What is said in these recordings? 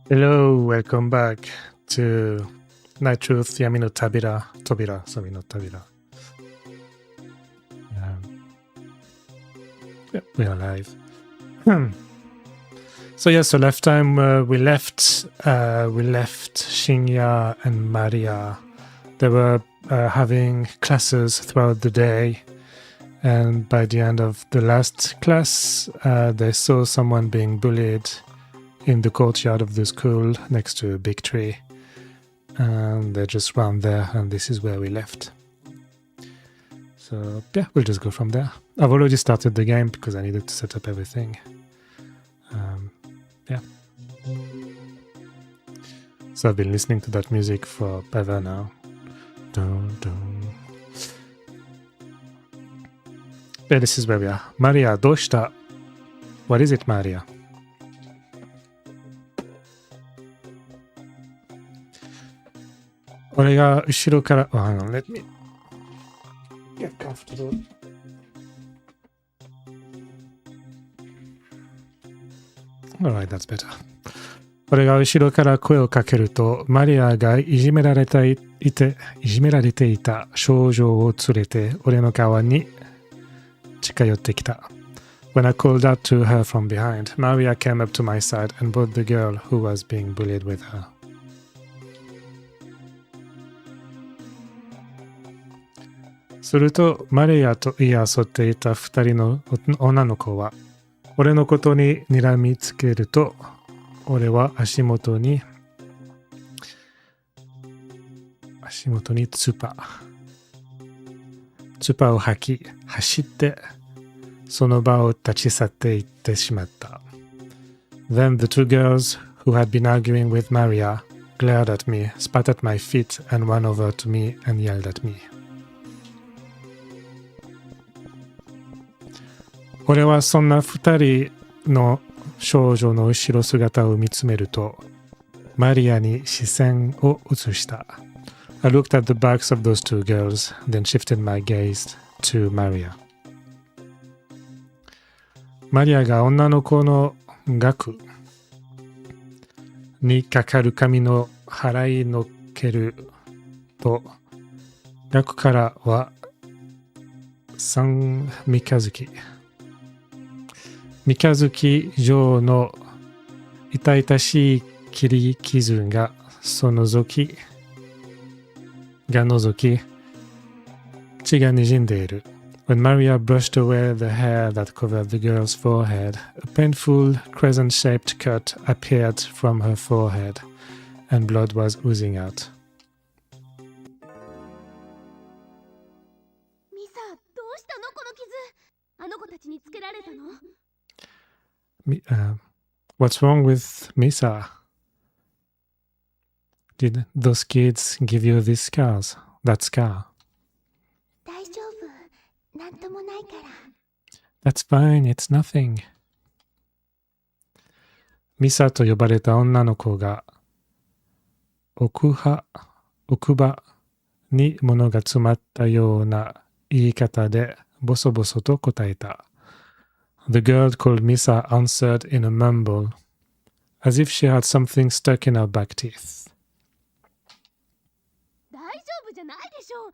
Hello, welcome back to Nightruth, Yami no Tobira, sorry, not Tobira. We are live. So last time we left Shinya and Maria. They were having classes throughout the day, and by the end of the last class, they saw someone being bullied in the courtyard of the school next to a big tree, and they just ran there, and this is where we left. So yeah, we'll just go from there. I've already started the game because I needed to set up everything. So I've been listening to that music forever now. Dun, dun. Yeah, this is where we are. Maria, どうした? What is it, Maria? Hang on, let me get comfortable. Alright, that's better. 俺が後ろから声をかけると、マリアがいじめられていた少女を連れて俺の側に近寄ってきた。When I called out to her from behind, Maria came up to my side and brought the girl who was being bullied with her. すると、マリアと言い争っていた二人の女の子は、俺のことに睨みつけると、俺は足元にツパを吐き、走ってその場を立ち去っていってしまった。Then the two girls who had been arguing with Maria glared at me, spat at my feet, and ran over to me and yelled at me. 俺はそんな二人の少女の後ろ姿を見つめると、マリアに視線を移した。I looked at the backs of those two girls, then shifted my gaze to Maria. マリアが女の子の額にかかる紙の払いのけると、額からは三三日月状の痛々しい切り傷が覗き、血が滲んでいる。When Maria brushed away the hair that covered the girl's forehead, a painful crescent-shaped cut appeared from her forehead, and blood was oozing out. ミサ、どうしたのこの傷。あの子たちにつけられたの？What's wrong with Misa? Did those kids give you these scars? That scar? 大丈夫。なんともないから。That's fine, it's nothing. ミサと呼ばれた女の子が奥歯に物が詰まったような言い方でボソボソと答えた。The girl called Misa answered in a mumble, as if she had something stuck in her back teeth. 大丈夫じゃないでしょう。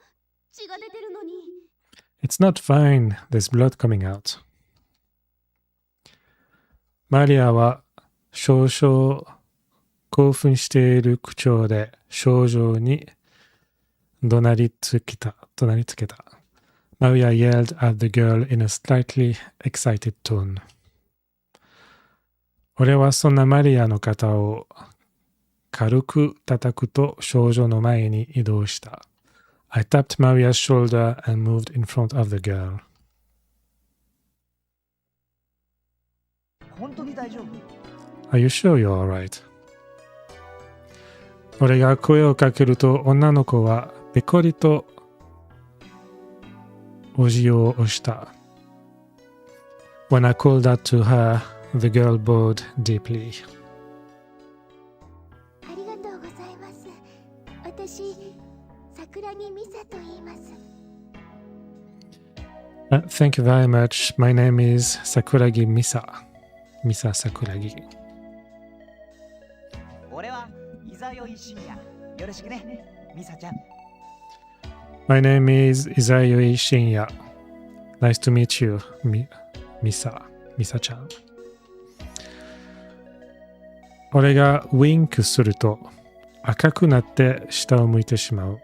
血が出てるのに。It's not fine, there's blood coming out. マリアは少々興奮している口調で少女に怒鳴りつけた。Maria yelled at the girl in a slightly excited tone. 俺はそんなマリアの肩を軽く叩くと少女の前に移動した。I tapped Maria's shoulder and moved in front of the girl. 本当に大丈夫？ Are you sure you're alright? 俺が声をかけると女の子はペコリとおじを押した。When I called out to her, the girl bowed deeply. ありがとうございます。私、桜木美沙と言います。Thank you very much. My name is Sakuragi Misa. Misa Sakuragi. 俺は伊沢よい深夜。よろしくね、ミサちゃん。My name is Izayoi Shinya. Nice to meet you, Misa-chan. 俺がウィンクすると赤くなって下を向いてしまう。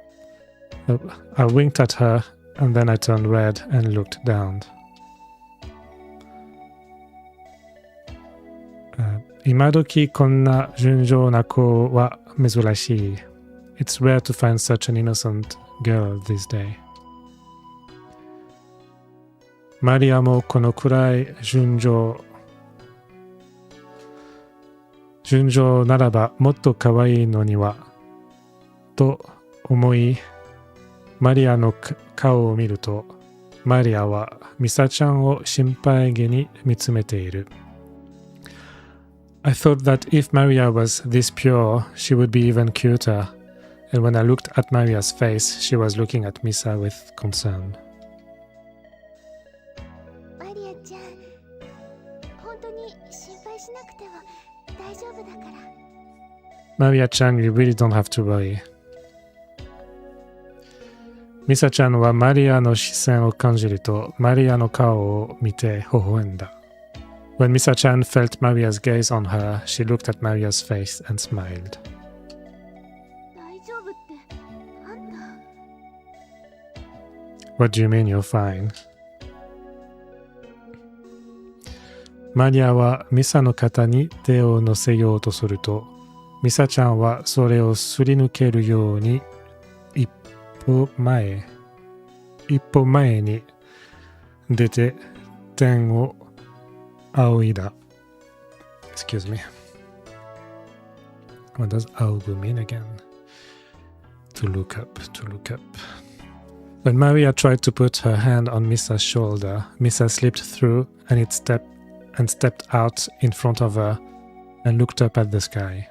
I winked at her and then I turned red and looked down. 今時こんな純情な子は珍しい。It's rare to find such an innocent girl this day. マリアもこのくらい純情ならばもっと可愛いのにはと思い、マリアの顔を見ると、マリアはミサちゃんを心配げに見つめている。I thought that if Maria was this pure, she would be even cuter. And when I looked at Maria's face, she was looking at Misa with concern. マリアちゃん、本当に心配しなくても大丈夫だから。Maria-chan, you really don't have to worry. ミサちゃんはマリアの視線を感じると、マリアの顔を見て微笑んだ。When Misa-chan felt Maria's gaze on her, she looked at Maria's face and smiled. 大丈夫ってあんた。What do you mean you're fine? マリアはミサの肩に手を乗せようとすると、ミサちゃんはそれをすり抜けるように一歩前に出て天を仰いだ。Excuse me. What does 仰ぐ mean again? To look up. When Maria tried to put her hand on Misa's shoulder, Misa slipped through and stepped out in front of her and looked up at the sky.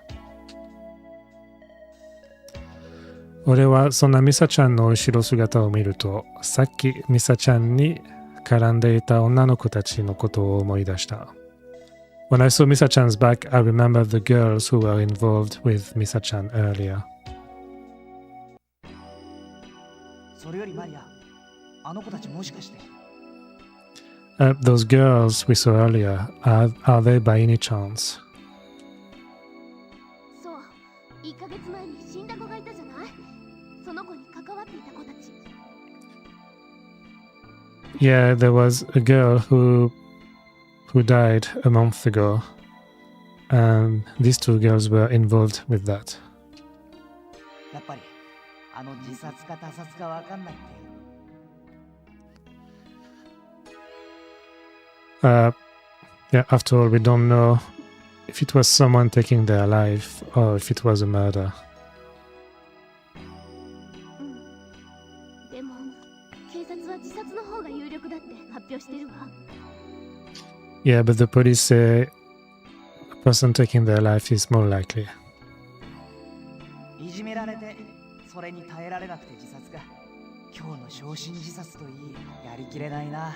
俺はそんなミサちゃんの後ろ姿を見ると、さっきミサちゃんに絡んでいた女の子たちのことを思い出した。When I saw Misa-chan's back, I remembered the girls who were involved with Misa-chan earlier. それよりマリア、あの子たちもしかして。Those girls we saw earlier, are they by any chance? そう、1ヶ月前に死んだ子がいたじゃない。その子に関わっていた子たち。Yeah, there was a girl who died a month ago, and these two girls were involved with that. やっぱりあの自殺か他殺かわかんないって。Yeah, after all, we don't know if it was someone taking their life or if it was a murder. でも、警察は自殺の方が有力だって発表してるわ。Yeah, but the police say a person taking their life is more likely. いじめられて、それに耐えられなくて自殺か。今日の焼身自殺といい、やりきれないな。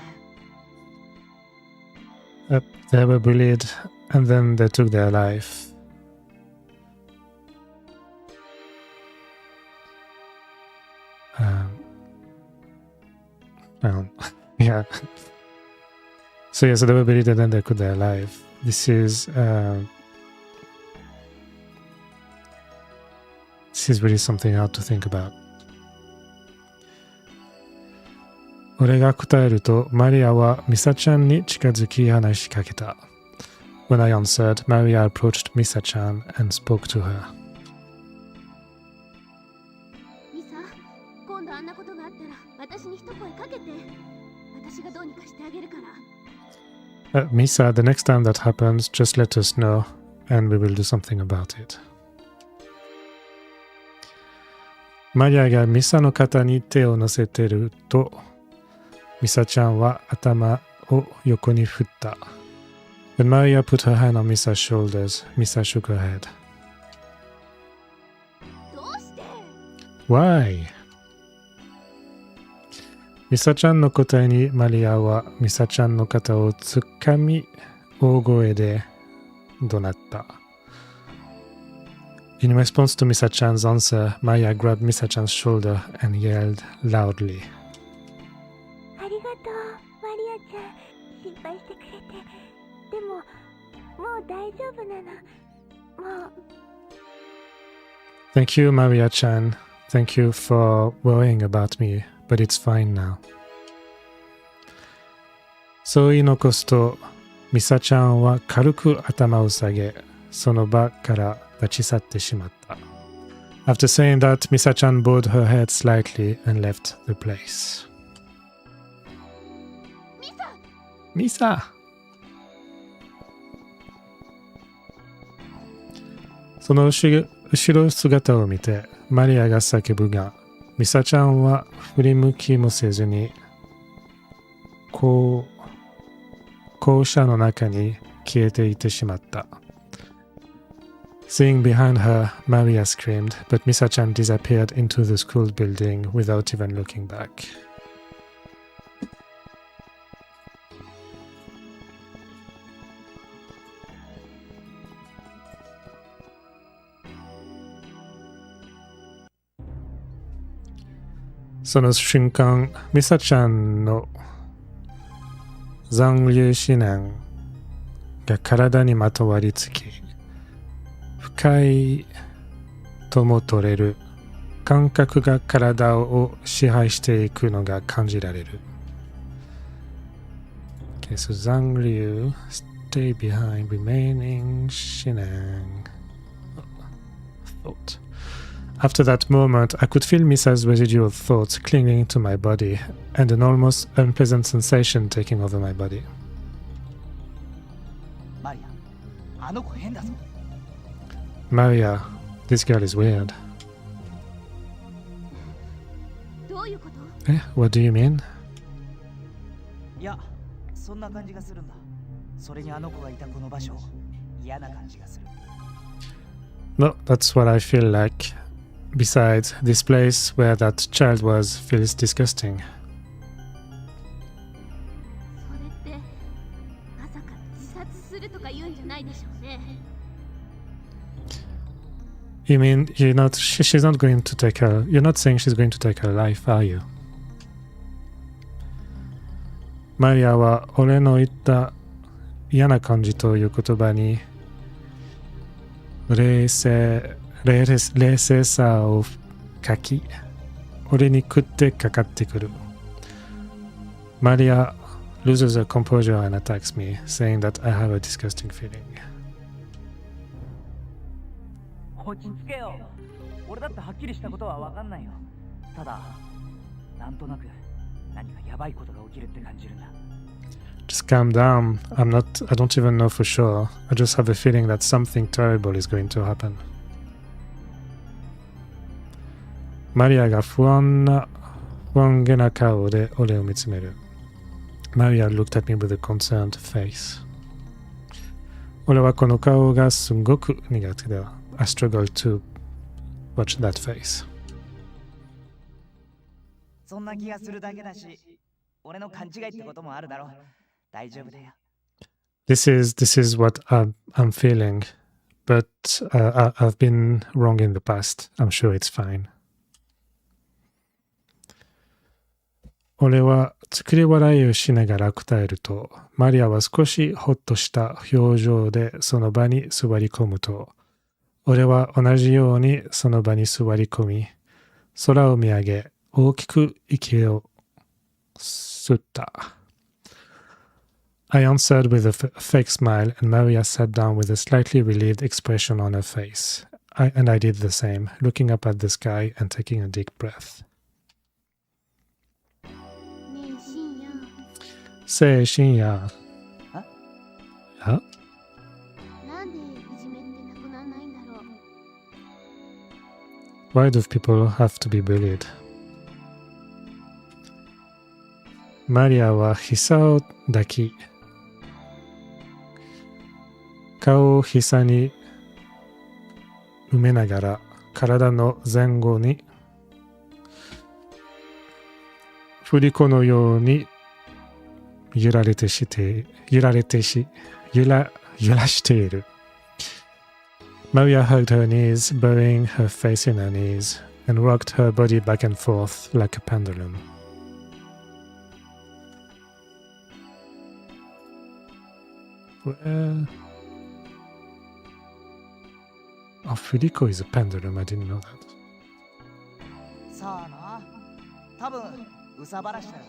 They were bullied and then they took their life. Yeah. So they were bullied and then they took their life. This is really something hard to think about. 俺が答えると、マリアはミサちゃんに近づき話しかけた。When I answered, Maria approached Misa-chan and spoke to her. ミサ、今度あんなことがあったら私に一声かけて。私がどうにかしてあげるから。Misa, the next time that happens, just let us know and we will do something about it. マリアがミサの肩に手を乗せてると、ミサちゃんは頭を横に振った。When Maria put her hand on Misa's shoulders, Misa shook her head. どうして？ Why? ミサちゃんの答えにマリアはミサちゃんの肩をつかみ大声で怒鳴った。In response to Misa-chan's answer, Maya grabbed Misa-chan's shoulder and yelled loudly. ありがとう、マリアちゃん。心配してくれて。でも、もう大丈夫なの。もう。Thank you, Maria-chan. Thank you for worrying about me, but it's fine now. そう言い残すと、ミサちゃんは軽く頭を下げ、その場から立ち去ってしまった。After saying that, Misa-chan bowed her head slightly and left the place. ミサ！その後ろ姿を見て、マリアが叫ぶが、ミサちゃんは振り向きもせずに、校舎の中に消えていってしまった。Seeing behind her, Maria screamed, but Misa-chan disappeared into the school building without even looking back. その瞬間、ミサちゃんの残留思念が体にまとわりつき、不快とも取れる感覚が体を支配していくのが感じられる。Okay, so 残留 stay behind remaining 思念 thought. After that moment, I could feel Misa's residual thoughts clinging to my body and an almost unpleasant sensation taking over my body. マリア、あの子変だぞ。Maria, this girl is weird. どういうこと？ What do you mean? いや、そんな感じがするんだ。それにあの子がいたこの場所、嫌な感じがする。No, that's what I feel like. Besides, this place where that child was feels disgusting. それって、まさか自殺するとか言うんじゃないでしょうね。You mean she's not going to take her, you're not saying she's going to take her life, are you? マリアは俺の言った嫌な感じという言葉に冷静さを書き、俺に食ってかかってくる。マリア loses her composure and attacks me, saying that I have a disgusting feeling. 落ち着けよ。俺だってはっきりしたことは分かんないよ。ただ、なんとなく何かやばいことが起きるって感じるんだ。Just calm down. I don't even know for sure. I just have a feeling that something terrible is going to happen. マリアが不安げな顔で俺を見つめる。Maria looked at me with a concerned face. 俺はこの顔がすごく苦手だ。I struggle to watch that face. そんな気がするだけだし、俺の勘違いってこともあるだろう。大丈夫だよ。This is what I'm feeling, but I've been wrong in the past. I'm sure it's fine. 俺は作り笑いをしながら答えると、マリアは少しほっとした表情でその場に座り込むと、俺は同じようにその場に座り込み、空を見上げ、大きく息を吸った。I answered with a fake smile, and Maria sat down with a slightly relieved expression on her face. And I did the same, looking up at the sky and taking a deep breath. せい深夜。は？なんでいじめってなくならないんだろう。Why do people have to be bullied? マリアは膝を抱き、顔を膝に埋めながら体の前後に振り子のように揺らしている。Maria hugged her knees, burying her face in her knees, and rocked her body back and forth like a pendulum. Where? Oh, Fudiko is a pendulum, I didn't know that. さあな、多分うさばらしだよ。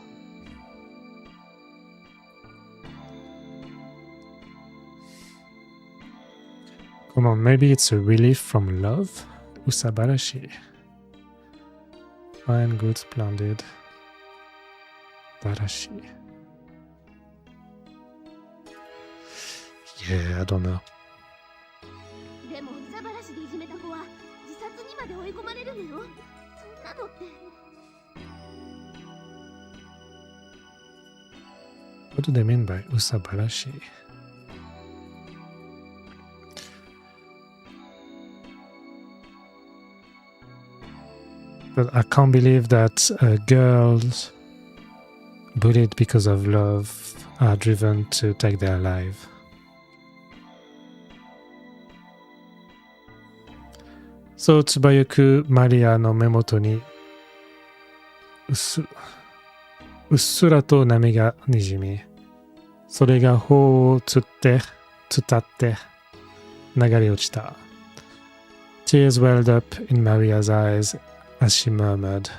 Come on, maybe it's a relief from love? Usabarashi. Fine, good, splendid. Barashi. Yeah, I don't know. でもうさばらしでいじめた子は自殺にまで追い込まれるのよ。そんなのって。What do they mean by usabarashi? But I can't believe that girls bullied because of love are driven to take their life. So, Tsubayuku Maria no memoto ni ussura to nami ga nijimi. それが頬をつって、伝って、流れ落ちた。Tears welled up in Maria's eyes as she murmured,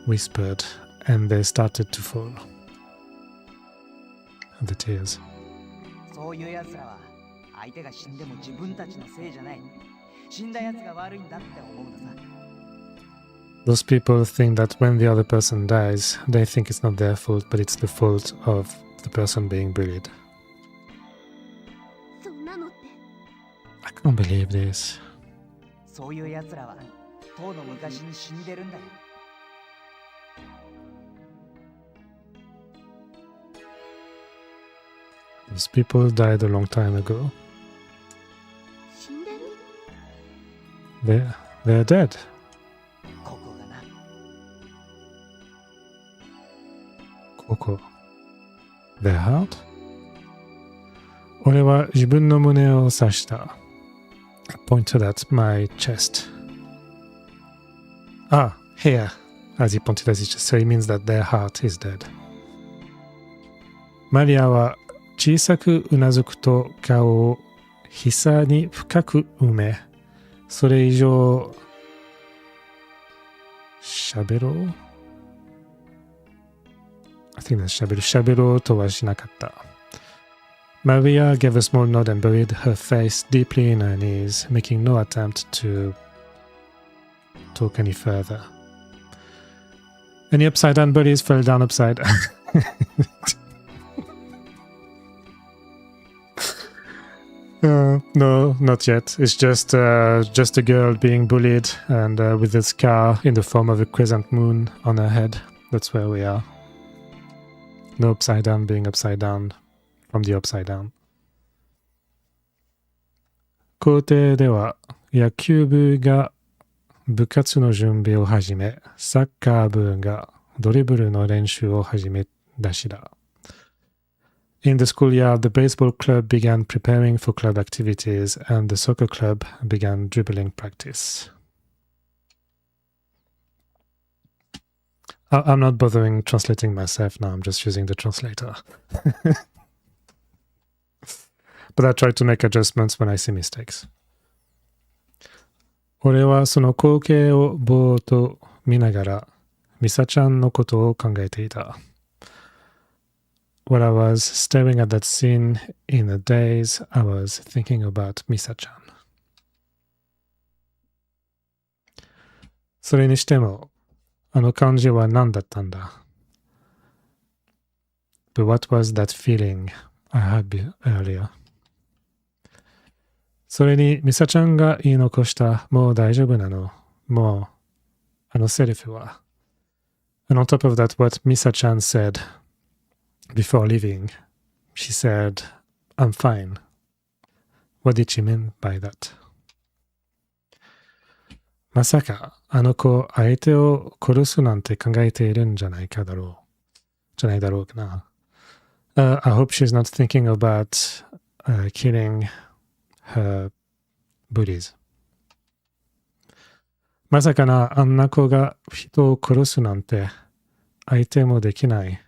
whispered, and they started to fall. The tears. そういう奴らは相手が死んでも自分たちのせいじゃない。死んだ奴が悪いんだって思うんださ。Those people think that when the other person dies, they think it's not their fault, but it's the fault of the person being bullied. そんなのって。I can't believe this. そういう奴らはとうの昔に死んでるんだよ。Those people died a long time ago. 死んでる？ They're dead. ここがな。ここ。Their heart? 俺は自分の胸を指した。I pointed at my chest. Ah, here. As he pointed at his chest, so it means that their heart is dead. マリアは小さくうなずくと顔を膝に深く埋め、それ以上喋ろう I think that's 喋ろうとはしなかった。Maria gave a small nod and buried her face deeply in her knees, making no attempt to talk any further. Any upside down bodies fell down upside. No, not yet. It's just a girl being bullied and with a scar in the form of a crescent moon on her head. That's where we are. No upside down being upside down from the upside down. 校庭では野球部が部活の準備を始め、サッカー部がドリブルの練習を始め出しだ。In the schoolyard, the baseball club began preparing for club activities, and the soccer club began dribbling practice. I'm not bothering translating myself now, I'm just using the translator. But I try to make adjustments when I see mistakes. 俺はその光景をぼーっと見ながら、ミサちゃんのことを考えていた。While I was staring at that scene in a daze, I was thinking about Misa-chan. それにしても、あの感じは何だったんだ But what was that feeling I had earlier? それに、ミサちゃんが言い残した、もう大丈夫なの。もう、あのセリフは。And on top of that, what Misa-chan said before leaving, she said, I'm fine. What did she mean by that? まさか、あの子、相手を殺すなんて考えているんじゃないだろうかな。I hope she's not thinking about killing her ブリーズ。まさかな、あんな子が人を殺すなんて相手もできない。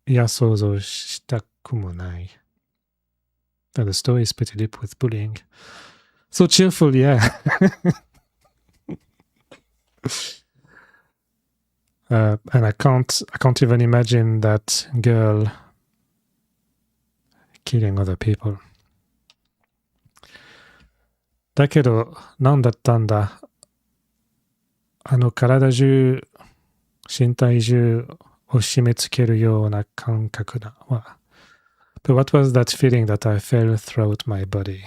いや、想像したくもない。The story is pretty deep with bullying. So cheerful, yeah. And I can't even imagine that girl killing other people. だけど、何だったんだ。あの体中、身体中を締め付けるような感覚だわ。But what was that feeling that I felt throughout my body?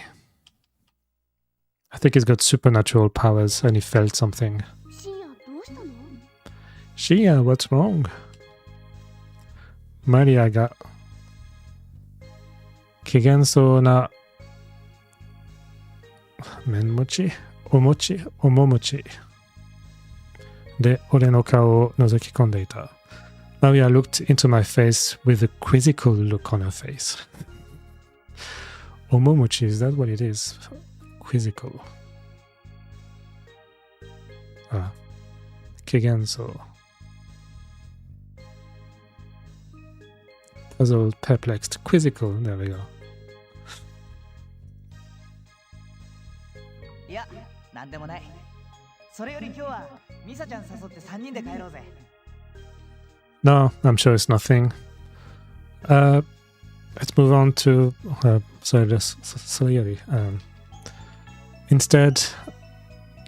I think he's got supernatural powers and he felt something. シーヤ、what's wrong? マリアが機嫌そうな面持ち、面持ちで俺の顔を覗き込んでいた。Maria looked into my face with a quizzical look on her face. Omomochi, is that what it is? Quizzical. あ、機嫌そう。Puzzled, perplexed, quizzical. There we go. いや、なんでもない。それより今日はミサちゃん誘って3人で帰ろうぜ。No, I'm sure it's nothing. Let's move on to instead,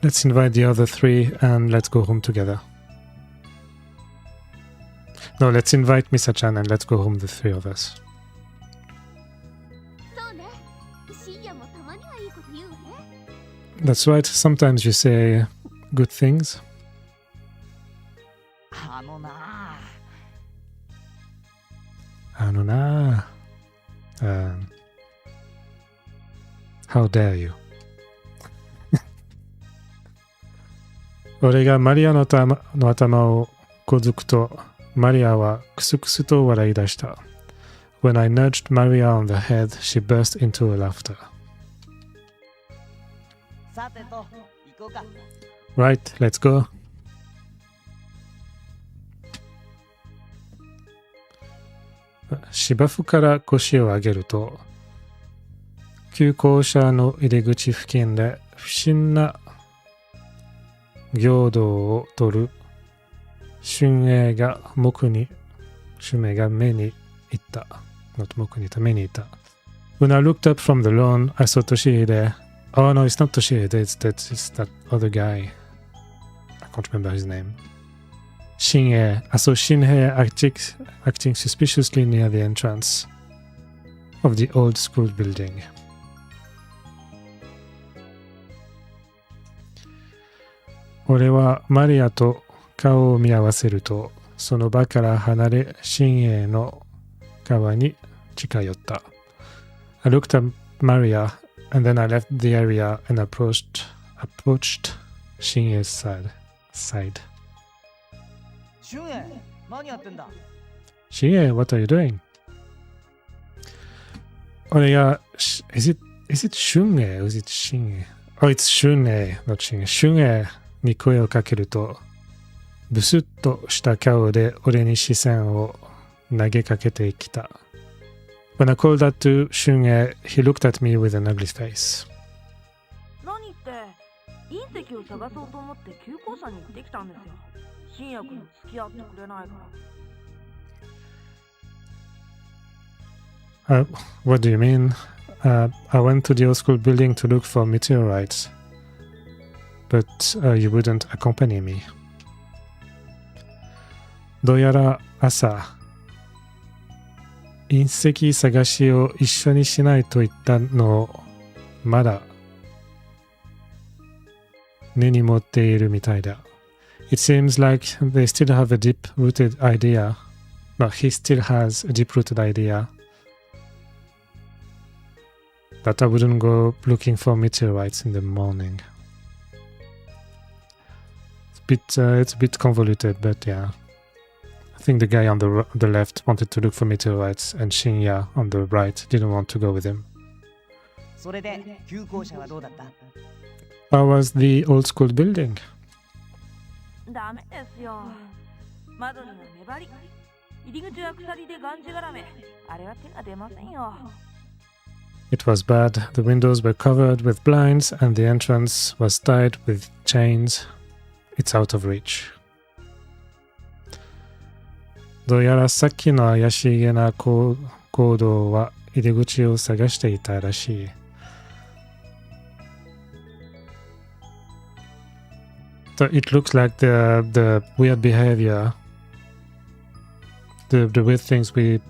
let's invite the other three and let's go home together. No, let's invite Misa-chan and let's go home, the three of us. That's right, sometimes you say good things. How dare you? 俺がマリアの頭をこづくと、マリアはクスクスと笑い出した。When I nudged Maria on the head, she burst into a laughter. さてと、行こうか。Right, let's go. 芝生から腰を上げると、急行車の入り口付近で不審な行動をとる春英が目にいた。not 目にいた、目にいた。When I looked up from the lawn, I saw Toshihide. Oh no, it's not Toshihide, it's that other guy. I can't remember his name. Shinhei. I saw Shinhei acting suspiciously near the entrance of the old school building. 俺はマリアと顔を見合わせると、その場から離れ、Shinheiの側に近寄った。I looked at Maria, and then I left the area and approached Shinhei's side. シュンエ、何やってんだ？ Shinhei, what are you doing? 俺が、is it Shunhei or is it Shinhei? Oh, it's Shunhei, not Shinhei. Shunhei に声をかけると、ブスッとした顔で俺に視線を投げかけてきた。When I called out to Shunhei, he looked at me with an ugly face. 何って隕石を探そうと思って急行車に行ってきたんですよ。新薬に付き合ってくれないから。What do you mean? I went to the old school building to look for meteorites, but you wouldn't accompany me. どうやら朝、隕石探しを一緒にしないと言ったのをまだ根に持っているみたいだ。It seems like they still have a deep-rooted idea, but he still has a deep-rooted idea that I wouldn't go looking for meteorites in the morning. It's a bit convoluted, but yeah. I think the guy on the left wanted to look for meteorites, and Shinya on the right didn't want to go with him. それで旧校舎はどうだった？ How was the old school building? ダメですよ。窓には目張り、入り口は鎖でがんじがらめ。あれは手が出ませんよ。It was bad. The windows were covered with blinds and the entrance was tied with chains. It's out of reach. どうやらさっきの怪しげな行動は入り口を探していたらしい。So it looks like the weird behavior, the weird things we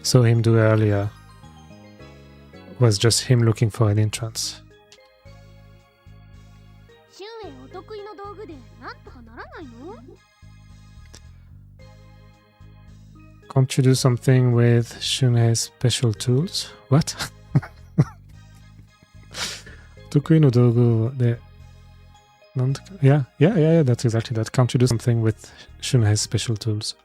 saw him do earlier was just him looking for an entrance. シュンエイお得意の道具でなんとかならないの？ Can't you do something with Shunhei's special tools? What? 得意の道具でなんとか yeah, that's exactly that. Can't you do something with Shunhei's special tools?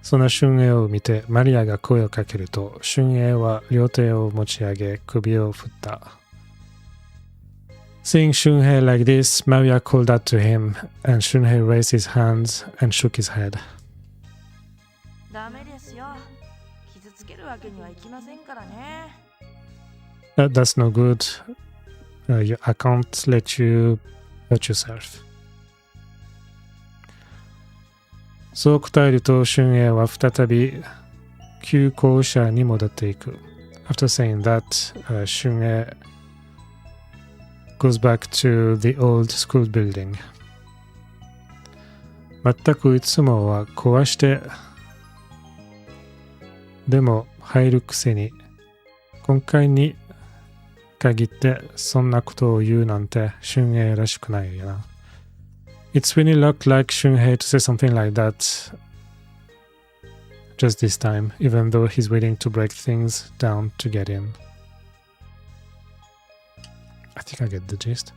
そんな春英を見てマリアが声をかけると春英は両手を持ち上げ首を振った。Seeing Shunhei like this, Maria called out to him, and Shunhei raised his hands and shook his head. ダメですよ。傷つけるわけにはいきませんからね。That's no good. I can't let you hurt yourself. そう答えると春英は再び旧校舎に戻っていく。After saying that, Shunhei goes back to the old school building. 全くいつもは壊してでも入るくせに今回に限ってそんなことを言うなんて春英らしくないよな。It's really looked like Shunhei to say something like that just this time, even though he's willing to break things down to get in. I think I get the gist.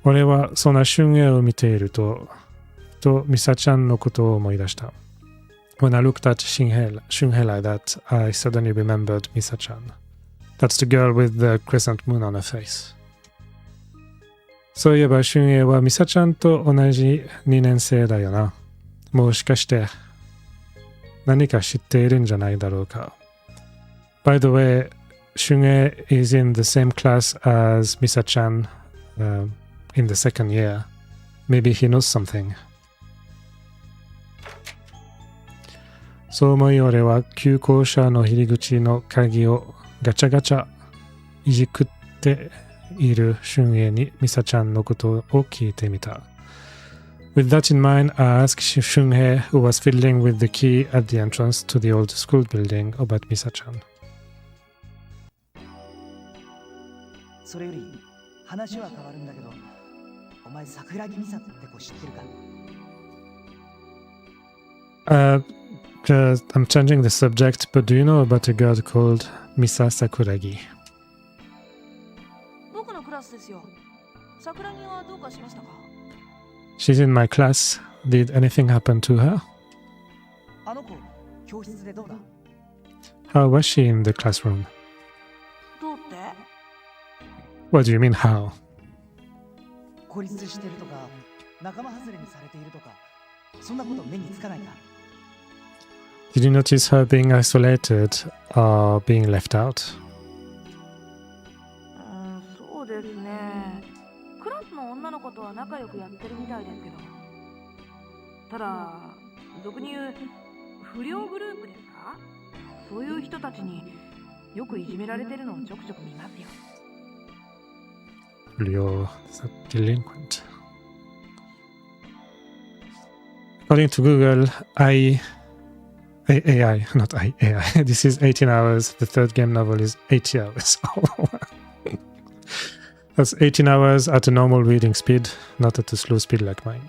俺はそんな春英を見ているとミサちゃんのことを思い出した。When I looked at Shunhei like that, I suddenly remembered Misa-chan. That's the girl with the crescent moon on her face. そういえば春英はミサちゃんと同じ2年生だよな。もしかして何か知っているんじゃないだろうか。By the way, Shunhei is in the same class as Misa-chan in the second year. Maybe he knows something. そう思い俺は旧校舎の入り口の鍵をガチャガチャいじくっている春英にミサちゃんのことを聞いてみた。With that in mind, I asked Shunhei, who was fiddling with the key at the entrance to the old school building, about Misa-chan. それより話は変わるんだけど、お前桜木美沙って子知ってるか？I'm changing the subject, but do you know about a girl called Misa Sakuragi? 僕のクラスですよ。桜木はどうかしましたか？ She's in my class. Did anything happen to her? あの子、教室でどうだ？ How was she in the classroom? どうって？ What do you mean, how? 孤立してるとか、仲間外れにされているとか、そんなこと目につかないか？ Did you notice her being isolated or being left out? そうですね。クラスの女の子とは仲良くやってるみたいですけど。ただ、俗に言う不良グループですか？そういう人たちによくいじめられてるのをちょくちょく見ますよ。You're a delinquent. According to Google, AI, not AI. This is 18 hours. The third game novel is 80 hours. That's 18 hours at a normal reading speed, not at a slow speed like mine.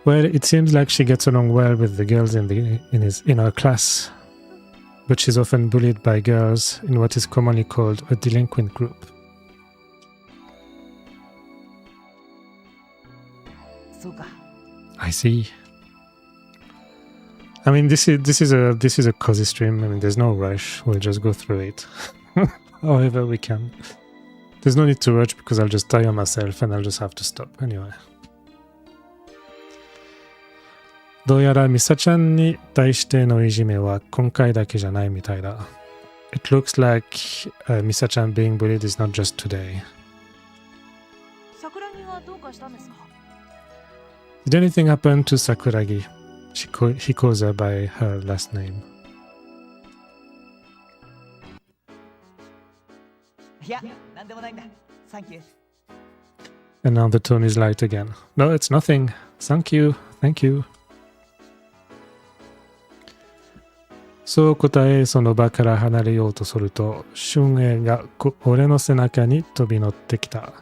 Well, it seems like she gets along well with the girls in her class, but she's often bullied by girls in what is commonly called a delinquent group. そうか、I see. I mean, this is a cozy stream. I mean, there's no rush. We'll just go through it however we can. There's no need to rush because I'll just tire myself and I'll just have to stop anyway. どうやらミサちゃんに対してのいじめは今回だけじゃないみたいだ。It looks like Misa chan being bullied is not just today. 桜木はどうかしたんですか? Did anything happen to Sakuragi? He calls her by her last name. いや、なんでもないんだ。Thank you. And now the tone is light again. No, it's nothing. Thank you. Thank you. そう答え、その場から離れようとすると、俊英が俺の背中に飛び乗ってきた。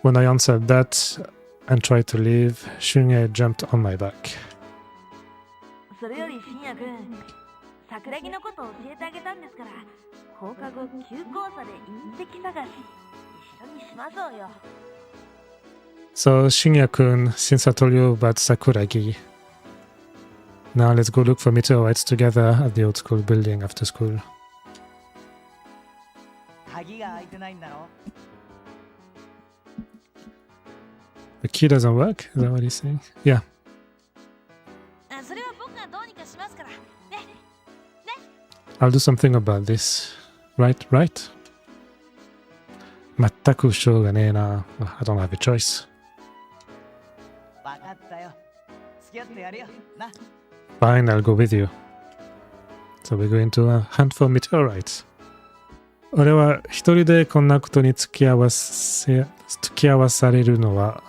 When I answered that and tried to leave, 俊英 jumped on my back. それより信也くん、桜木のことを教えてあげたんですから、放課後休校舎で隕石探し、一緒にしましょうよ。So, Shinya-kun, since I told you about Sakuragi, now let's go look for meteorites together at the old school building after school. 鍵が開いてないんだろ? The key doesn't work? Is that what he's saying? Yeah. それは僕がどうにかしますから。ね。ね。I'll do something about this. Right, right? 全くしょうがねえな。I don't have a choice. わかったよ。付き合ってやるよ。な。Fine, I'll go with you. So we're going to hunt for meteorites. 俺は一人でこんなことに付き合わされるのは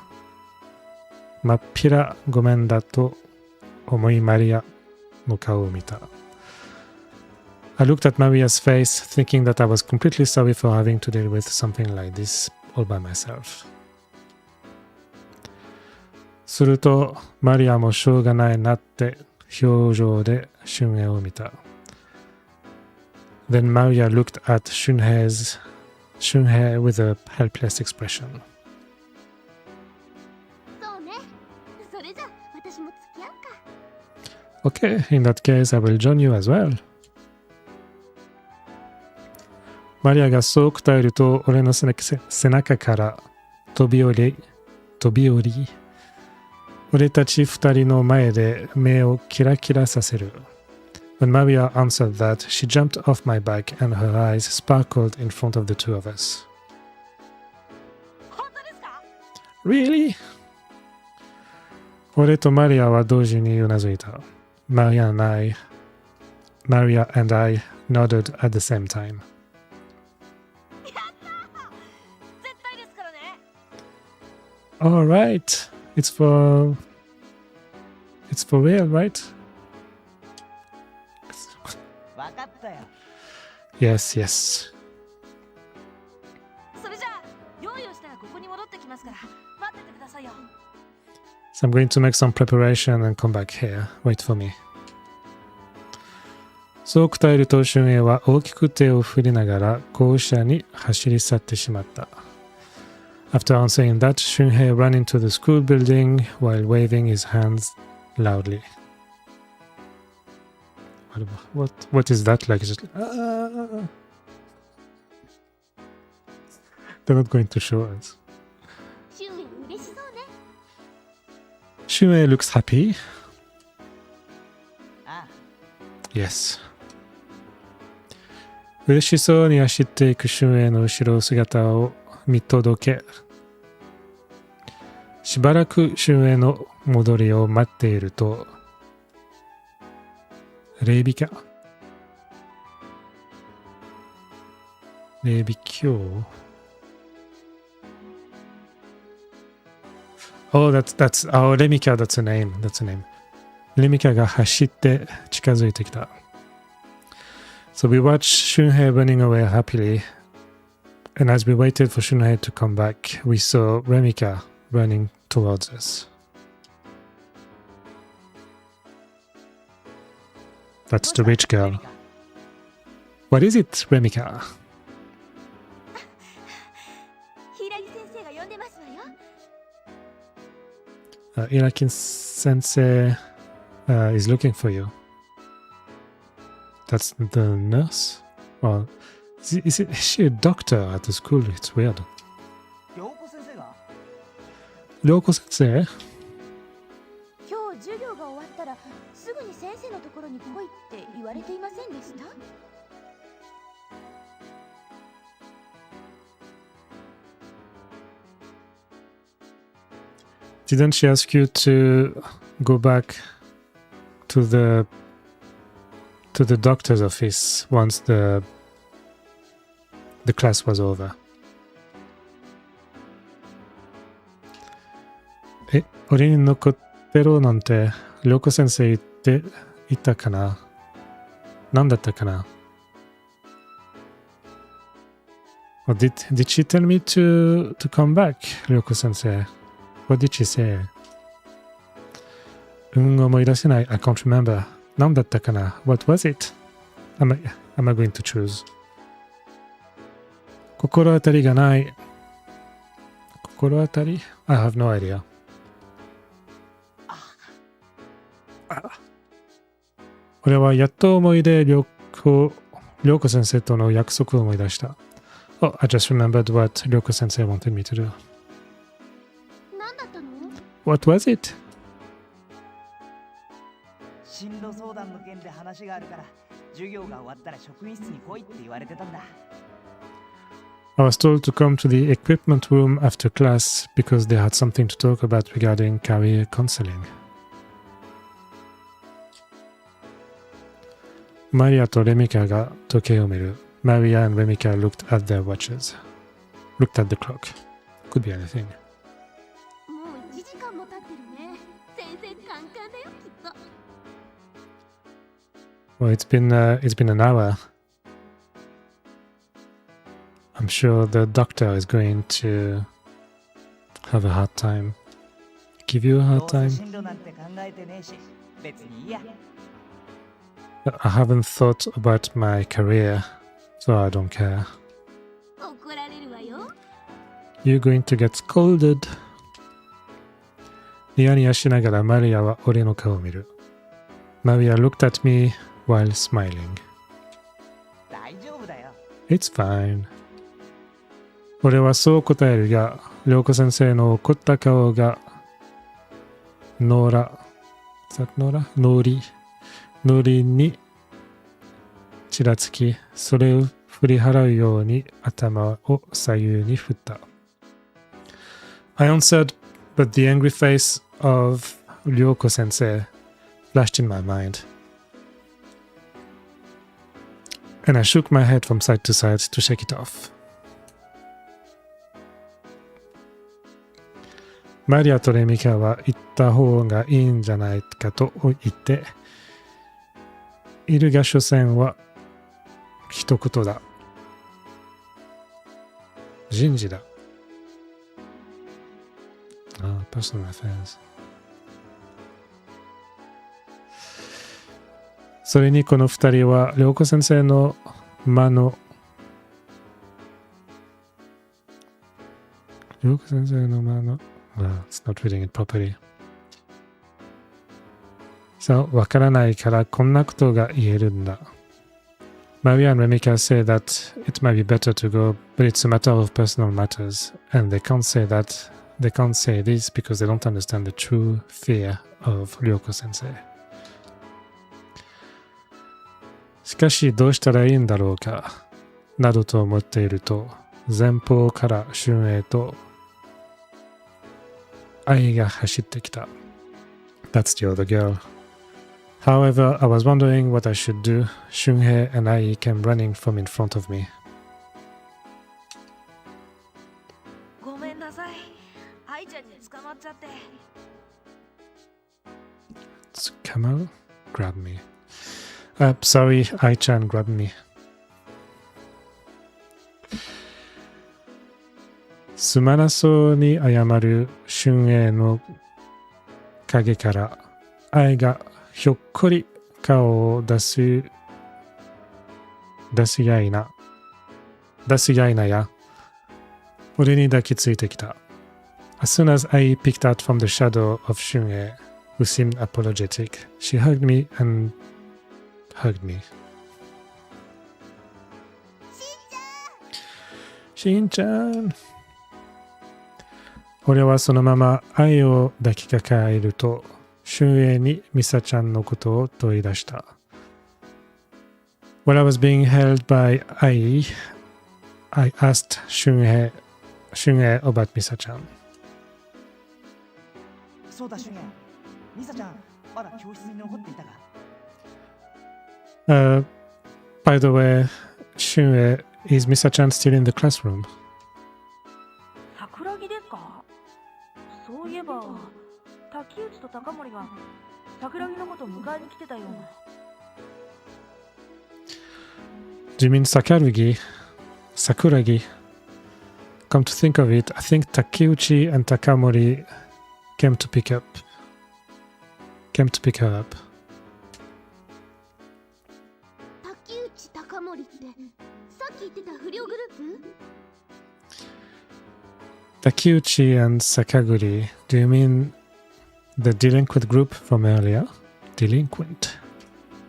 まっぴらごめんだと思いマリアの顔を見た。I looked at Maria's face, thinking that I was completely sorry for having to deal with something like this all by myself. すると、マリアもしょうがないなって表情で俊平を見た。Then Maria looked at Shunhei with a helpless expression. そうね。それじゃ私も付き合うか。Okay, in that case, I will join you as well. マリアがそう答えると、俺の背中から飛び降り、俺たち二人の前で目をキラキラさせる。When Maria answered that, she jumped off my back and her eyes sparkled in front of the two of us. 本当ですか? Really? 俺とマリアは同時にうなずいた。Maria and I nodded at the same time. やったー！絶対ですからね。All right. It's for real, right? わかったよ。Yes, yes. それじゃあ、用意をしたらここに戻ってきますから、待っててくださいよ。So I'm going to make some preparation and come back here. Wait for me. そう答えると俊英は大きく手を振りながら校舎に走り去ってしまった。After answering that, Shunhei ran into the school building while waving his hands loudly. What is that like? Just They're not going to show us. シュンエ嬉しそうね。Shunhei looks happy. ああ。 Yes. 嬉しそうに走っていくShunheiの後ろ姿を見届け、しばらくShunheiの戻りを待っていると、レイビキャOh, that'sレミキャ that's a name. That's a name. レミキャが走って近づいてきた。So we watched Shunhei running away happily, and as we waited for Shunhei to come back, we saw Remika running towards us. That's the rich girl. What is it, Remika? 柊先生が呼んでますわよ。イラキン先 Sensei is looking for you. That's the nurse? Well, is she a doctor at the school? It's weird. 涼子先生が涼子先生今日授業が終わったらすぐに先生のところに来いって言われていませんでした？ Didn't she ask you to go back to the doctor's office once the class was over? 俺に残ってろなんて涼子先生言っていたかな？何だったかな？ Well, did she tell me to come back, 涼子先生？What did she say? 思い出せない。I can't remember. 何だったかな？ What was it? Am I going to choose? 心当たりがない。心当たり？ I have no idea. 俺はやっと思い出涼子先生との約束を思い出した。Oh, I just remembered what 涼子先生 wanted me to do. 何だったの？ What was it? 進路相談の件で話があるから授業が終わったら職員室に来いって言われてたんだ。I was told to come to the equipment room after class because they had something to talk about regarding career counseling. マリアとレミカが時計を見る。Maria and Remika looked at their watches. Looked at the clock. Could be anything. もう1時間も経ってるね。先生カンカンだよきっと。Well, it's been an hour. I'm sure the doctor is going to have a hard time. Give you a hard どうせ time? 進路なんて考えてねえし別にいいや。I haven't thought about my career, so I don't care. 怒られるわよ。You're going to get scolded. ニヤニヤしながらマリアは俺の顔を見る。Maria looked at me while smiling. 大丈夫だよ。It's fine. 俺はそう答えるが、涼子先生の怒った顔が、ノリにちらつき、それを振り払うように頭を左右に振った。I answered, but the angry face of 涼子先生 flashed in my mind. And I shook my head from side to side to shake it off. マリアとレミカは行った方がいいんじゃないかと言って、いるが所詮は一言だ。人事だ。personal affairs。それにこの二人は涼子先生の間の涼子先生の間のit's not reading it properly. そう、わからないからこんなことが言えるんだ。Maria and Remika say that it might be better to go, but it's a matter of personal matters, and they can't say this because they don't understand the true fear of Ryoko sensei. しかしどうしたらいいんだろうか、などと思っていると、前方から春へと愛が走ってきた。That's the other girl. However, I was wondering what I should do. Shunhei and Ai came running from in front of me. ごめんなさい。愛ちゃんに捕まっちゃって。Kamal grabbed me. Sorry, Ai-chan grabbed me. すまなそうに謝る春英の影から愛がひょっこり顔を出すやいなや。俺に抱きついてきた。As soon as I peeked out from the shadow of Shunhei, who seemed apologetic. She hugged me and hugged me. しんちゃん。俺はそのまま愛を抱きかかえると、俊英にミサちゃんのことを問い出した。While I was being held by Ai, I asked Shunhei about Misa-chan. そうだ、俊英。ミサちゃん、まだ教室に残っていたか。By the way, Shunhei, is Misa-chan still in the classroom? 桜木ですか？そういえば、竹内と高森が桜木のことを迎えに来てたような。Do you mean Sakuragi? Sakuragi? Come to think of it, I think Takeuchi and Takamori came to pick her up. 竹内高森ってさっき言ってた不良グループ？ Takeuchi and Sakaguri, do you mean the delinquent group from earlier? Delinquent?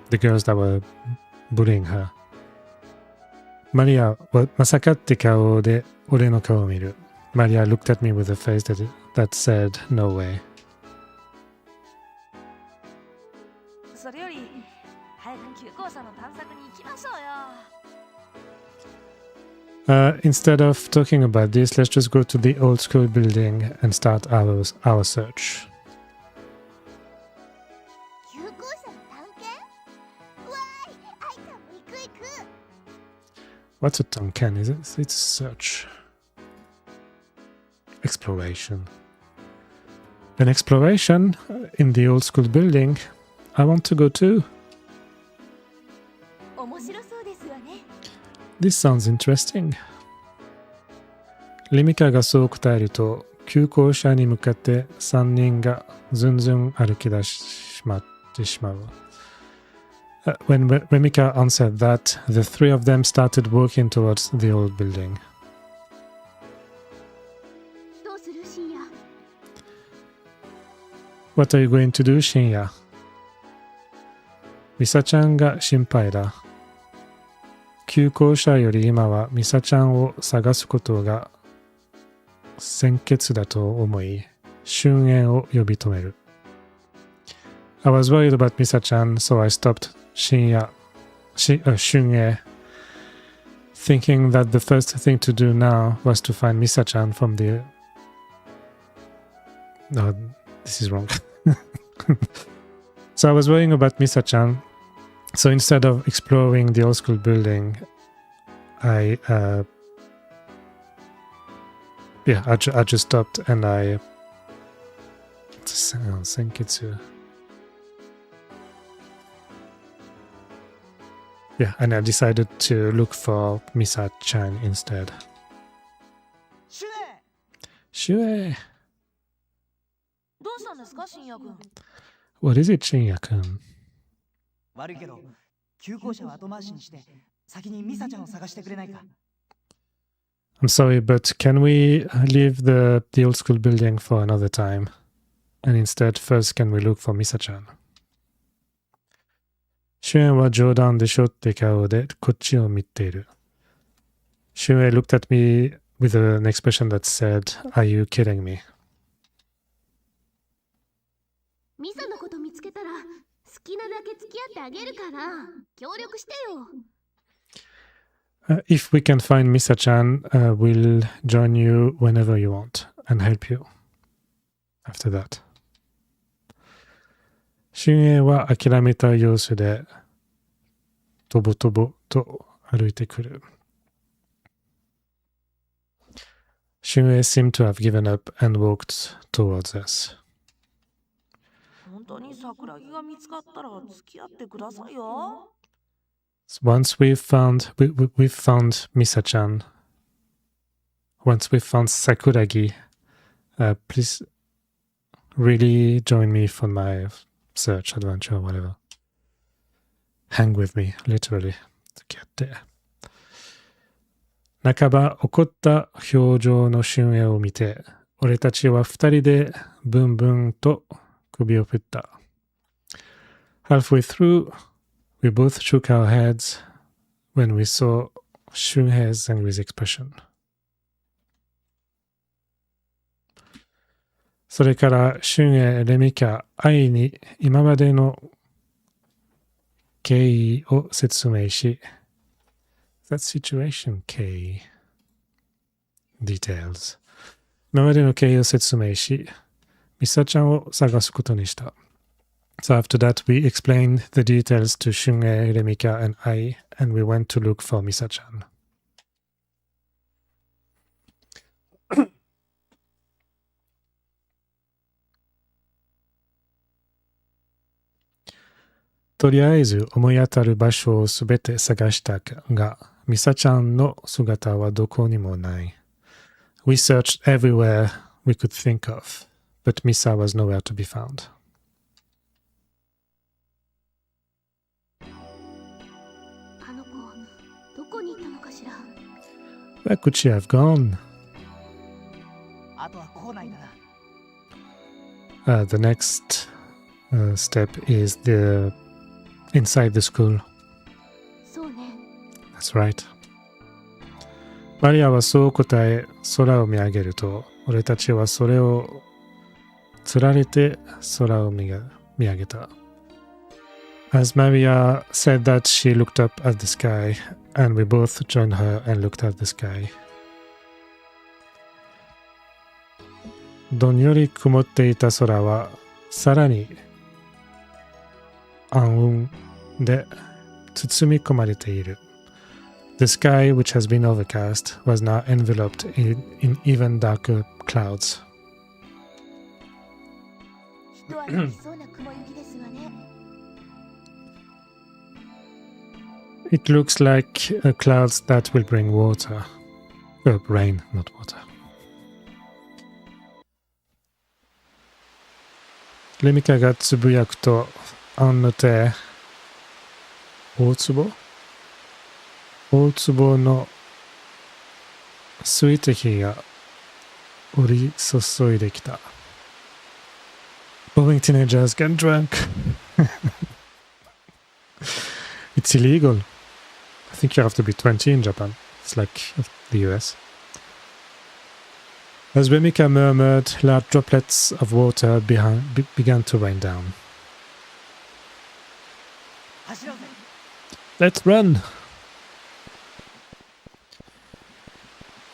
The girls that were bullying her. マリアはまさかって顔で俺の顔を見る。マリア looked at me with a face that said no way. それより、早く旧校舎の探索に行きましょうよ。Instead of talking about this, let's just go to the old school building and start our search. 旧校舎の探検？わーい、愛ちゃんも行く行く。What's a tanken? Is it? It's search. Exploration. An exploration in the old school building. I want to go too. 面白そうですわね。This sounds interesting. リミカがそう答えると、旧校舎に向かって3人がずんずん歩き出してしまう。When Remika answered that, the three of them started walking towards the old building. どうする深夜？ What are you going to do, 深夜？ミサちゃんが心配だ。旧校舎より今はミサちゃんを探すことが先決だと思い、俊英を呼び止める。I was worried about Misa-chan, so I stopped Shunye, thinking that the first thing to do now was to find Misa-chan from the... No, this is wrong. So I was worrying about Misa-chan, so instead of exploring the old school building, I just stopped and I... Senketsu... Yeah, and I decided to look for Misa-chan instead. 俊英！ Shue! どうしたんですか、深夜君？ What is it, Shinya-kun? 悪いけど、旧校舎は後回しにして、先にミサちゃんを探してくれないか。I'm sorry, but can we leave the old school building for another time? And instead, first can we look for Misa-chan? シュエンは冗談でしょって顔でこっちを見ている。シュエン looked at me with an expression that said, Are you kidding me? ミサのこと見つけたら好きなだけ付き合ってあげるから協力してよ。If we can find Misa-chan, we'll join you whenever you want and help you. After that. シュンエは諦めた様子でとぼとぼと歩いてくる。シュンエ seemed to have given up and walked towards us. 本当に桜木が見つかったら付き合ってくださいよ。Once we found Misa-chan, once we found Sakuragi, please really join me for my search, adventure, or whatever. Hang with me, literally, to get there. 半ば怒った表情の俊英を見て、俺たちは二人でブンブンと首を振った。Halfway through, we both shook our heads when we saw Shunhei's angry expression. それから俊英、レミカ、愛に今までの経緯を説明し、That situation 経緯 details 今までの経緯を説明し、ミサちゃんを探すことにした。So after that, we explained the details to Shunhei, Remika, and I, and we went to look for Misa-chan. とりあえず思い当たる場所をすべて探したが、ミサちゃんの姿はどこにもない。We searched everywhere we could think of, but Misa was nowhere to be found. あの子、どこに行ったのかしら。Where could she have gone? あとは校内だな。The next step is inside the school. そうね。That's right. マリアはそう答え、空を見上げると、俺たちはそれをつられて空を見上げた。As Maria said that, she looked up at the sky, and we both joined her and looked at the sky. どんより曇っていた空は、さらに暗雲で包み込まれている。The sky, which has been overcast, was now enveloped in even darker clouds. 人は好きそうな雲行きですわね。It looks like clouds that will bring water. Rain, not water. レミカがつぶやくと、アンの手、大壺の水滴が降り注いできた。Boring teenagers get drunk. It's illegal. I think you have to be 20 in Japan. It's like the US. As Remika murmured, large droplets of water began to rain down. Let's run!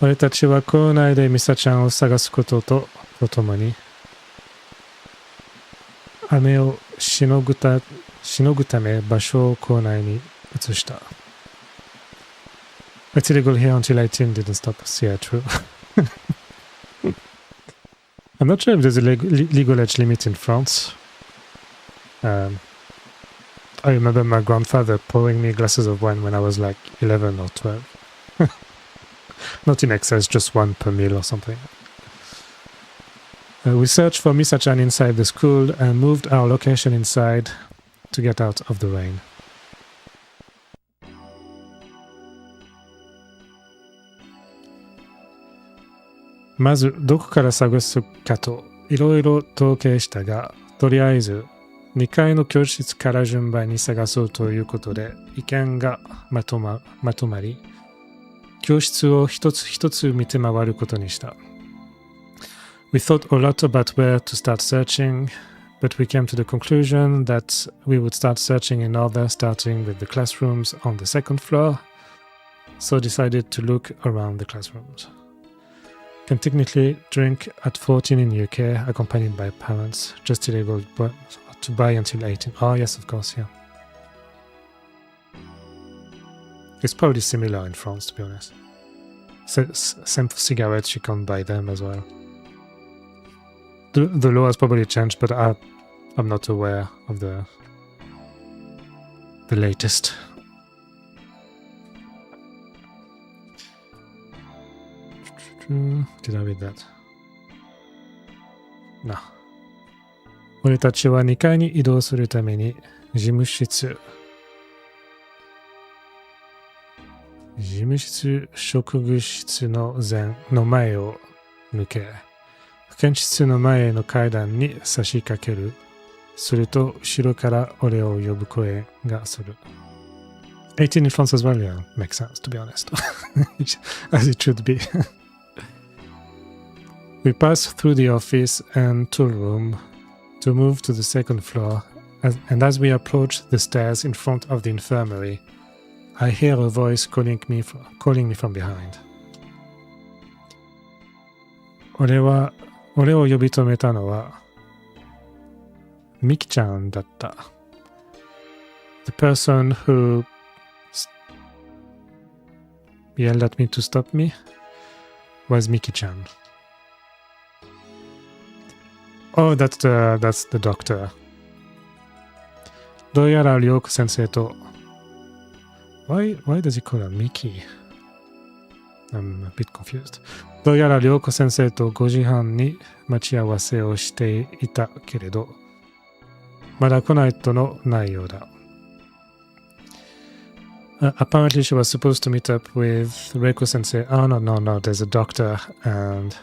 俺たちは校内でミサちゃんを探すこととともに、雨をしのぐため場所を校内に移した。It's illegal here until 18 didn't stop us. Yeah, true. I'm not sure if there's a legal age limit in France. I remember my grandfather pouring me glasses of wine when I was like 11 or 12. Not in excess, just one per meal or something. We searched for Misa-chan inside the school and moved our location inside to get out of the rain. まずどこから探すかといろいろ統計したが、とりあえず2階の教室から順番に探そうということで意見がまとまり、教室を一つ一つ見て回ることにした。We thought a lot about where to start searching, but we came to the conclusion that we would start searching in order, starting with the classrooms on the second floor, so decided to look around the classrooms. Can technically drink at 14 in UK, accompanied by parents, just illegal to buy until 18. Oh yes, of course, yeah. It's probably similar in France, to be honest. Same for cigarettes, you can't buy them as well. The law has probably changed, but I'm not aware of the latest. Did I read that? No. 俺たちは2階に移動するために事務室、職具室の前を抜け、保健室の前の階段に差し掛けるすると、後ろから俺を呼ぶ声がする。18 in France as well, yeah, makes sense, to be honest. As it should be. We pass through the office and tool room to move to the second floor, and as we approach the stairs in front of the infirmary, I hear a voice calling me from behind. 俺を呼び止めたのは、ミキちゃんだった。The person who yelled at me to stop me was Miki-chan. Oh, that's the doctor. どうやら涼子先生と Why does he call her Miki? I'm a bit confused. どうやら涼子先生と5時半に待ち合わせをしていたけれど、まだ来ないとのないようだ。Apparently she was supposed to meet up with Reiko sensei. Oh, no, there's a doctor and...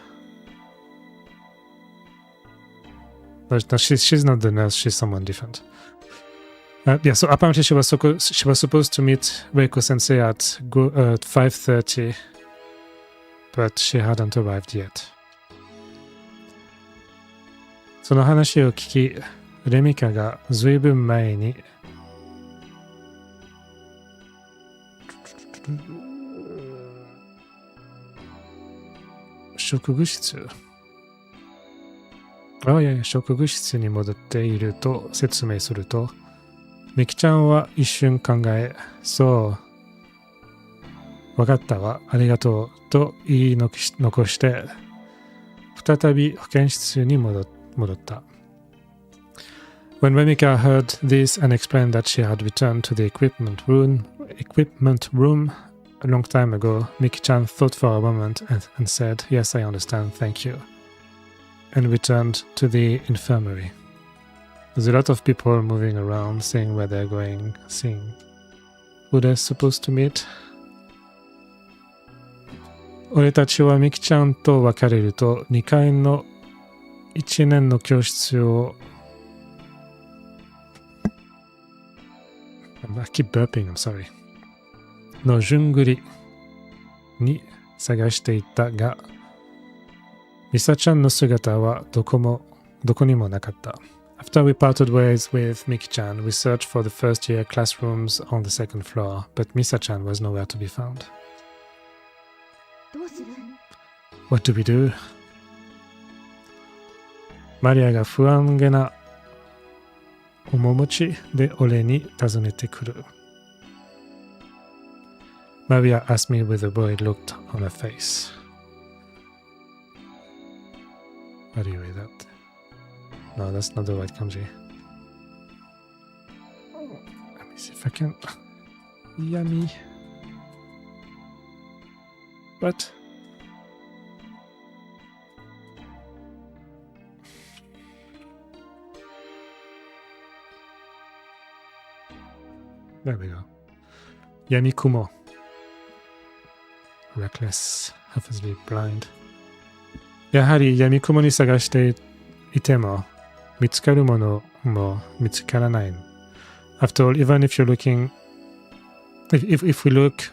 No, she's not the nurse, she's someone different. Yeah, so apparently she was supposed to meet Reiko sensei at 5:30, but she hadn't arrived yet. その話を聞き、レミカがずいぶん前に職具室職具室に戻っていると説明すると、ミキちゃんは一瞬考え、そう、わかったわ、ありがとうと言い残して、再び保健室に戻った。When Remika heard this and explained that she had returned to the equipment room a long time ago, Miki-chan thought for a moment and said, "Yes, I understand, thank you," and returned to the infirmary. There's a lot of people moving around, seeing where they're going, seeing who they're supposed to meet. 俺たちはミキちゃんと別れると2階の1年の教室をI keep burping, I'm sorry. の順繰りに探していたが、ミサちゃんの姿はどこにもなかった。After we parted ways with Miki-chan, we searched for the first year classrooms on the second floor, but Misa-chan was nowhere to be found. どうする？ What do we do? マリアが不安げな面持ちで俺に尋ねてくる。Maria asked me with a worried look on her face. How do you read that? No, that's not the right kanji. Let me see if I can. Yami. What? There we go. Yami Kumo. Reckless, helplessly blind. やはり闇雲に探していても見つかるものも見つからない。After all, even if you're looking, if we look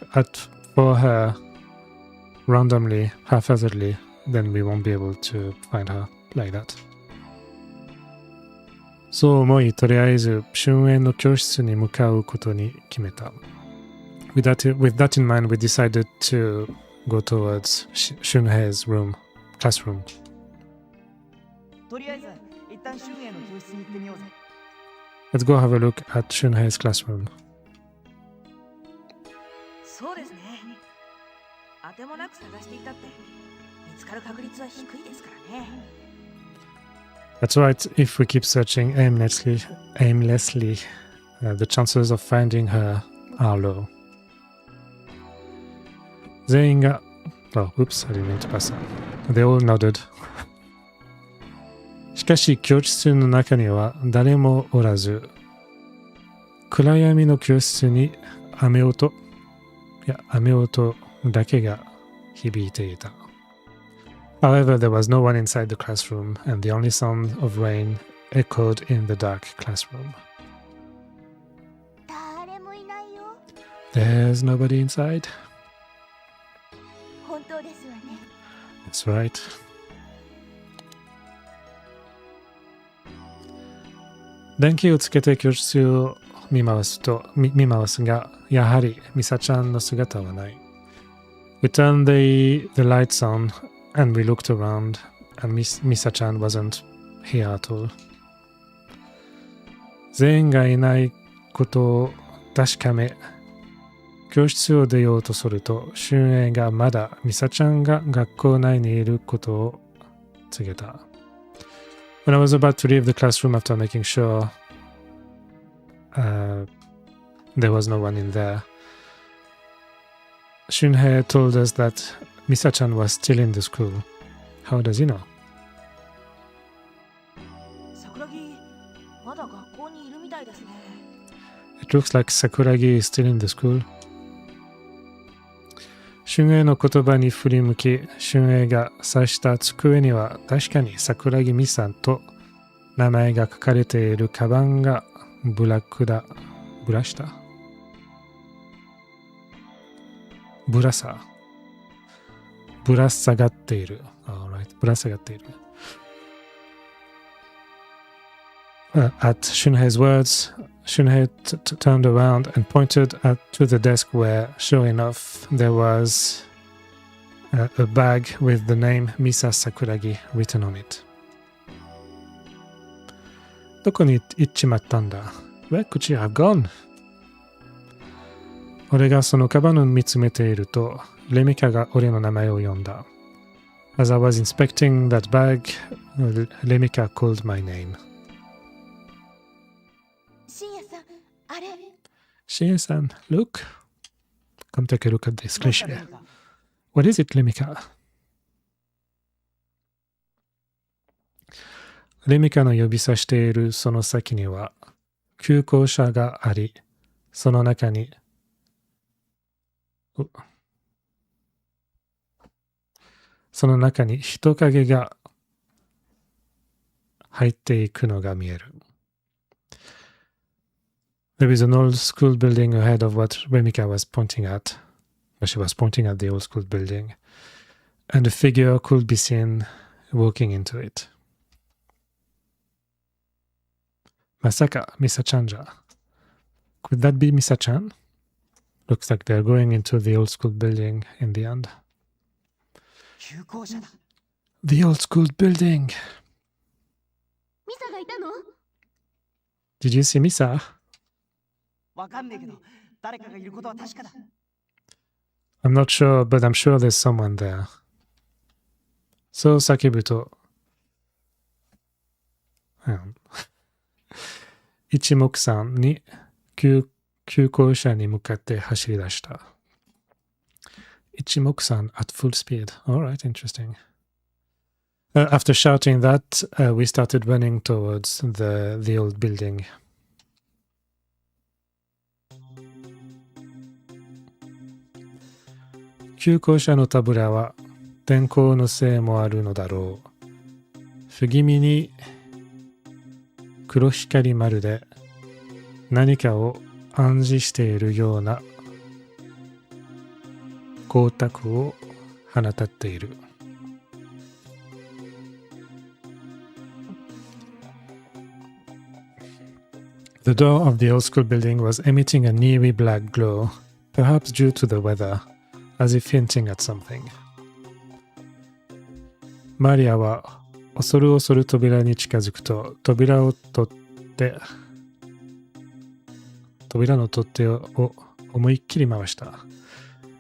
for her randomly, haphazardly, then we won't be able to find her like that. そう思い、とりあえず春英の教室に向かうことに決めた。With that in mind, we decided to go towards Shunhei's classroom. とりあえず一旦春英の教室に行ってみようぜ。Let's go have a look at Shunhei's classroom. そうですね。当てもなく探していたって見つかる確率は低いですからね。That's right. If we keep searching aimlessly, the chances of finding her are low. 全員が Oh, oops, I didn't mean to pass that. They all nodded. しかし教室の中には誰もおらず、暗闇の教室に雨音だけが響いていた。However, there was no one inside the classroom, and the only sound of rain echoed in the dark classroom. 誰もいないよ。 There's nobody inside. 本当ですわね。 That's right. 電気をつけて教室を見回すが、やはりミサちゃんの姿はない。We turned the lights on and we looked around and Misa-chan wasn't here at all. 全員がいないことを確かめ、教室を出ようとすると、俊英がまだミサちゃんが学校内にいることを告げた。When I was about to leave the classroom after making sure there was no one in there, Shunhei told us that Misa-chan was still in the school. How does he know? 桜木、まだ学校にいるみたいですね。It looks like Sakuragi is still in the school. 俊英の言葉に振り向き、俊英が指した机には確かに桜木美さんと名前が書かれているカバンがぶら下がっている。Alright. ぶら下がっている。At Shunhei's words, Shunhei turned around and pointed to the desk where, sure enough, there was a bag with the name Misa Sakuragi written on it. どこに行っちまったんだ? Where could she have gone? 俺がそのカバンを見つめていると、レミカが俺の名前を呼んだ。As I was inspecting that bag, Lemika called my name. 深夜さん、あれ。Shin-san, look. Come take a look at this cliché. What is it, Lemika? レミカの指さしているその先には急行車があり、その中に人影が入っていくのが見える。There is an old school building ahead of what Remika was pointing at. She was pointing at the old school building, and a figure could be seen walking into it. まさか、Misa-chan じゃ。Could that be Misa-chan? Looks like they're going into the old school building in the end. 急行車だ。The old school building! ミサがいたの？ Did you see Misa? わかんねえけど、誰かがいることは確かだ。I'm not sure, but I'm sure there's someone there. そう叫ぶと、一目散に急行車に向かって走り出した。一目散 at full speed. Alright, interesting. After shouting that, we started running towards the old building. 急行車のタブラは天候のせいもあるのだろう。不気味に黒光まるで何かを暗示しているような光沢を放たっている。The door of the old school building was emitting a neary black glow, perhaps due to the weather, as if hinting at something. マリアは恐る恐る扉に近づくと、扉の取っ手を思いっきり回した。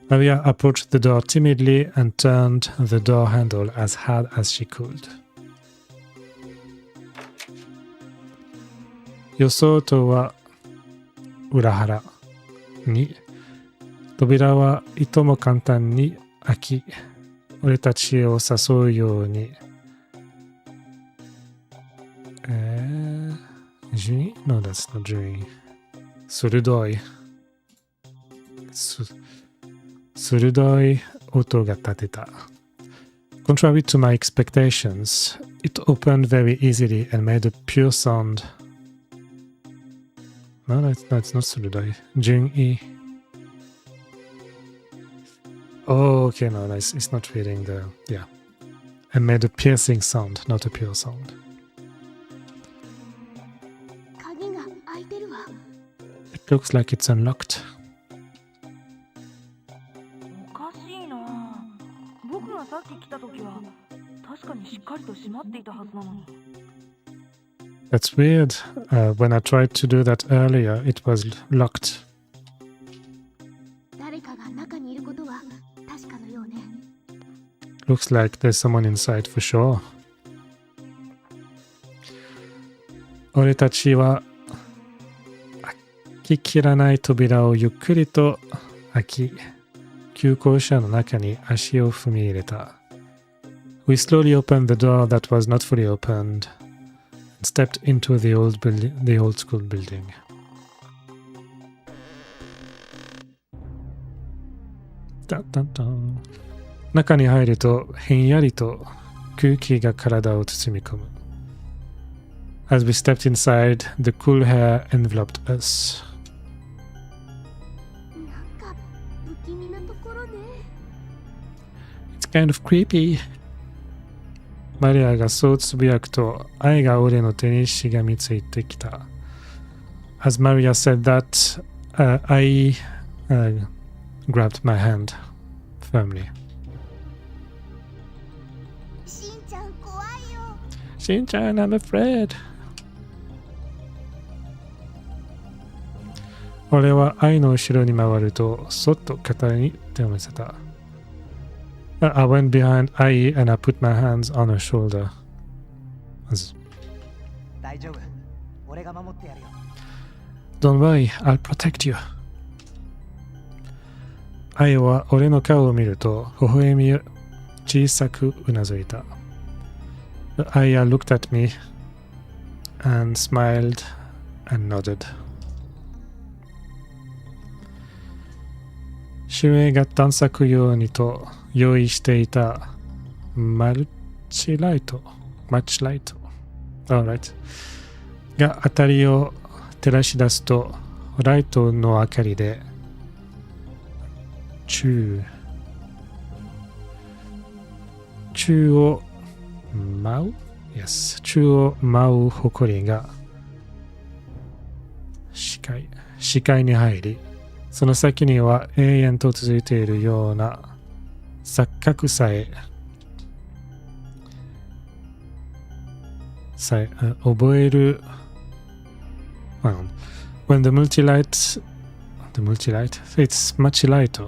Maria approached the door timidly and turned the door handle as hard as she could. 予想とは裏腹に、扉はいとも簡単に開き、俺たちを誘うように、順位 No, that's not 順位。鋭い音が立てた。Contrary to my expectations, it opened very easily and made a pure sound. No, that's not 鋭い。順位。Oh, okay, no, it's not reading the... Yeah. And made a piercing sound, not a pure sound. 鍵が開いてるわ。It looks like it's unlocked. おかしいな。僕がさっき来た時は確かにしっかりと閉まっていたはずなのに。That's weird. When I tried to do that earlier, it was locked. 誰かが中にいることは確かのようね。Looks like there's someone inside for sure. 俺たちは開ききらない扉をゆっくりと開き、急行車の中に足を踏み入れた。We slowly opened the door that was not fully opened and stepped into the old school building. タンタンタン。中に入るとひんやりと空気が体を包み込む。As we stepped inside, the cool air enveloped us. なんか不気味なところね。It's kind of creepy. マリアがそうつぶやくと愛が俺の手にしがみついてきた。As Maria said that, I grabbed my hand firmly. しんちゃん怖いよ。しんちゃん、I'm afraid. 俺は愛の後ろに回るとそっと肩に手を見せた。I went behind Ai and I put my hands on her shoulder. 大丈夫。俺が守ってやるよ。Don't worry, I'll protect you. 愛は俺の顔を見ると微笑み小さくうなずいた。Aya looked at me and smiled and nodded. 主演が探索用にと用意していたマッチライト Alright が辺りを照らし出すとライトの明かりで宙を舞う Yes 宙を舞う埃が視界に入りその先には永遠と続いているような錯覚さえ覚える。When the multi-light, it's much light.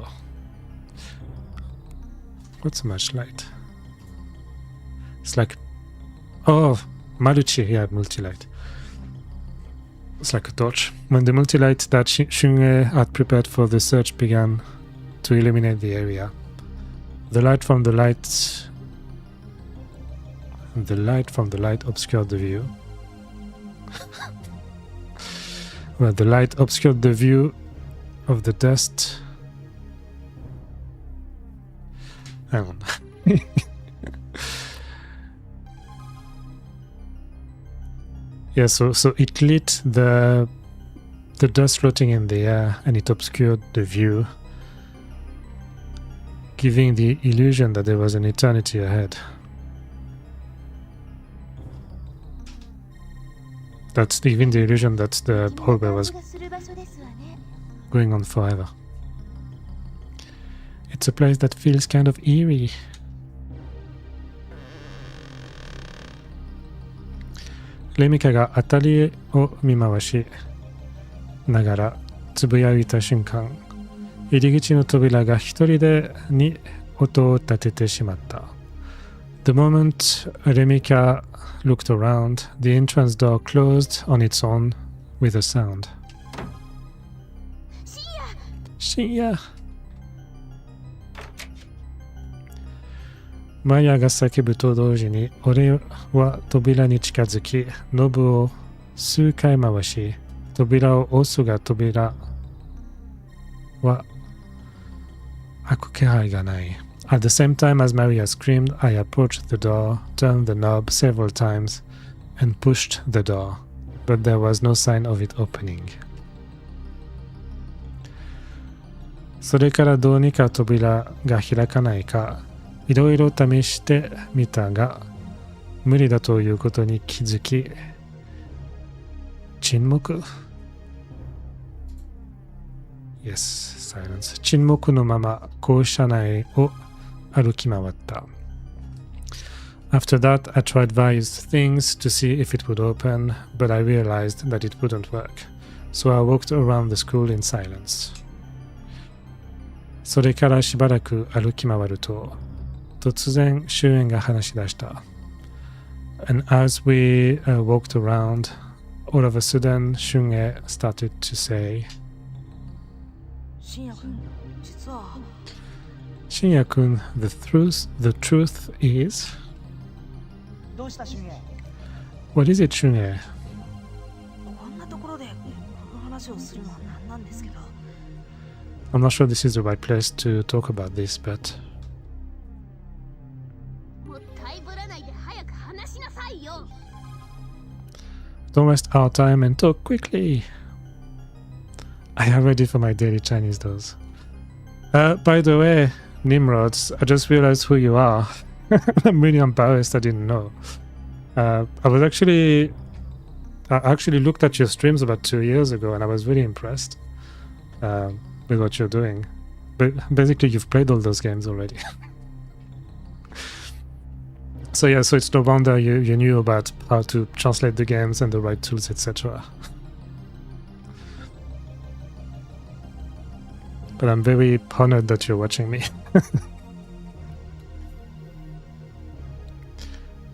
What's much light? It's like, multi-light. It's like a torch. When the multi-light that Shunge had prepared for the search began to illuminate the area, the light from the light obscured the view. Well, the light obscured the view of the dust. Hang on. Yeah, so it lit the dust floating in the air and it obscured the view, giving the illusion that there was an eternity ahead. That's even the illusion that the hallway was going on forever. It's a place that feels kind of eerie.レミカが辺りを見回しながらつぶやいた瞬間、入り口の扉が一人でに音を立ててしまった。The moment Remika looked around, the entrance door closed on its own with a sound. 深夜マヤが叫ぶと同時に俺は扉に近づきノブを数回回し扉を押すが扉は開く気配がない。At the same time as Maria screamed, I approached the door, turned the knob several times, and pushed the door, but there was no sign of it opening. それからどうにか扉が開かないか、いろいろ試してみたが、無理だということに気づき、沈黙 Yes, silence. 沈黙のまま校舎内を歩き回った。After that, I tried various things to see if it would open, but I realized that it wouldn't work. So I walked around the school in silence. それからしばらく歩き回ると、突然、シュエンが話し出した。And as we walked around, all of a sudden, Shunge started to say, 深夜君、実は。Shinya-kun, the truth is... どうしたシュンエ？ What is it, Shunge? こんなところでこの話をするのはなんなんですけど。I'm not sure this is the right place to talk about this, but... もったいぶらないで早く話しなさいよ。 Don't waste our time and talk quickly. I am ready for my daily Chinese dose. By the way, Nimrods, I just realized who you are. I'm really embarrassed, I didn't know. I actually looked at your streams about 2 years ago and I was really impressed with what you're doing. But basically, you've played all those games already. So yeah, so it's no wonder you knew about how to translate the games and the right tools, etc. But I'm very honored that you're watching me.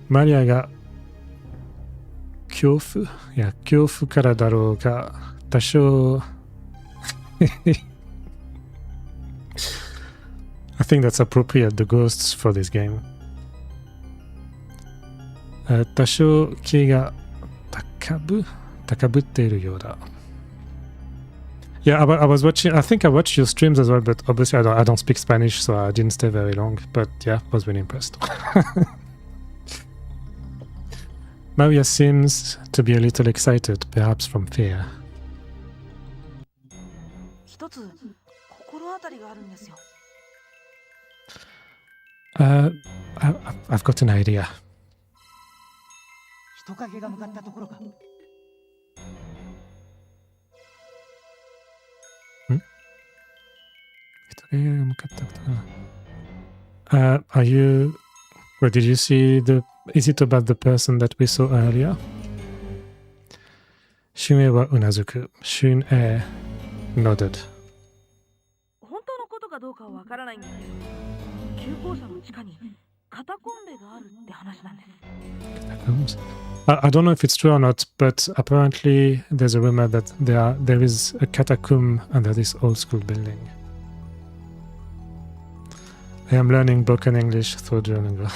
マリアが恐怖からだろうが多少I think that's appropriate, the ghosts for this game. 多少気が高ぶっているようだ。Yeah, I was watching. I think I watched your streams as well, but obviously I don't speak Spanish, so I didn't stay very long. But yeah, I was really impressed. Maria seems to be a little excited, perhaps from fear. 一つ心当たりがあるんですよ。I've got an idea. 人影が向かったところか。Are you... Where did you see the... Is it about the person that we saw earlier? Shun'e wa unazuku. Shun'e nodded. 本当のことかどうかはわからないんですけど、旧校舎の地下にカタコンベがあるって話なんです。I don't know if it's true or not, but apparently there's a rumor that there is a catacomb under this old school building. I am learning broken English through Duolingo.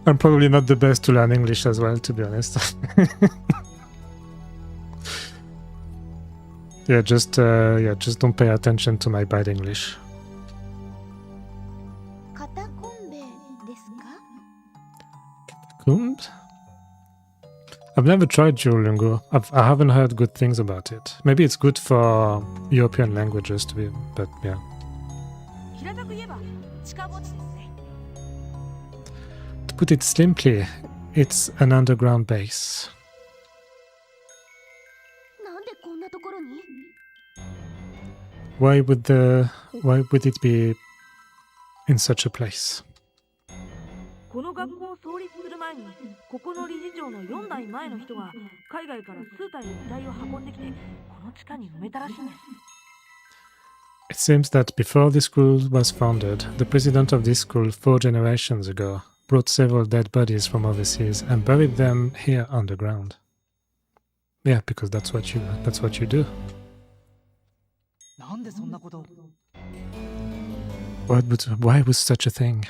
I'm probably not the best to learn English as well, to be honest. Just don't pay attention to my bad English. カタコンベですか？ Catacombs? I've never tried Duolingo. I haven't heard good things about it. Maybe it's good for European languages to be, but yeah. 平たく言えば地下墓地ですね。To put it simply, it's an underground base. なんでこんなところに？ Why would it be in such a place? この学校を創立する前に、ここの理事長の4代前の人が海外から数体の遺体を運んできて、この地下に埋めたらしいんです。It seems that before the school was founded, the president of this school 4 generations ago brought several dead bodies from overseas and buried them here underground. Yeah, because that's what you do. なんでそんなこと？ Why was such a thing?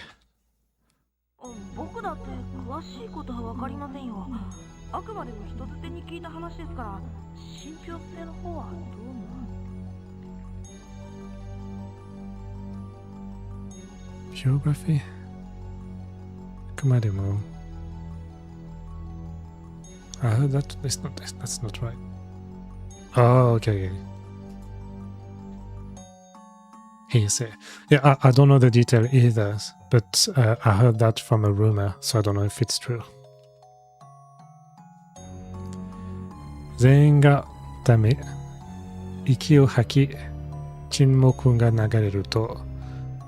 僕だって詳しいことはわかりませんよ。あくまでも人づてに聞いた話ですから、信憑性の方はどうも。Geography? あくまでも I heard that. That's not right. Oh, okay. Hearsay. Yeah, I don't know the detail either, but I heard that from a rumor, so I don't know if it's true. 全員がダメ。息を吐き、沈黙が流れると、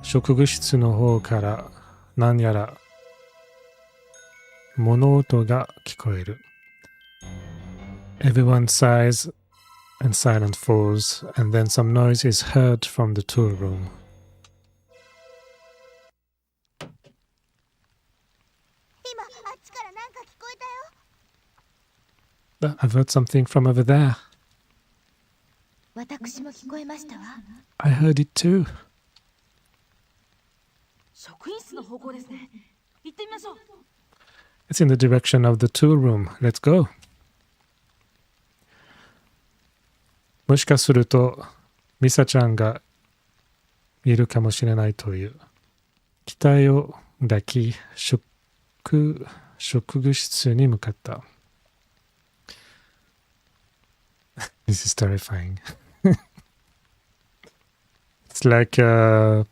職務室の方から何やら物音が聞こえる。Everyone sighs and silence falls, and then some noise is heard from the tool room. 今あっちからなんか聞こえたよ。 I've heard something from over there. 私も聞こえましたわ。 I heard it too. 職員室の方向ですね。行ってみましょう。 It's in the direction of the tool room. Let's go. もしかすると、ミサちゃんがいるかもしれないという。機体を抱き、職務室に向かった。This is terrifying. It's like, yeah,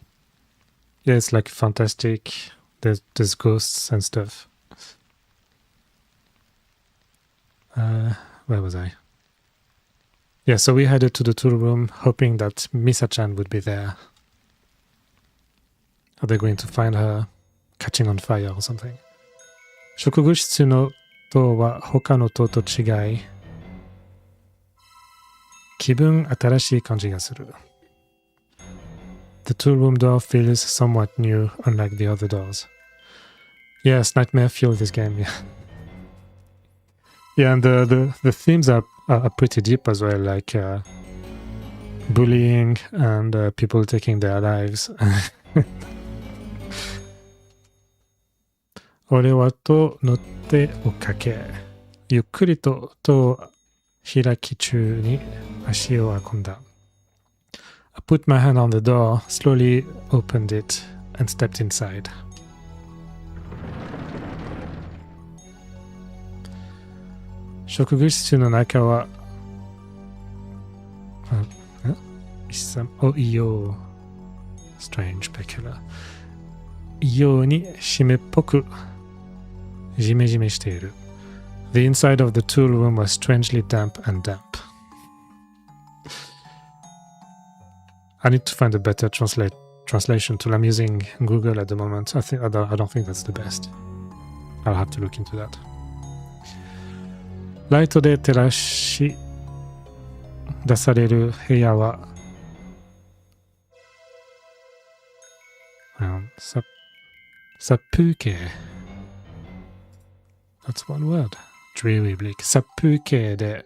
it's like fantastic. There's ghosts and stuff. Where was I? Yeah, so we headed to the tool room, hoping that Misa-chan would be there. Are they going to find her catching on fire or something? 職務室の塔は他の塔と違い、気分新しい感じがする。The tool room door feels somewhat new, unlike the other doors. Yes, nightmare fuel this game, yeah. Yeah, and the themes are pretty deep as well, like bullying and people taking their lives. 俺はと乗って追っかけ、ゆっくりと戸を開き中に足を運んだ。I put my hand on the door, slowly opened it, and stepped inside. 職務室の中は、異様、strange, peculiar。異様に湿っぽく、ジメジメしている。The inside of the tool room was strangely damp and damp. I need to find a better translation tool. I'm using Google at the moment. I don't think that's the best. I'll have to look into that. ライトで照らし出される部屋は、殺風景。That's one word. Dreary bleak. 殺風景で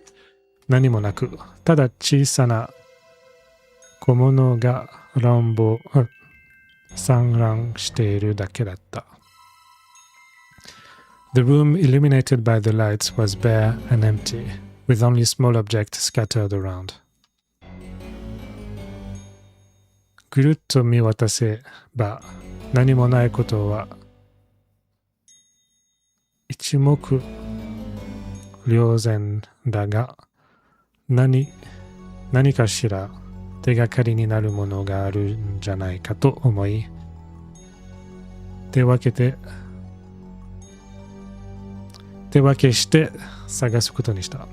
何もなく、ただ小さな小物が散乱しているだけだった。The room illuminated by the lights was bare and empty, with only small objects scattered around. ぐるっと見渡せば何もないことは一目瞭然だが、何かしら手がかりになるものがあるんじゃないかと思い、手分けして探すことにした。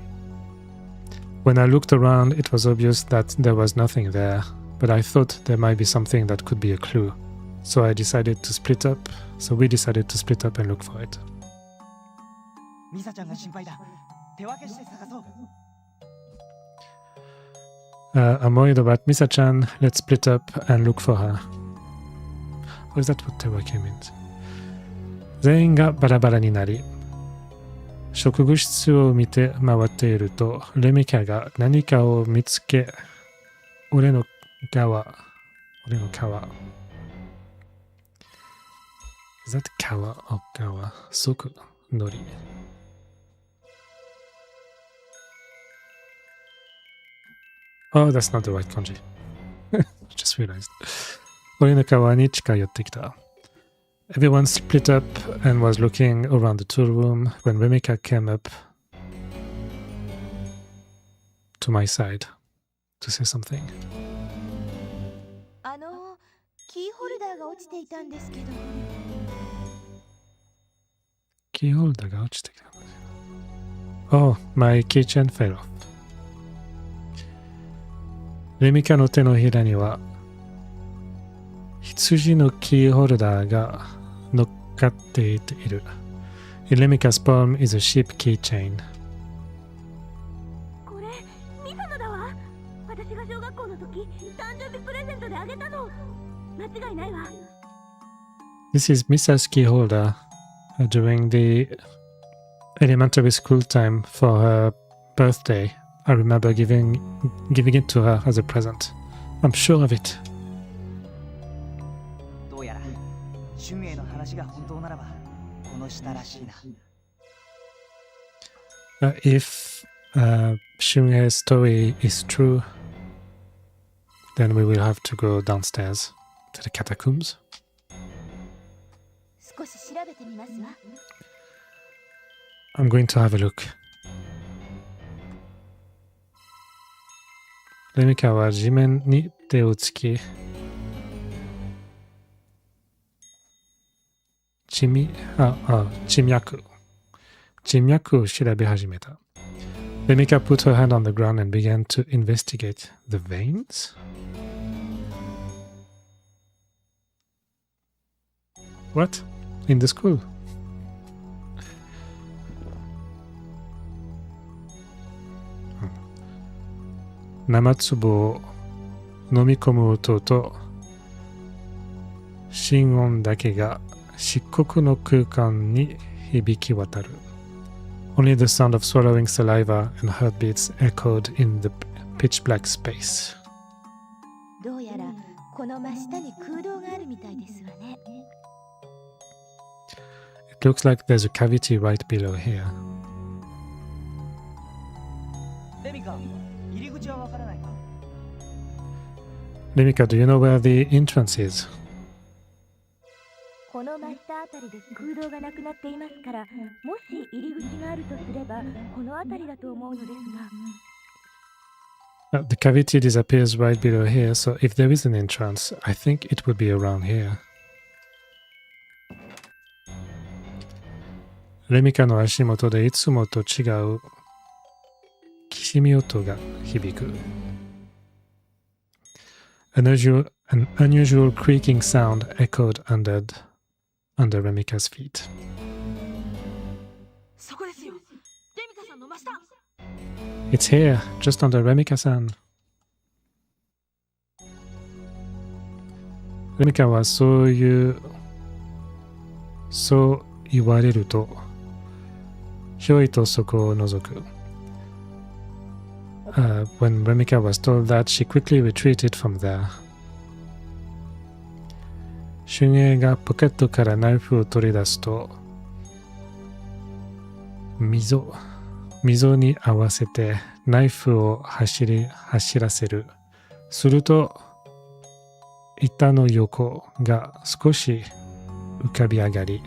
When I looked around, it was obvious that there was nothing there, but I thought there might be something that could be a clue. So we decided to split up and look for it. ミサちゃんが心配だ。手分けして探そう。I'm worried about Misa-chan. Let's split up and look for her. Or is that what tewake means? 全員がバラバラになり、職務室を見て回っていると、レミカが何かを見つけ、俺の皮。Is that 皮 or 皮？即のり。Oh, that's not the right kanji. Just realized. 俺の皮に近寄ってきた。Everyone split up and was looking around the tool room when Remika came up to my side to say something. キーホルダーが落ちていたんですけど。キーホルダーが落ちてきたんですよ。Oh, my keychain fell off. レミカの手のひらには羊のキーホルダーが乗っかっている。In Lemika's palm is a sheep keychain. これ、ミサのだわ。私が小学校の時、誕生日プレゼントであげたの。間違いないわ。This is Misa's key holder during the elementary school time for her birthday. I remember giving it to her as a present. I'm sure of it. どうやら春英の話が本当ならばこの下らしいな。If Shunhei's story is true, then we will have to go downstairs to the catacombs. 少し調べてみますわ。I'm going to have a look. レミカは地面に手をつき、地脈を調べ始めた。レミカ put her hand on the ground and began to investigate the veins. What? In the school? 生粒を飲み込む音と心音だけが漆黒の空間に響き渡る。Only the sound of swallowing saliva and heartbeats echoed in the pitch black space. どうやらこの真下に空洞があるみたいですわね。It looks like there's a cavity right below here. レミカ、入り口はわからないか？ Lemika, do you know where the entrance is? この真下あたりで空洞がなくなっていますから、もし入り口があるとすればこのあたりだと思うのですが。The cavity disappears right below here, so if there is an entrance, I think it would be around here. レミカの足元でいつもと違うきしみ音が響く。An unusual creaking sound echoed under Remika's feet. そこですよ。レミカさんの真下。It's here, just under Remika-san. レミカはそう言われると、ひょいとそこを覗く。When Remika was told that, she quickly retreated from there. 春英がポケットからナイフを取り出すと、溝に合わせてナイフを走らせる。すると、板の横が少し浮かび上がり、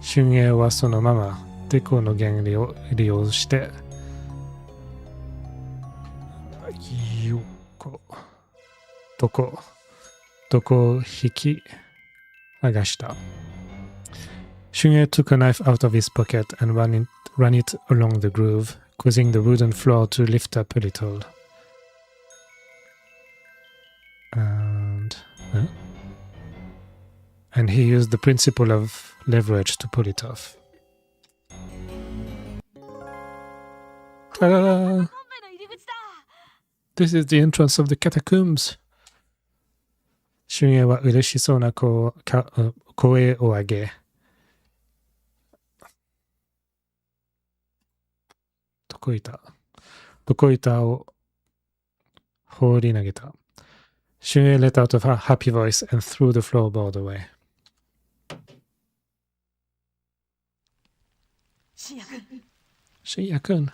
春英はそのままデコの原理を利用して、どこを引き剥がした。春英 took a knife out of his pocket and ran it along the groove, causing the wooden floor to lift up a little. And he used the principle of leverage to pull it off. Ta-da! This is the entrance of the catacombs. 春英は嬉しそうな声を上げ、どこいたを放り投げた。春英 let out a happy voice and threw the floorboard away. 深夜くん。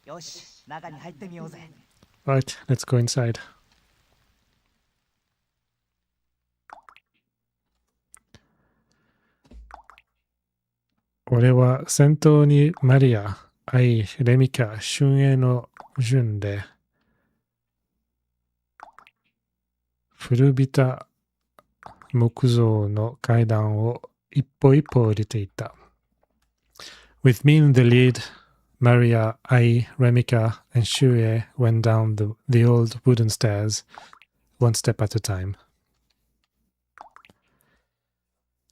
よし、中に入ってみようぜ。Right, let's go inside. 俺は先頭にマリア、アイ、レミカ、春英の順で古びた木造の階段を一歩一歩降りていた。With me in the lead, Maria, Ai, Remika, and Shue went down the old wooden stairs, one step at a time.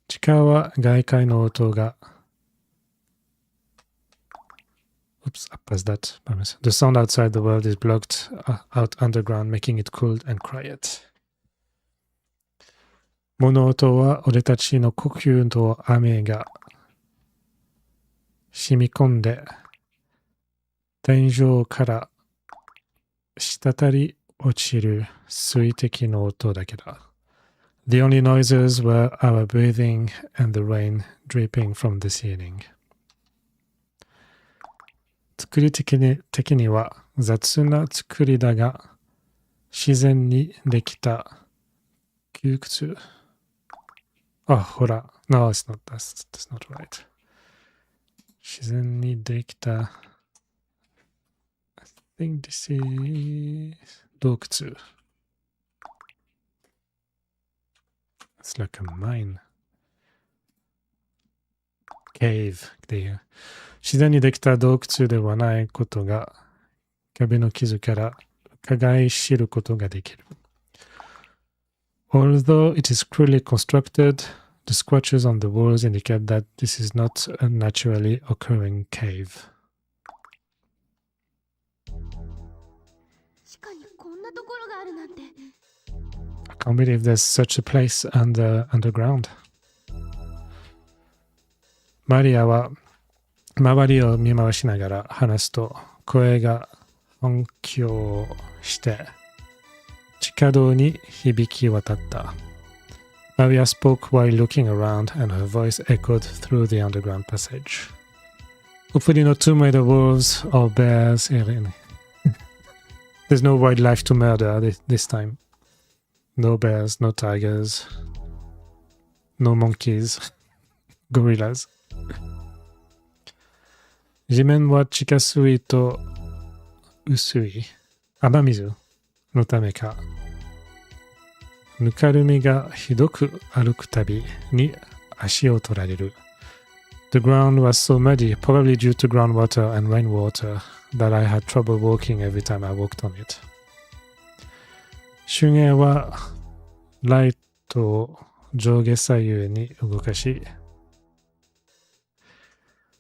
地下は外界の音がOops, I passed that. The sound outside the world is blocked out underground, making it cold and quiet. 物音は俺たちの呼吸と雨が染み込んで天井から滴り落ちる水滴の音だけだ。The only noises were our breathing and the rain dripping from the ceiling. 作り的には雑な作りだが自然にできた窮屈。あ、ほら。No, it's not. That's not right. 自然にできた I think this is 洞窟。It's like a mine. Cave っていう。自然にできた洞窟ではないことが壁の傷から伺い知ることができる。Although it is cruelly constructed, the scratches on the walls indicate that this is not a naturally occurring cave. 地下にこんなところがあるなんて。I can't believe there's such a place underground. マリアは周りを見回しながら話すと声が音響して地下道に響き渡った。Maria spoke while looking around and her voice echoed through the underground passage. Hopefully not too many wolves or bears. There's no wildlife to murder this time. No bears, no tigers, no monkeys, gorillas. 地面は地下水と薄い雨水のためか、ぬかるみがひどく歩くたびに足を取られる。The ground was so muddy, probably due to groundwater and rainwater, that I had trouble walking every time I walked on it. 手芸はライトを上下左右に動かし、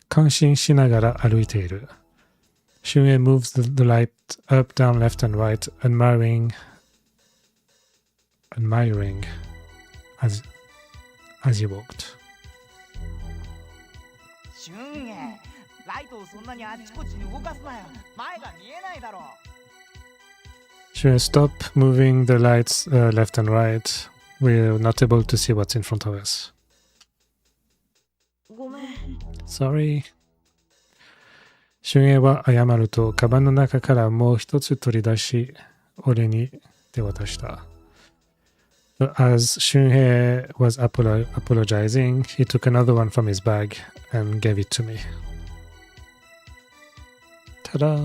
感心しながら歩いている。Shun'e moves the light up, down, left, and right, admiring as he walked. シュンエ、ライトをそんなにあっちこっちに動かすなよ。前が見えないだろう。Shun'e, stop moving the lights left and right. We're not able to see what's in front of us. ごめん。Sorry. 春英は謝ると、カバンの中からもう一つ取り出し、俺に手渡した。As Shunhei was apologizing, he took another one from his bag and gave it to me. ただ、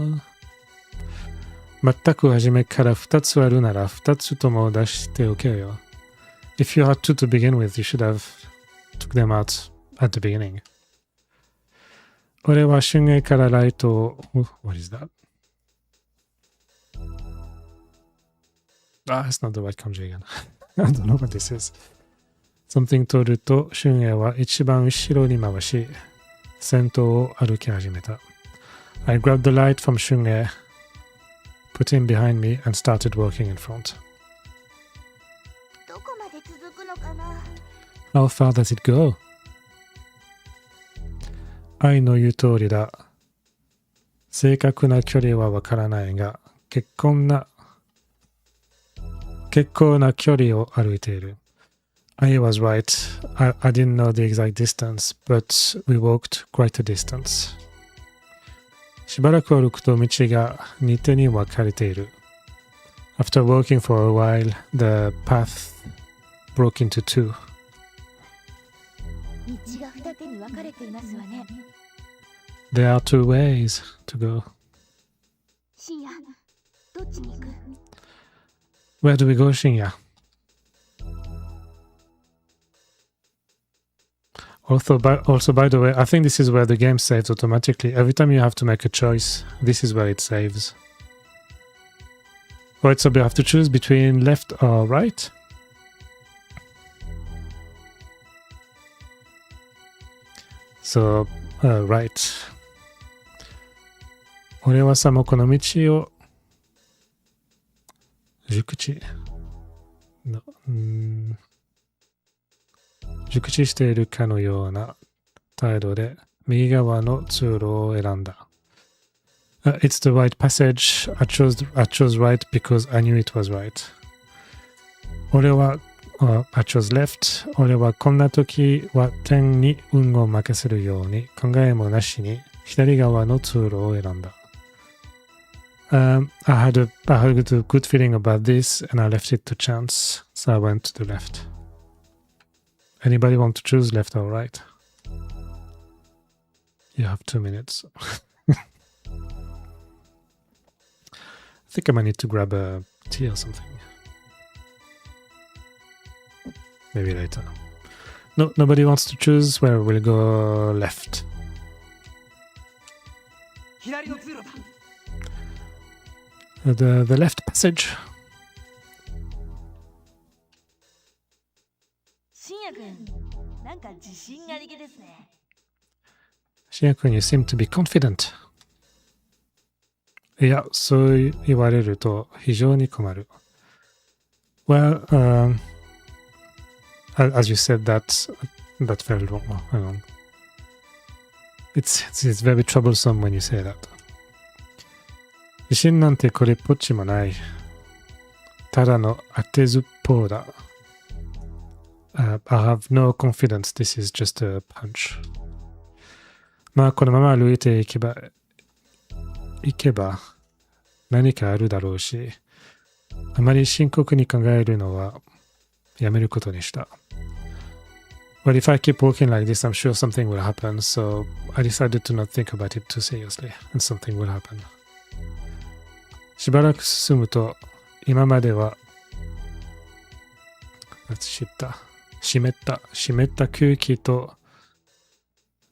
全く初めから2つあるなら2つとも出しておけよ。If you had two to begin with, you should have took them out at the beginning. 俺は春英からライトを What is that? It's not the right kanji again. I don't know what this is. Something 取ると春英は一番後ろに回し先頭を歩き始めた。I grabbed the light from Shun'e, put him behind me and started walking in front. どこまで続くのかな。 How far does it go? 愛の言う通りだ。正確な距離はわからないが、結構な距離を歩いている。I was right. I didn't know the exact distance, but we walked quite a distance. しばらく歩くと道が二手に分かれている。After walking for a while, the path broke into two. 道が二手に分かれていますわね。There are two ways to go. 深夜、どっちに行く？ Where do we go, Shinya? Also, by the way, I think this is where the game saves automatically. Every time you have to make a choice, this is where it saves. Right, so you have to choose between left or right. So, right. 俺はさ、もうこの道を熟知しているかのような態度で右側の通路を選んだ。It's the right passage. I chose right because I knew it was right. 俺は、I chose left. 俺はこんな時は天に運を任せるように考えもなしに左側の通路を選んだ。I had a good feeling about this and I left it to chance, so I went to the left. Anybody want to choose left or right? You have 2 minutes. I think I might need to grab a tea or something. Maybe later. No, nobody wants to choose. Where we'll go left. The left passage. 深夜くん、なんか自信ありげですね。Shinya-kun, you seem to be confident. いや、そう言われると非常に困る。Well, as you said, that felt wrong. It's very troublesome when you say that. 自信なんてこれっぽっちもない。ただの当てずっぽうだ。I have no confidence. This is just a punch. まあ、このまま歩いていけば何かあるだろうし、あまり深刻に考えるのはやめることにした。Well, if I keep walking like this, I'm sure something will happen, so I decided to not think about it too seriously, and something will happen. しばらく進むと、今までは湿った空気と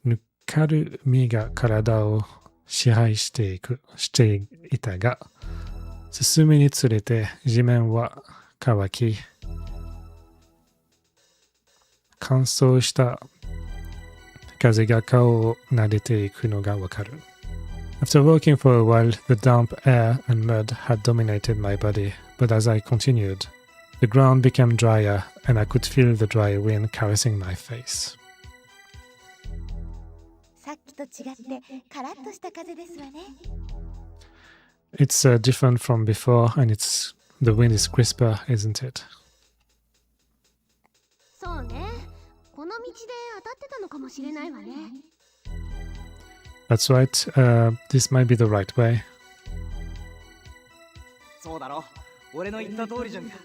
ぬかるみが体を支配していたが、進むにつれて地面は乾き、乾燥した風が顔を撫でていくのがわかる。After walking for a while, the damp air and mud had dominated my body, but as I continued, the ground became drier and I could feel the dry wind caressing my face. さっきと違ってカラッとした風ですわね。It's different from before and the wind is crisper, isn't it? そうね。この道で当たってたのかもしれないわね。That's right. This might be the right way. そうだろ。俺の言った通りじゃんか。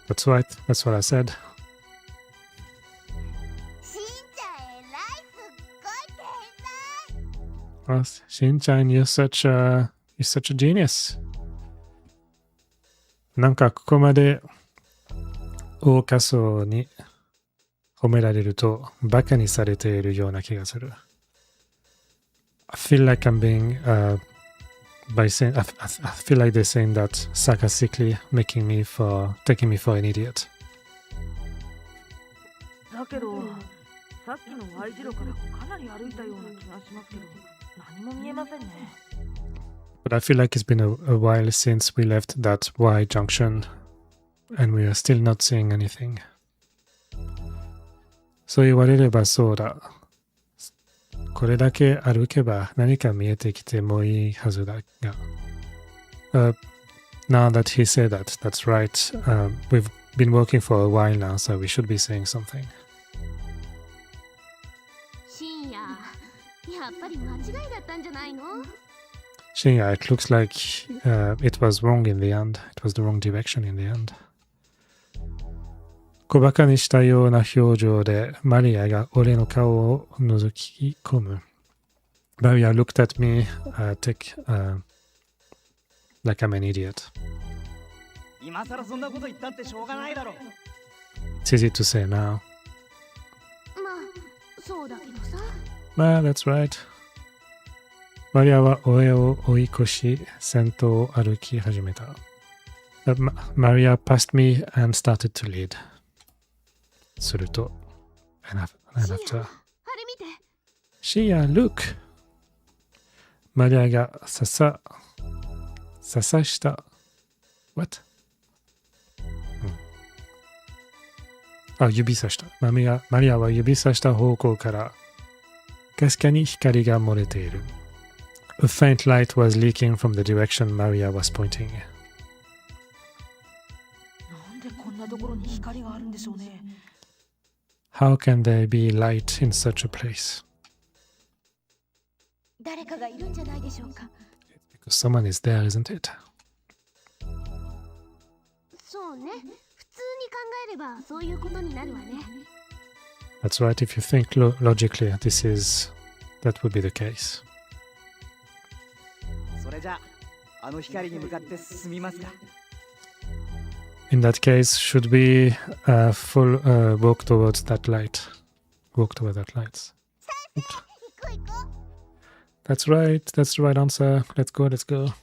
That's right. That's what I said. しんちゃん偉い、すっごい天才。Well, Shin-chan, you're such a genius. なんかここまで大家層に褒められるとバカにされているような気がする。I feel like I'm being I feel like they're saying that sarcastically, taking me for an idiot. だけど、さっきの Y 字路からかなり歩いたような気がしますけど、何も見えませんね。But I feel like it's been a while since we left that Y junction, and we are still not seeing anything. そう言われればそうだ。これだけ歩けば何か見えてきてもいいはずだが。Now that he said that, that's right. We've been working for a while now, so we should be saying something. 深夜、やっぱり間違いだったんじゃないのShinya, it looks like it was wrong in the end. It was the wrong direction in the end. 小馬鹿にしたような表情でマリアが俺の顔を覗き込む。Maria looked at me like I'm an idiot. 今さらそんなこと言ったってしょうがないだろ。It's easy to say now. まあそうだけどさ。まあ、that's right. マリアは俺を追い越し、先頭を歩き始めた。Maria passed me and started to lead. すると、and after. あれ見て。Shia, look! マリアがささした。What? 指さした。マリアは指さした方向からかすかに光が漏れている。A faint light was leaking from the direction Maria was pointing. なんでこんなところに光があるんでしょうね。How can there be light in such a place? 誰かがいるんじゃないでしょうか。Because someone is there, isn't it? そうね。普通に考えればそういうことになるわね。That's right. If you think logically, that would be the case. それじゃあの光に向かって進みますか。In that case, should we walk towards that light? Walk toward that light. 行こう行こう。That's right. That's the right answer. Let's go. Let's go.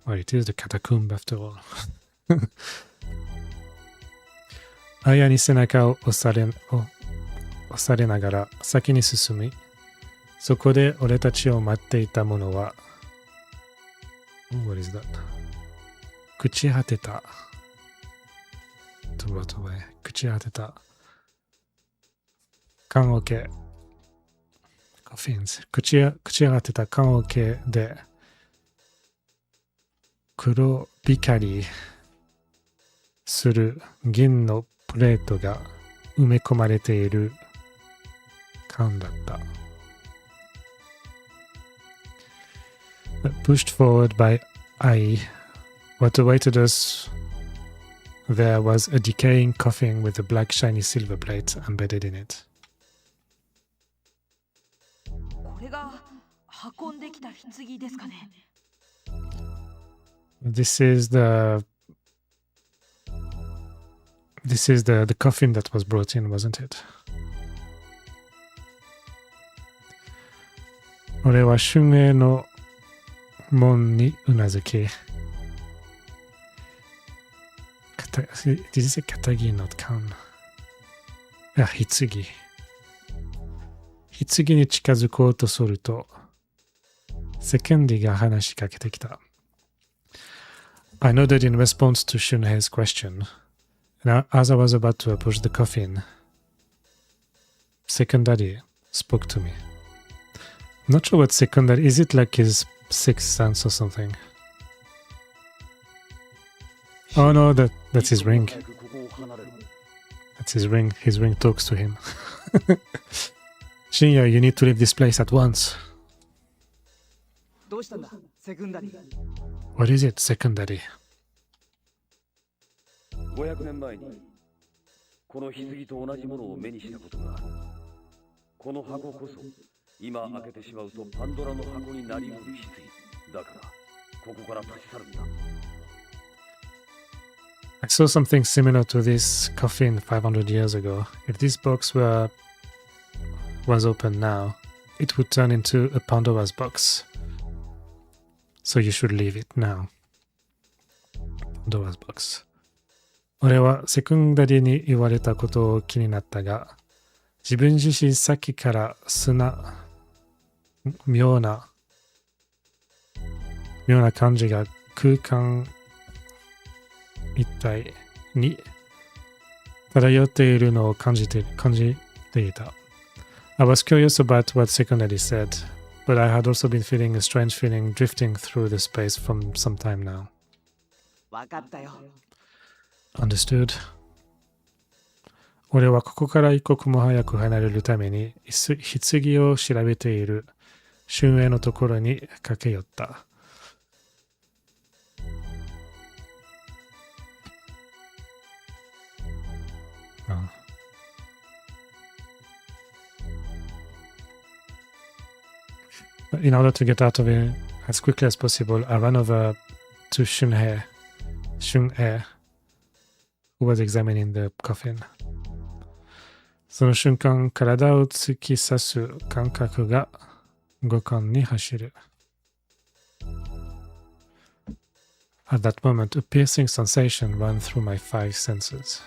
Well, it is the catacomb after all. あやに背中を押されながら先に進み、そこで俺たちを待っていたものは、What is that? 朽ち果てた。朽ち果てた。棺桶。コフィンズ。朽ち果てた棺桶で、黒光りする銀のプレートが埋め込まれている缶だった。Pushed forward by I, what awaited us there was a decaying coffin with a black shiny silver plate embedded in it. これが運んできた棺ですかね。This is the coffin that was brought in, wasn't it? 俺は春英の門にうなずき、Did you say 肩着 not can? 棺に近づこうとすると、セカンディが話しかけてきた。I nodded in response to Shunhei's question, and as I was about to approach the coffin, Second Daddy spoke to me. I'm not sure what Second Daddy is. It like his sixth sense or something? Oh no, that's his ring. That's his ring. His ring talks to him. Shinya, you need to leave this place at once. どうしたんだ、セクンダリー。What is it, Second Daddy? 500年前にこの棺と同じものを目にしたことがある。この箱こそ今開けてしまうとパンドラの箱になりうる棺だからここから立ち去るんだ。I saw something similar to this coffin 500 years ago. If this box was open now, it would turn into a Pandora's box. So you should leave it now. Pandora's box. 俺はセクンダリに言われたことを気になったが、自分自身さっきから妙な感じが空間一体に漂っているのを感じていた。I was curious about what Secondary said, but I had also been feeling a strange feeling drifting through the space from some time now. わかったよ。Understood. 俺はここから一刻も早く離れるために棺を調べている春英のところに駆け寄った。In order to get out of it as quickly as possible, I ran over to Shunhei, who was examining the coffin. その瞬間、体を突き刺す感覚が五感に走る。At that moment, a piercing sensation ran through my 5 senses.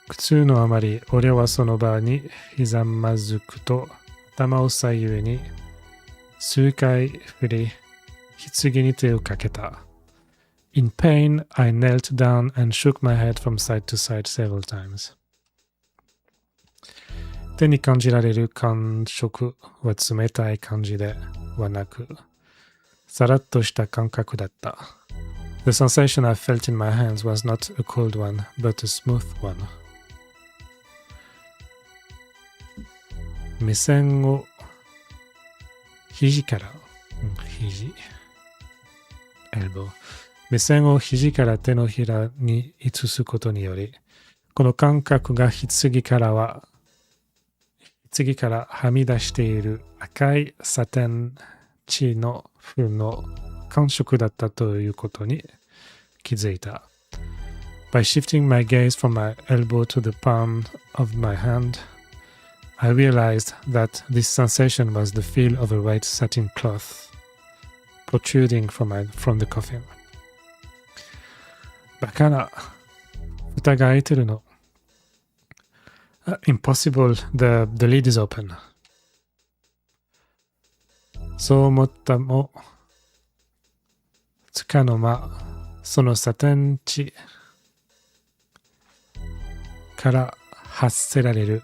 苦痛のあまり、俺はその場にひざまずくと、頭を左右に数回振り、棺に手をかけた。In pain, I knelt down and shook my head from side to side several times. 手に感じられる感触は冷たい感じではなく、さらっとした感覚だった。The sensation I felt in my hands was not a cold one, but a smooth one. 目線を肘から、elbow。目線を肘から手のひらに移すことにより、この感覚が棺からははみ出している赤いサテン地の風の感触だったということに気づいた。By shifting my gaze from my elbow to the palm of my hand, I realized that this sensation was the feel of a white satin cloth protruding from the coffin. バカな、蓋が開いてるの。Impossible, the lid is open. そう思ったも、つかの間、そのサテン地から発せられる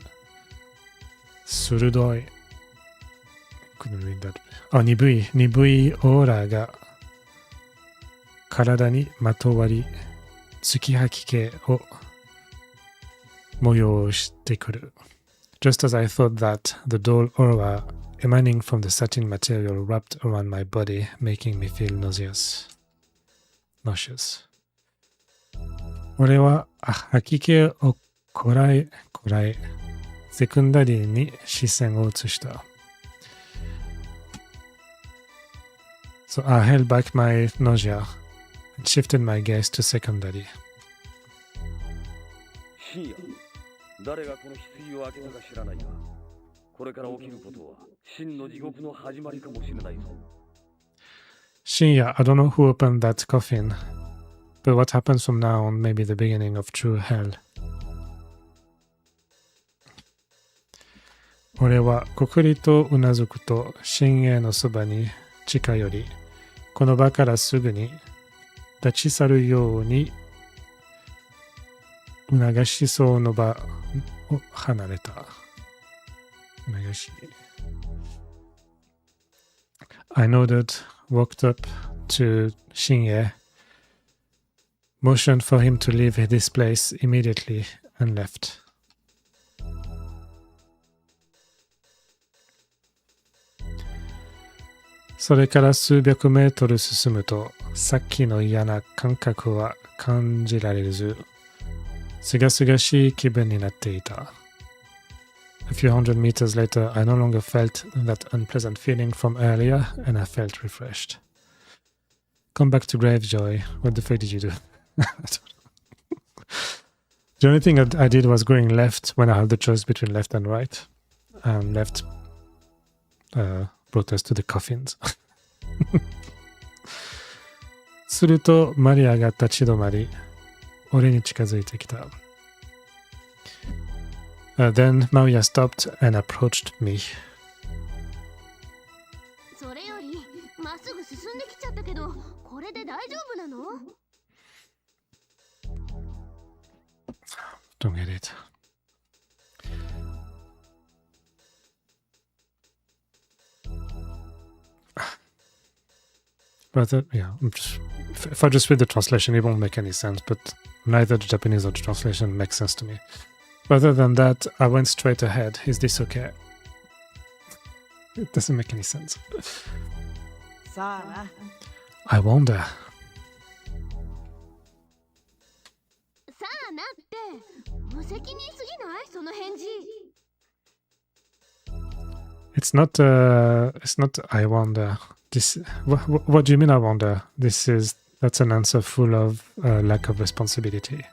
鋭い、鈍いオーラが体にまとわり、月吐き気を催してくる。Just as I thought that, the dull aura emanating from the satin material wrapped around my body, making me feel nauseous. 俺は吐き気をこらえ、セクンダリーに視線を移した。So I held back my nausea and shifted my gaze to secondary. 深夜、誰がこの棺を開けたか知らないが、これから起きることは真の地獄の始まりかもしれないぞ。深夜、I don't know who opened that coffin, but what happens from now on may be the beginning of true hell. 俺はこくりとうなずくと深夜のそばに近寄り、この場からすぐに立ち去るように促しそうの場を離れた。促し。I nodded, walked up to Shinye, motioned for him to leave this place immediately, and left. それから数百メートル進むと、さっきの嫌な感覚は感じられず、すがすがしい気分になっていた。A few hundred meters later, I no longer felt that unpleasant feeling from earlier, and I felt refreshed. Come back to Gravejoy. What the fuck did you do? The only thing I did was going left when I had the choice between left and right. And left brought us to the coffins. すると、マリアが立ち止まり、俺に近づいてきた。Then Maria stopped and approached me. それより、まっすぐ進んできちゃったけど、これで大丈夫なの？ Don't get it. But yeah, if I just read the translation, it won't make any sense, but neither the Japanese or the translation makes sense to me. Other than that, I went straight ahead. Is this okay? It doesn't make any sense. I wonder. さあなって、無責任すぎない？その返事。It's not, I wonder. What do you mean I wonder? That's an answer full of lack of responsibility.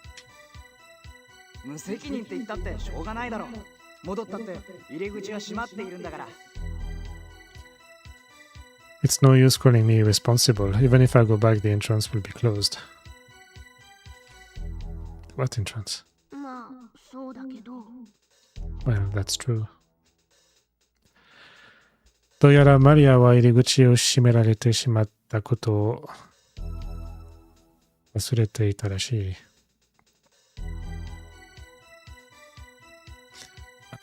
無責任って言ったってしょうがないだろう。戻ったって入り口は閉まっているんだから。It's no use calling me irresponsible. Even if I go back, the entrance will be closed. What entrance? まあ、そうだけど。Well, that's true. どうやらマリアは入り口を閉められてしまったことを忘れていたらしい。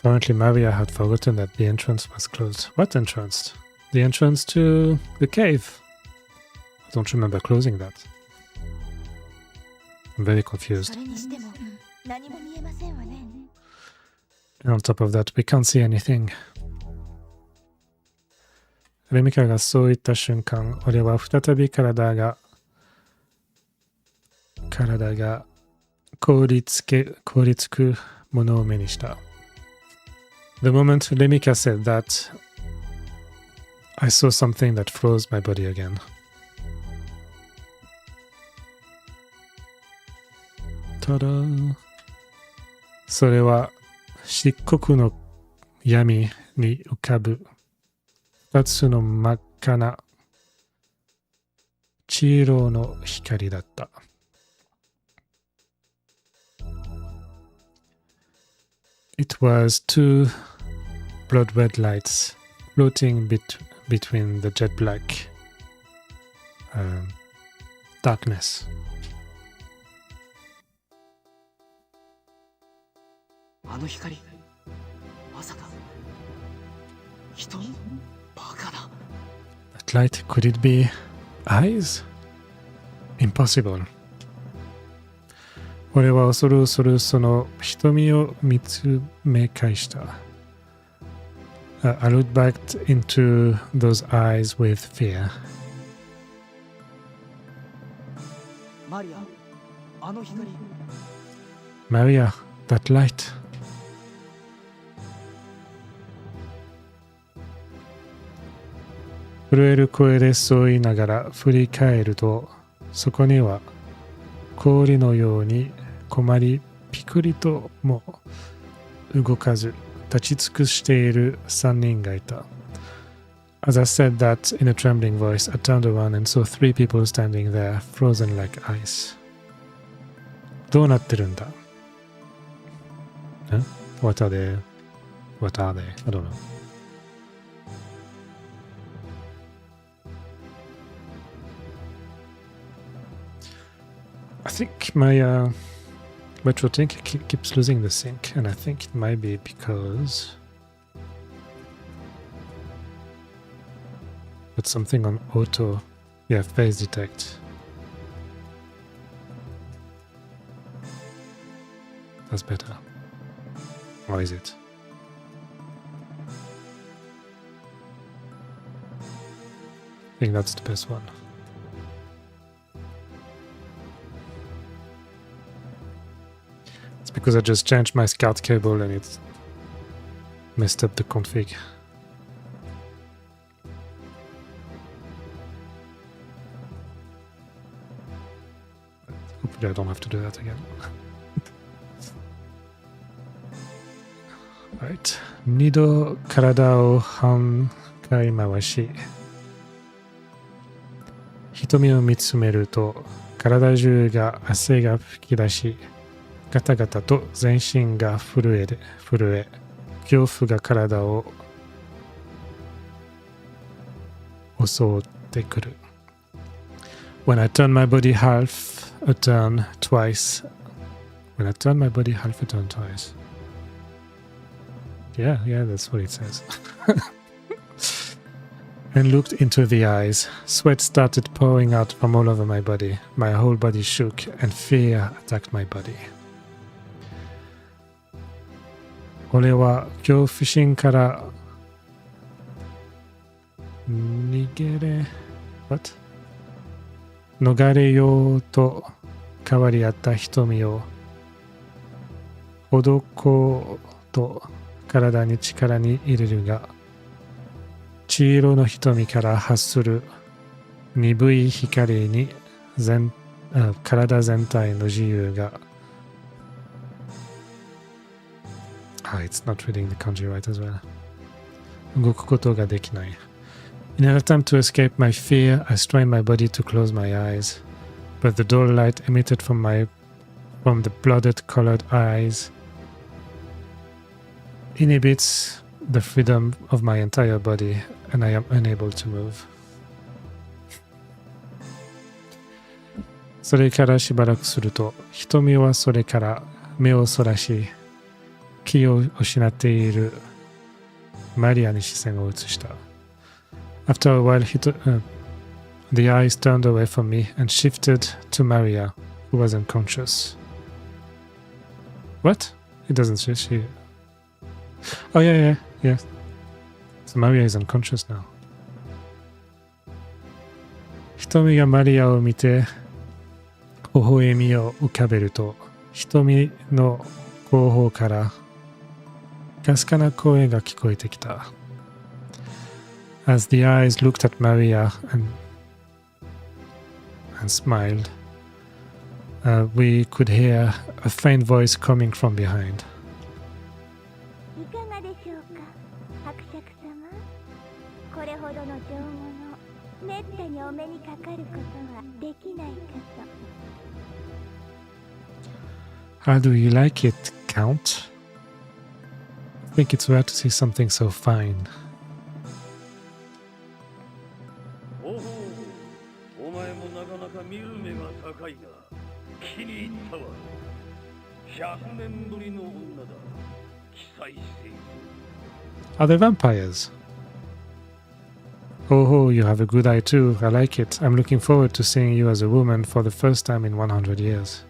Apparently, Maria had forgotten that the entrance was closed. What entrance? The entrance to the cave. I don't remember closing that. I'm very confused. それにしても何も見えませんわね。And on top of that, we can't see anything. レミカがそう言った瞬間、俺は再び体が凍りつくものを目にした。The moment Lemika said that, I saw something that froze my body again. ただ、それは漆黒の闇に浮かぶ二つの真っ赤な黄色の光だった。It was two blood red lights floating between the jet black darkness. あの光、まさか人？バカだ。That light, could it be eyes? Impossible. 俺は恐る恐るその瞳を見つめ返した。I looked back into those eyes with fear. マリア、あの光。Maria, that light. 震える声でそう言いながら振り返ると、そこには氷のように困りピクリとも動かず立ち尽くしている3人がいた。As I said that in a trembling voice, I turned around and saw 3 people standing there, frozen like ice. どうなってるんだ？ What are they? What are they? I don't know. I think my retro tank keeps losing the sync, and I think it might be because put something on auto. Yeah, phase detect. That's better. Or is it? I think that's the best one. It's because I just changed my SCART cable and it's messed up the config. Hopefully I don't have to do that again. Right. 2度体を半回回し瞳を見つめると体中が汗が吹き出しガタガタと全身が震え恐怖が体を襲ってくる。When I turn my body half a turn twice. When I turn my body half a turn twice. Yeah, that's what it says. And looked into the eyes. Sweat started pouring out from all over my body. My whole body shook and fear attacked my body. 俺は恐怖心から逃れようと変わり合った瞳をほどこうと体に力に入れるが黄色の瞳から発する鈍い光に体全体の自由がIt's not reading the kanji right as well. 動くことができない。In an attempt to escape my fear, I strained my body to close my eyes, but the dull light emitted from the blooded-colored eyes inhibits the freedom of my entire body, and I am unable to move. それからしばらくすると、瞳はそれから目をそらし、気を失っているマリアに視線を移した。After a while, the eyes turned away from me and shifted to Maria, who was unconscious. What? It doesn't say she... Oh, yeah. So Maria is unconscious now. 瞳がマリアを見て、微笑みを浮かべると、瞳の後方からかすかな声が聞こえてきた。As the eyes looked at Maria and smiled, we could hear a faint voice coming from behind. いかがでしょうか、伯爵様。これほどの上物、めったにお目にかかることはできないかと。How do you like it, Count? I think it's rare to see something so fine. お前もなかなか見る目が高いな。気に入ったわ。100年ぶりの女だ。期待している。Are they vampires? Oh, you have a good eye too. I like it. I'm looking forward to seeing you as a woman for the first time in 100 years.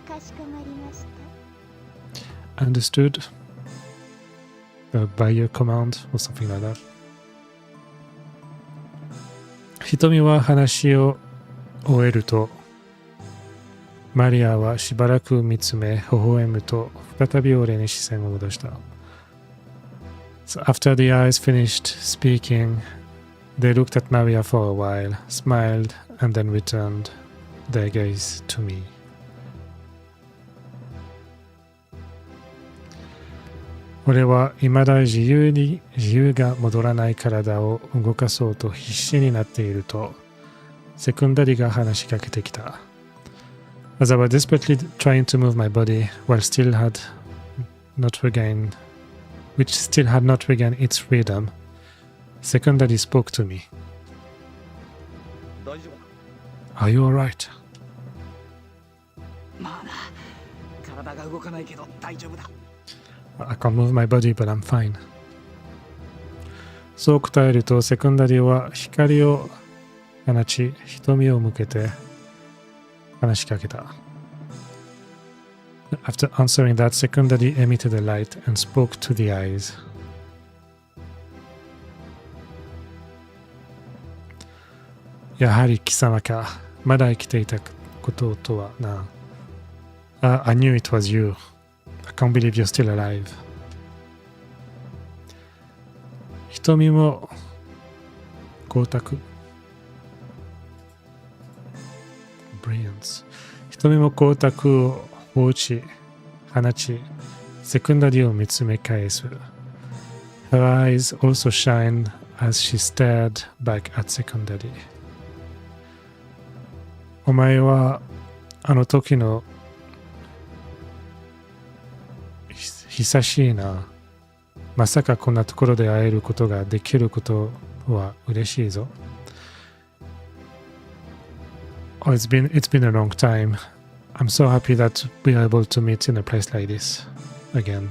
かしこまりました。Understood? By your command or something like that. 瞳は話を終えると、マリアはしばらく見つめ、微笑むと、再び俺に視線を戻した。So after the eyes finished speaking, they looked at Maria for a while, smiled, and then returned their gaze to me. 俺は未だ自由が戻らない体を動かそうと必死になっていると、セクンダリが話しかけてきた。As I was desperately trying to move my body which still had not regained its freedom, Secondary spoke to me. 大丈夫か？ Are you alright? まあな、体が動かないけど大丈夫だ。I can't move my body, but I'm fine. そう答えると、セクンダリは光を放ち、瞳を向けて話しかけた。After answering that, Secondary emitted a light and spoke to the eyes. やはり貴様か。まだ生きていたこととはな。I knew it was you. I can't believe you're still alive. 瞳も光沢 Brilliance 瞳も光沢を放ち放ちセクンダリを見つめ返す Her eyes also shine as she stared back at Secondary お前はあの時の久しいな。まさかこんなところで会えることができることは嬉しいぞ。Oh, it's been a long time. I'm so happy that we are able to meet in a place like this again.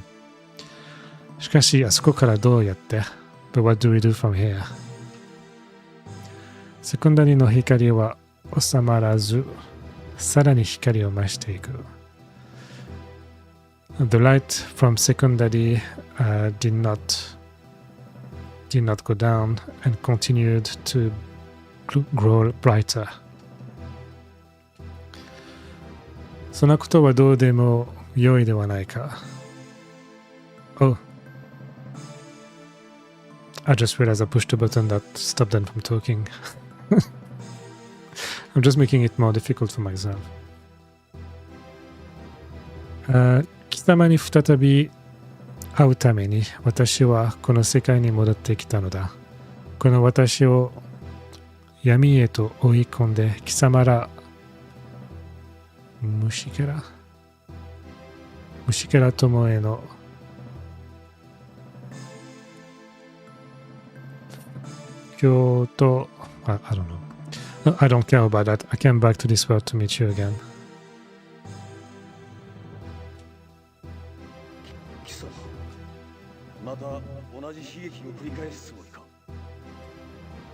しかし、あそこからどうやって But what do we do from here? セクンダリの光は収まらず、さらに光を増していく。The light from secondary did not go down and continued to grow brighter. そのことはどうでも良いではないか。Oh, I just realized I pushed a button that stopped them from talking. I'm just making it more difficult for myself. 貴様に再び会うために私はこの世界に戻ってきたのだ。この私を闇へと追い込んで貴様ら虫けら友への今日と I don't know. I don't care about that. I came back to this world to meet you again. 貴様、また同じ悲劇を繰り返すつもりか。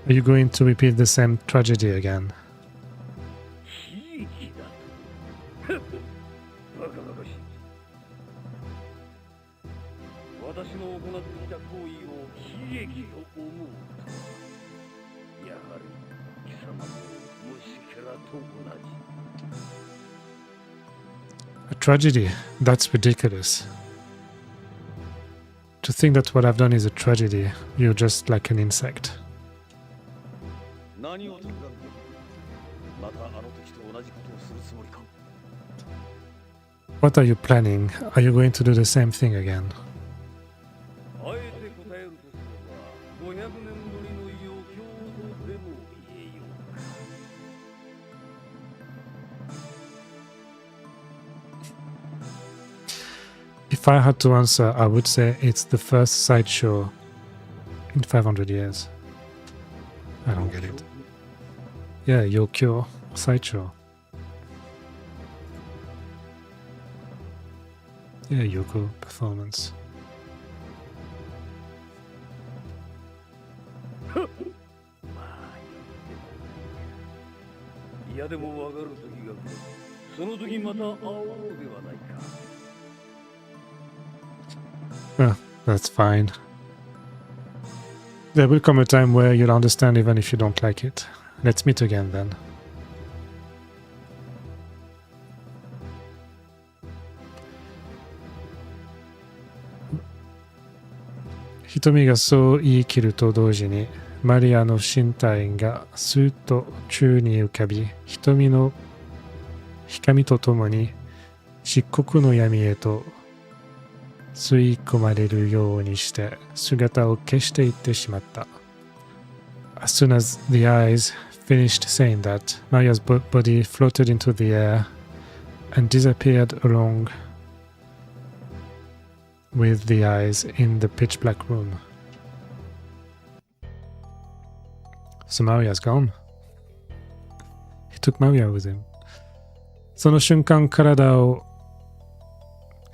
Are you going to repeat the same tragedy again? 悲劇だと。バカバカしい。私の行ってきた行為を悲劇と思うとは、やはり貴様も虫けらと同じ。A tragedy? That's ridiculous. To think that what I've done is a tragedy, you're just like an insect. 何を企んでまたあの時と同じことをするつもりか。What are you planning? Are you going to do the same thing again? あえて答えるとすれば、500年ぶりの余興とでも言えようか。If I had to answer, I would say it's the first sideshow in 500 years. I don't get it. Yeah, Yokyo sideshow. Yeah, Yoko performance. いやでも分かる時が来る。その時また会おうではないか。That's fine. There will come a time where you'll understand even if you don't like it. Let's meet again then. 瞳がそう言い切ると同時にマリアの身体がスーッと宙に浮かび、瞳の光とともに漆黒の闇へと吸い込まれるようにして姿を消していってしまった。As soon as the eyes finished saying that, Maria's body floated into the air and disappeared along with the eyes in the pitch black room. So Maria's gone. He took Maria with him. その瞬間体を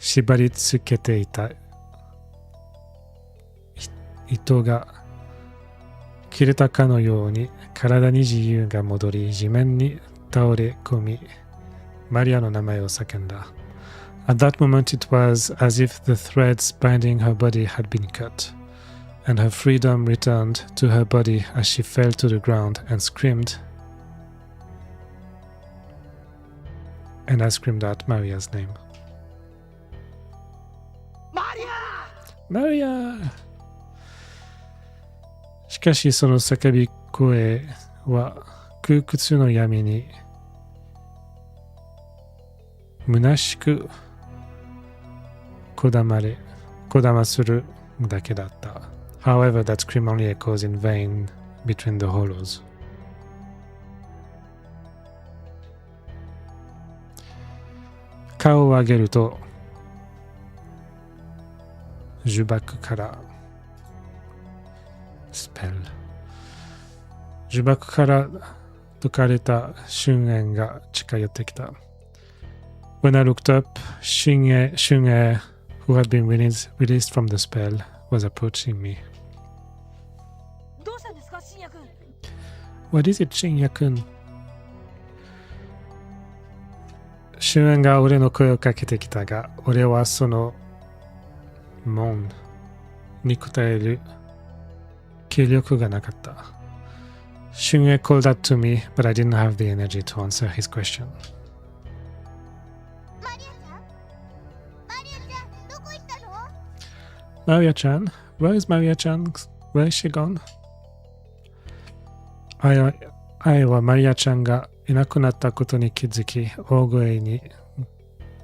縛り付けていた糸が切れたかのように体に自由が戻り、地面に倒れ込み、マリアの名前を叫んだ。At that moment it was as if the threads binding her body had been cut, and her freedom returned to her body as she fell to the ground and screamed. And I screamed out Maria's name. Maria! しかしその叫び声は空屈の闇に虚しくこだまするだけだった。However, that scream only echoes in vain between the hollows. 顔を上げると呪縛から呪縛から解かれた春燕が近寄ってきた。When I looked up, 春燕 who had been released from the spell was approaching me. どうしたんですか、深夜君。What is it, 深夜君。春燕が俺の声をかけてきたが、俺はその門に答える気力がなかった。春燕 called out to me, but I didn't have the energy to answer his question. マリアちゃんどこ行ったの？ Maria-chan? Where is Maria-chan? Where is she gone? 愛はマリアちゃんがいなくなったことに気づき、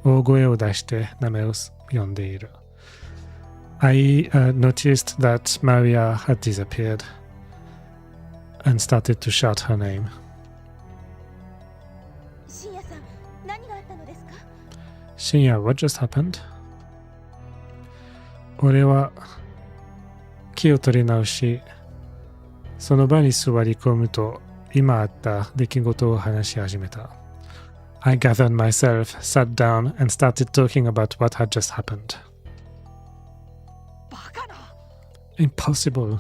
大声を出して名前を呼んでいる。I noticed that Maria had disappeared and started to shout her name. 深夜さん、何があったのですか？深夜、what just happened? 俺は気を取り直し、その場に座り込むと、今あった出来事を話し始めた。I gathered myself, sat down, and started talking about what had just happened. バカな。Impossible.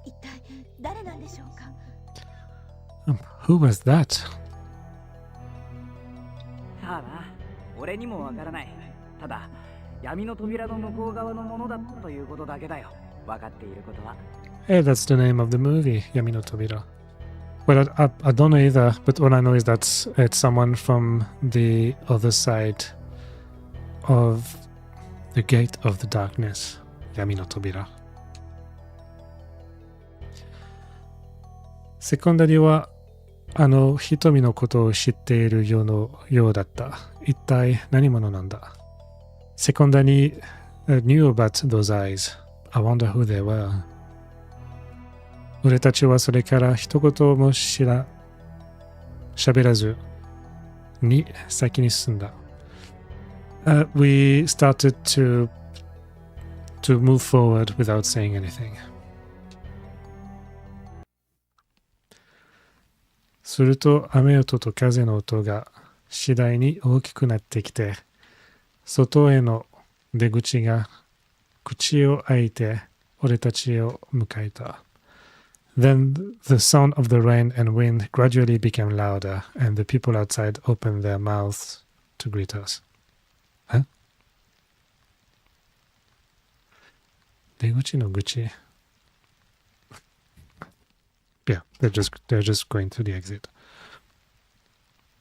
一体誰なんでしょうか？ Who was that? さあな、俺にもわからない。ただ、闇の扉の向こう側のものだということだけだよ。分かっていることは。Hey, that's the name of the movie, Yami no Tobira. Well, I don't know either, but all I know is that it's someone from the other side of the gate of the darkness, Yami no Tobira. セコンダリは瞳のことを知っているようだった。一体何者なんだ？セコンダリknew about those eyes. I wonder who they were. 俺たちはそれから一言も喋らずに先に進んだ。We started to move forward without saying anything. すると雨音と風の音が次第に大きくなってきて、外への出口が口を開いて俺たちを迎えた。Then the sound of the rain and wind gradually became louder, and the people outside opened their mouths to greet us. Huh? 出口の口 Yeah, they're just going to the exit.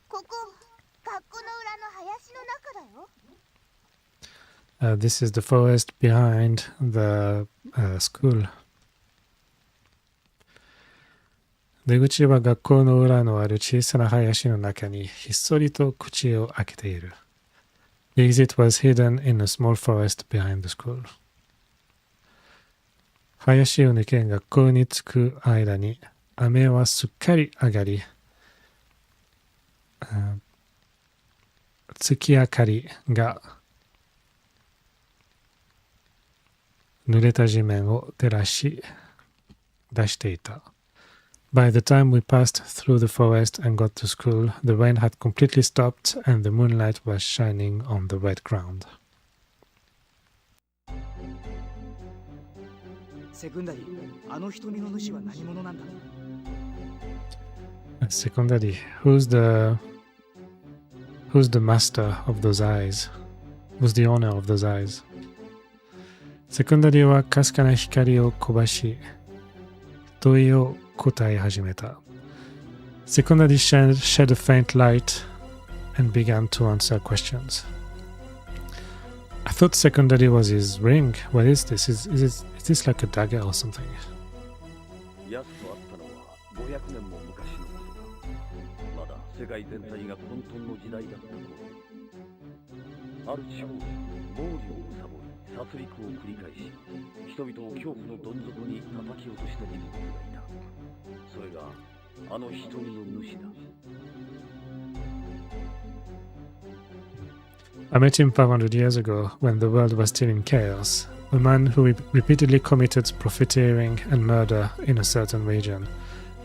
ここ、学校の裏の林の中だよ。This is the forest behind the school. 出口は学校の裏のある小さな林の中にひっそりと口を開けている。The exit was hidden in a small forest behind the school. 林を抜け学校に着く間に雨はすっかり上がり、月明かりが濡れた地面を照らし出していた。By the time we passed through the forest and got to school, the rain had completely stopped and the moonlight was shining on the wet ground. セクンダリ、あの瞳の主は何者なんだ？ Secondary, who's the master of those eyes? Who's the owner of those eyes? Secondary はかすかな光をこばし、問いを答え始めた。Secondary shed a faint light and began to answer questions. I thought secondary was his ring. What is this? Is this like a dagger or something? ヤスと会ったのは500年も昔のことだ。まだ世界全体が混沌の時代だった頃、ある地方で暴利を貪り殺戮を繰り返し、人々を恐怖のどん底に叩き落とした人物がいた。それがあの瞳の主だ。I met him 500 years ago when the world was still in chaos. A man who repeatedly committed profiteering and murder in a certain region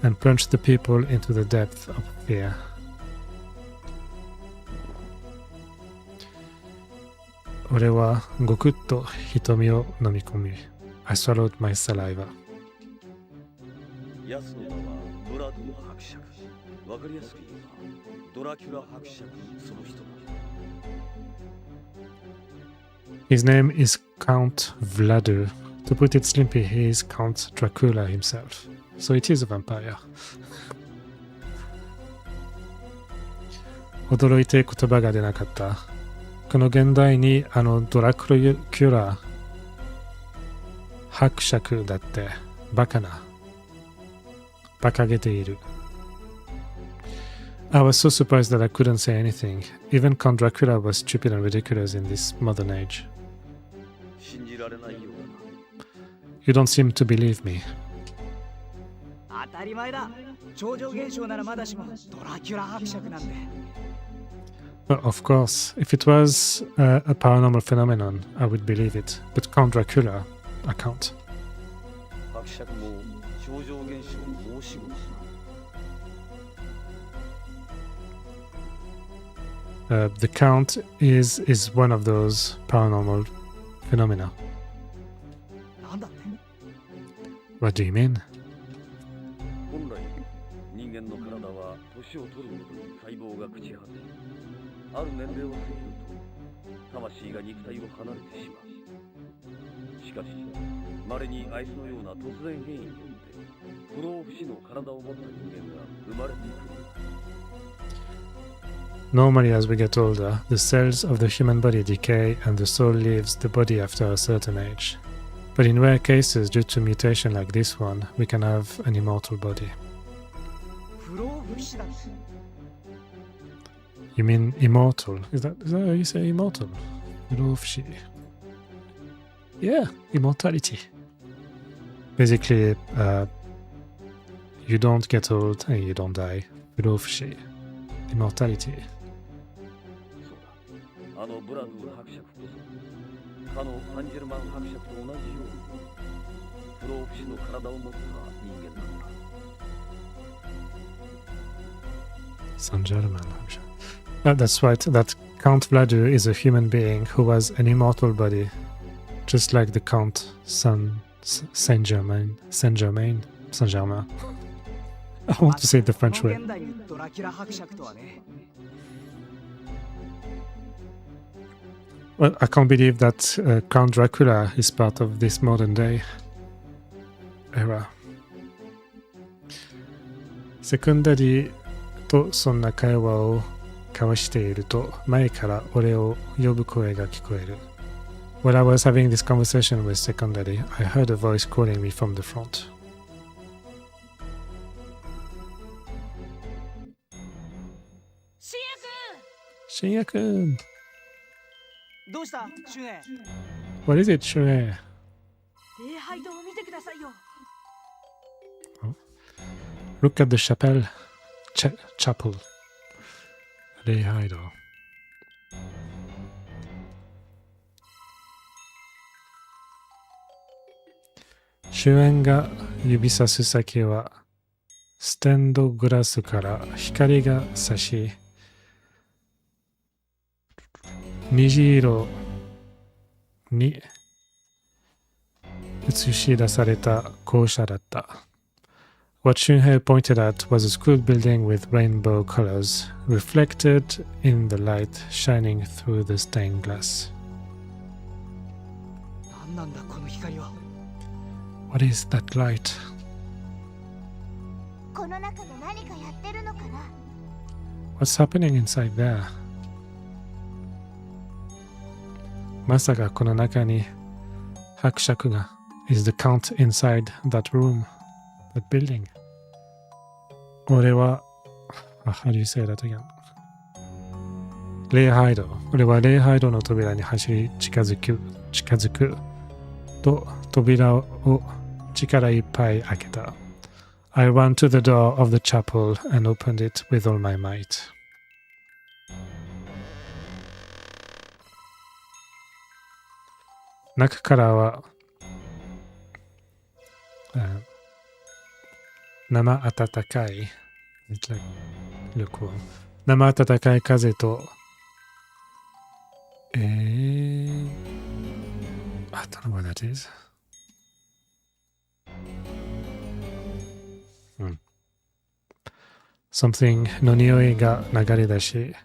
and plunged the people into the depth of fear. 俺はごくっと瞳を飲み込み、I swallowed my saliva. ヤスの名はドラドの伯爵。わかりやすく言えばドラキュラ伯爵その人だ。His name is Count Vladu. To put it simply, he is Count Dracula himself. So it is a vampire. 驚いて言葉が出なかった。この現代にドラキュラ伯爵だってバカな。馬鹿げている。I was so surprised that I couldn't say anything. Even Count Dracula was stupid and ridiculous in this modern age. 信じられないようだな。You don't seem to believe me. 当たり前だ。超常現象ならまだしもドラキュラ伯爵なんて。Well, of course, if it was a paranormal phenomenon, I would believe it. But Count Dracula, I can't. 伯爵も超常現象の申し子だ。The Count is one of those paranormal phenomena. なんだって？ What do you mean? 本来、人間の体は年を取るごとに細胞が朽ち果て、ある年齢を過ぎると、魂が肉体を離れてしまう。しかし、稀にあいつのような突然変異によって、不老不死の体を持った人間が生まれてくる。Normally, as we get older, the cells of the human body decay and the soul leaves the body after a certain age. But in rare cases, due to mutation like this one, we can have an immortal body. 不老不死だって。 You mean immortal? Is that how you say immortal? Furofushi. Yeah, immortality. Basically, you don't get old and you don't die. Furofushi. Immortality. そうだ。あのブラドゥ伯爵こそ、かのサンジェルマン伯爵と同じように、不老不死の体を持った人間なんだ。Saint Germain. That's right. That Count Vladu is a human being who has an immortal body, just like the Count Saint Germain. I want to say it the French way. 現代にドラキュラ伯爵とはね。 Well, I can't believe that Count Dracula is part of this modern day era. セクンダリーとそんな会話を交わしていると、前から俺を呼ぶ声が聞こえる。While I was having this conversation with Secondary, I heard a voice calling me from the front. 深夜くん。どうしたシュンエ？ What is it, Shue? 礼拝堂を見てくださいよ。 Look at the chapel. Chapel. 礼拝堂。主演が指さす先は、ステンドグラスから光が差し、虹色に映し出された校舎だった。What Shunhei pointed at was a school building with rainbow colors, reflected in the light shining through the stained glass. 何なんだこの光は。 What is that light? この中で何かやってるのかな？ What's happening inside there? まさかこの中に伯爵が Is the count inside that room, that building? 俺は How do you say that again? 礼拝堂。俺は礼拝堂の扉に走り近づくと扉を力いっぱい開けた。I ran to the door of the chapel and opened it with all my might. 中からは、生暖かい、生暖かい風と、I don't know what that is. something の匂いが流れ出し、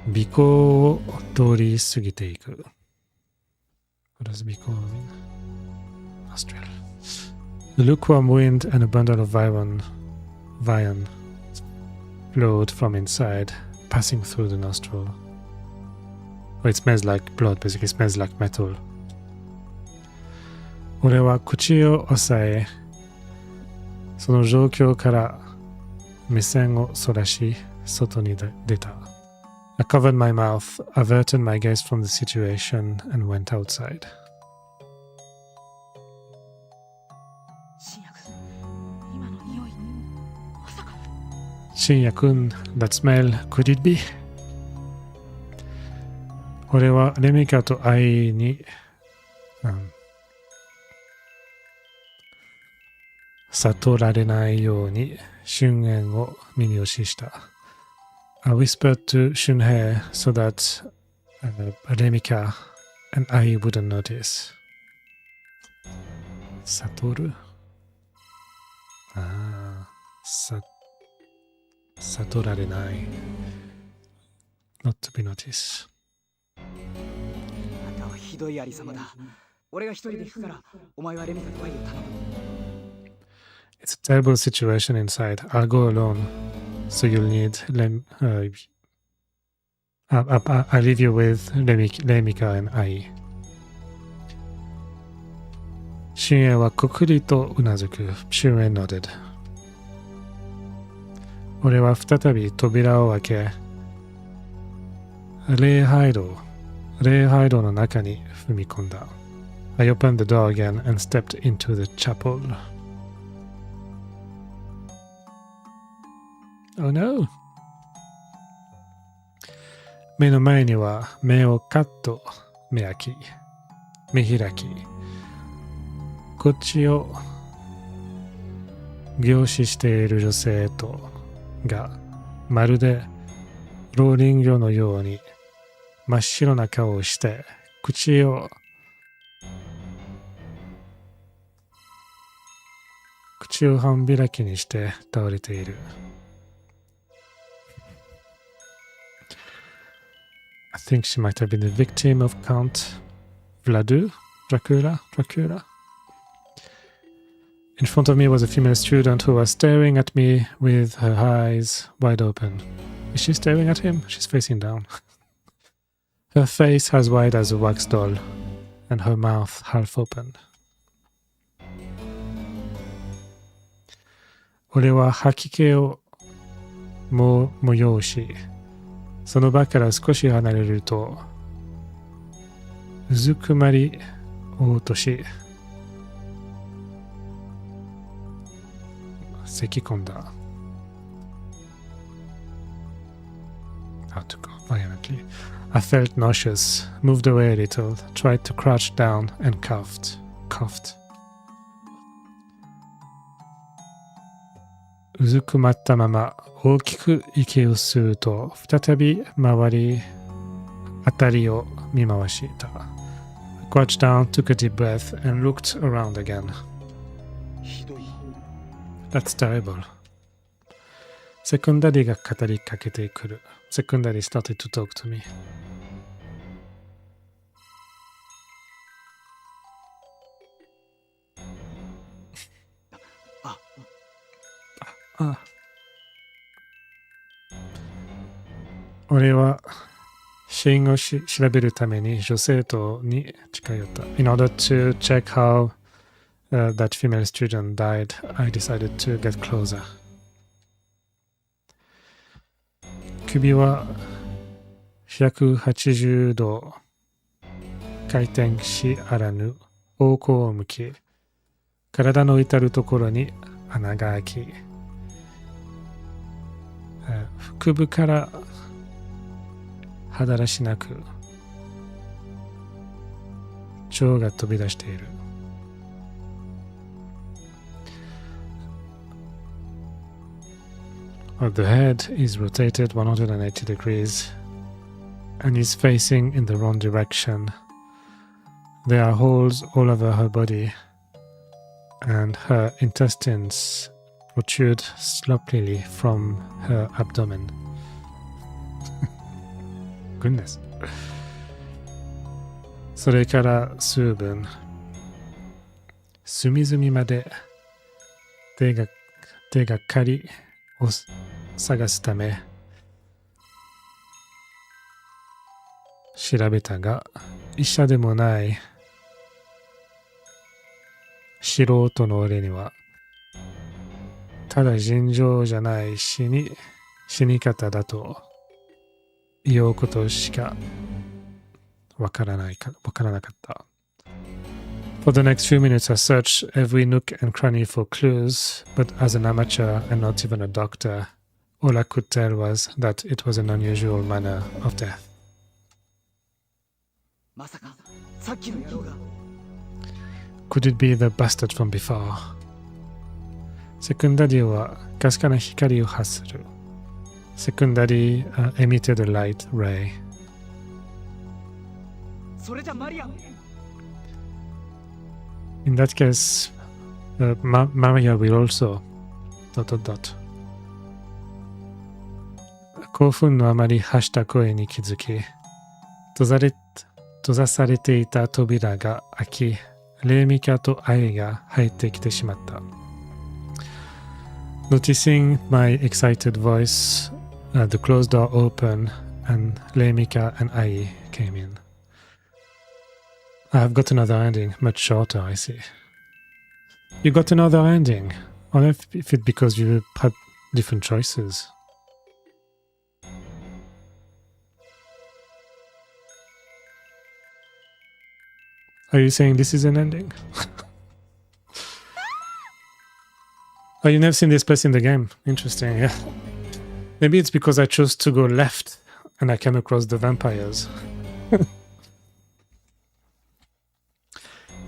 鼻孔を通り過ぎていく。What does 鼻孔 mean? Nostril. The lukewarm wind and a bundle of violin flowed from inside, passing through the nostril. Oh, it smells like blood, basically. It smells like metal. 俺は口を押さえ、その状況から目線をそらし、外に出た。I covered my mouth, averted my gaze from the situation, and went outside. 深夜くん、that smell, could it be? 俺はレミカと会いに、悟られないように春燕を耳押しした。I whispered to Shunhei so that Remika and I wouldn't notice. 悟る悟られない。Not to be noticed. あんたはひどいありさまだ。俺が一人で行くから、お前はレミカとワイを頼む。It's a terrible situation inside. I'll go alone. So you'll need I'll leave you with Remika and I. 春燕はくくりとうなずく。春燕 nodded. 俺は再び扉を開け、礼拝堂の中に踏み込んだ。I opened the door again and stepped into the chapel. Oh no! 目の前には目をカッと目開き、こっちを凝視している女性がまるで老人形のように真っ白な顔をして口を半開きにして倒れている。I think she might have been the victim of Count Dracula. In front of me was a female student who was staring at me with her eyes wide open. Is she staring at him? She's facing down. Her face as wide as a wax doll, and her mouth half opened. 俺は吐き気を催し、その場から少し離れると、うずくまりおうとし、咳き込んだ。How to go violently. I felt nauseous, moved away a little, tried to crouch down and coughed. うずくまったまま大きく息を吸うと再び辺りを見回した。I crouched down, took a deep breath, and looked around again. ひどい。That's terrible. セクンダリが語りかけてくる。セクンダリ started to talk to me. 俺は死因を調べるために女生徒に近寄った。In order to check how that female student died, I decided to get closer. 首は180度回転しあらぬ方向を向き、体の至るところに穴が開き、腹部から肌らしなく腸が飛び出している。The head is rotated 180 degrees and is facing in the wrong direction. There are holes all over her body and her intestines protrude sloppily from her abdomen. Goodness. それから数分、隅々まで手がかりを探すため調べたが、医者でもない素人の俺には、ただ尋常じゃない死に方だと言うことしかわからなかった。For the next few minutes, I searched every nook and cranny for clues, but as an amateur and not even a doctor, all I could tell was that it was an unusual manner of death. まさかさっきの野郎が Could it be the bastard from before? セクンダリーはかすかな光を発する。セクンダリー、emitted a light ray. それじゃマリア In that case, Maria will also... ... 興奮のあまり発した声に気づき、閉ざされていた扉が開き、レイミカとアイが入ってきてしまった。Noticing my excited voice, the closed door opened and Leimika and Ai came in. I've got another ending, much shorter, I see. You got another ending? I wonder if it's because you had different choices. Are you saying this is an ending? Oh, you've never seen this place in the game. Interesting, yeah. Maybe it's because I chose to go left and I came across the vampires.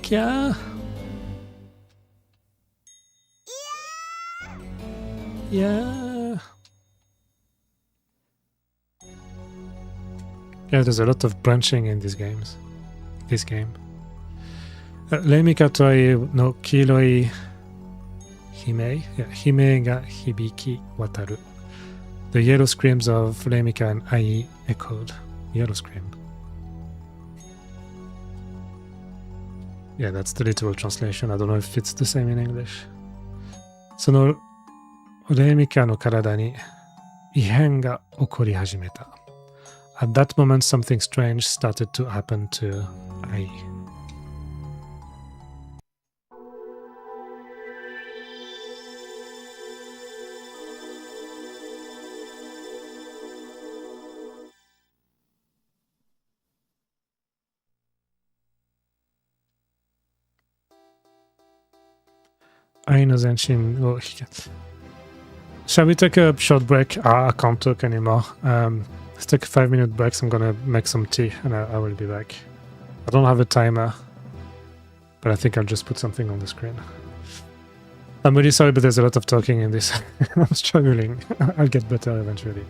Kya? Yeah. Yeah, there's a lot of branching in these games. This game. Leimika to Ai no kiroi hime? Yeah, hime ga hibiki wataru. The yellow screams of Leimika and Ai echoed. Yellow scream. Yeah, that's the literal translation. I don't know if it's the same in English. そのレイミカの体に異変が起こり始めた。At that moment, something strange started to happen to Ai. Ai no zenshin wo hikaru. Shall we take a short break? I can't talk anymore. Let's take a 5-minute break. So I'm gonna make some tea and I will be back. I don't have a timer, but I think I'll just put something on the screen. I'm really sorry, but there's a lot of talking in this. I'm struggling. I'll get better eventually.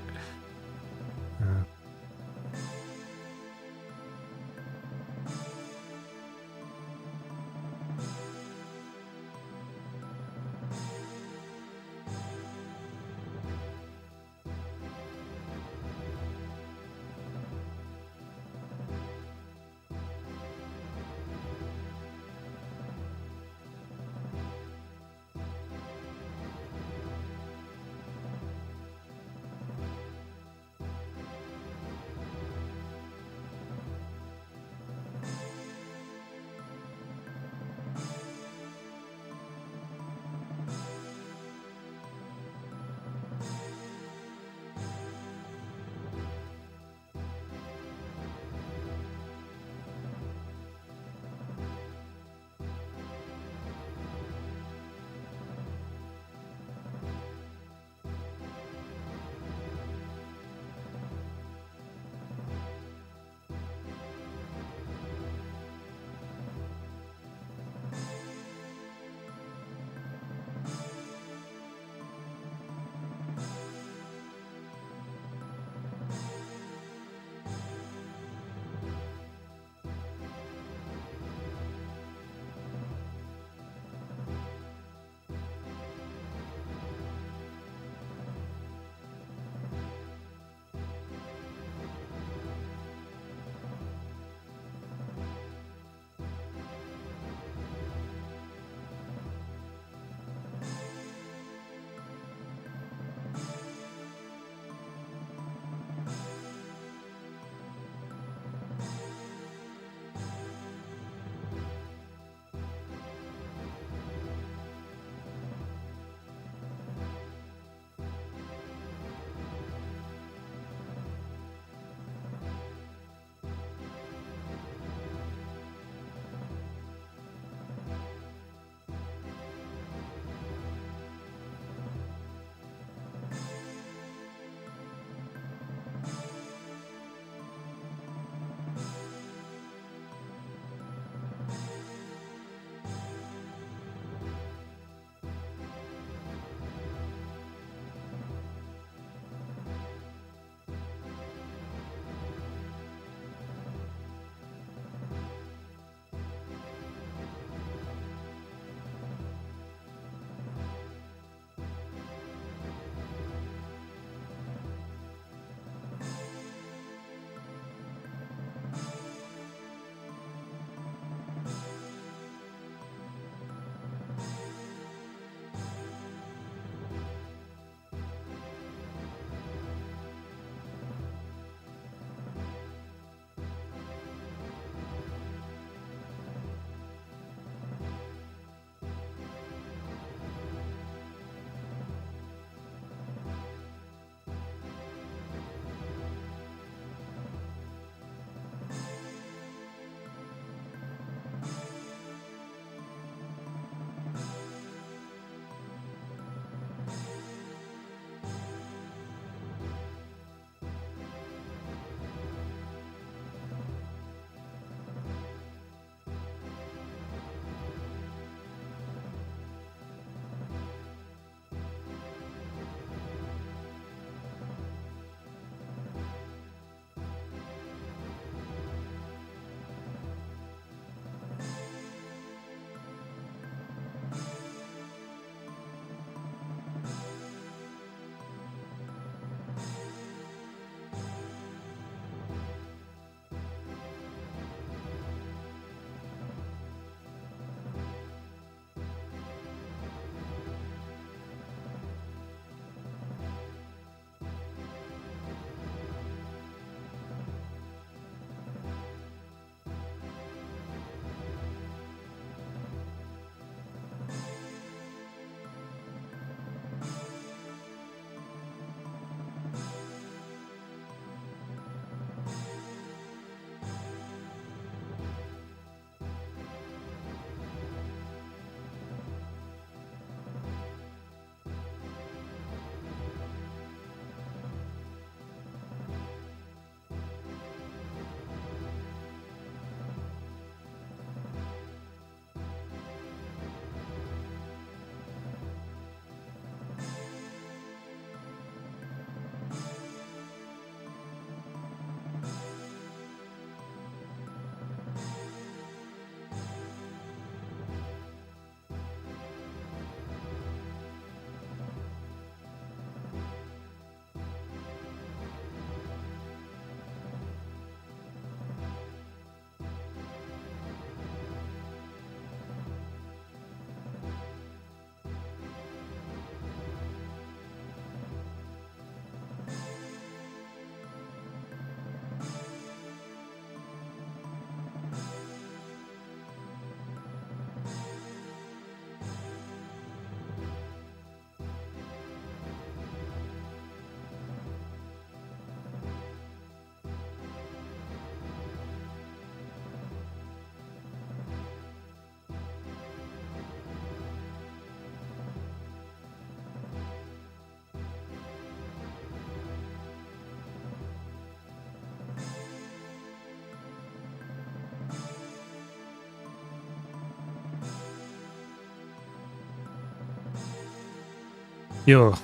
Yo.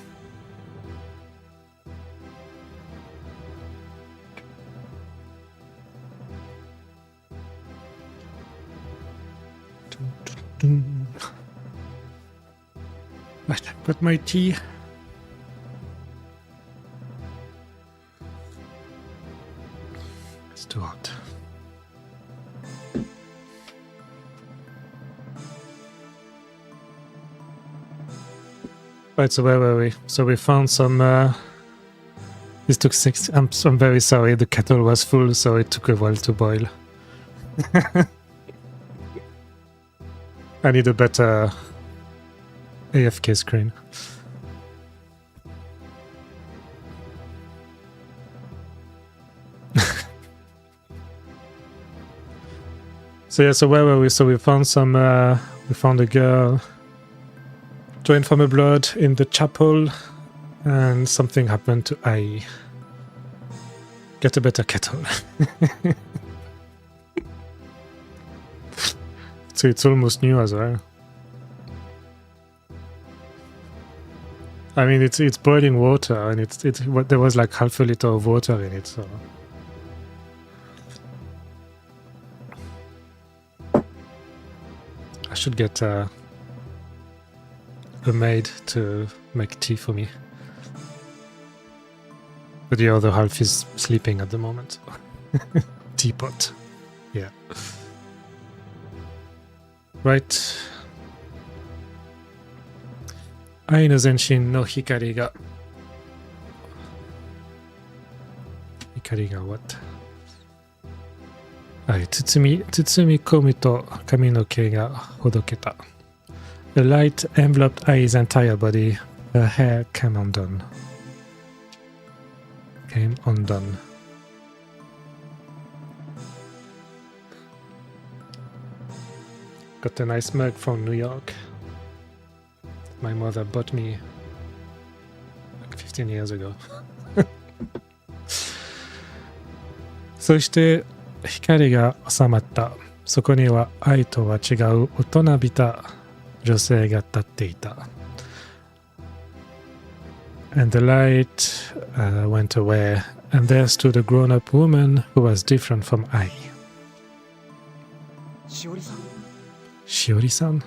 Right, I got my tea. It's too hot. Right, so where were we? So we found some. This took 6. I'm very sorry. The kettle was full, so it took a while to boil. I need a better AFK screen. So yeah, so where were we? So we found some. We found a girl joined from a blood in the chapel, and something happened to Ai. Get a better kettle. So it's almost new as well. I mean, it's boiling water, and there was like half a liter of water in it. So I should get a maid to make tea for me. But the other half is sleeping at the moment. Teapot. Yeah. Right. 愛の全身の光が終わった。はい、包み込むと髪の毛がほどけた。The light enveloped Ai's entire body. Her hair came undone. Got a nice mug from New York. My mother bought me like 15 years ago. そして光が収まった。そこには愛とは違う大人びた女性が立っていた。And the light went away, and there stood a grown-up woman who was different from Ai. しおりさん。しおりさん。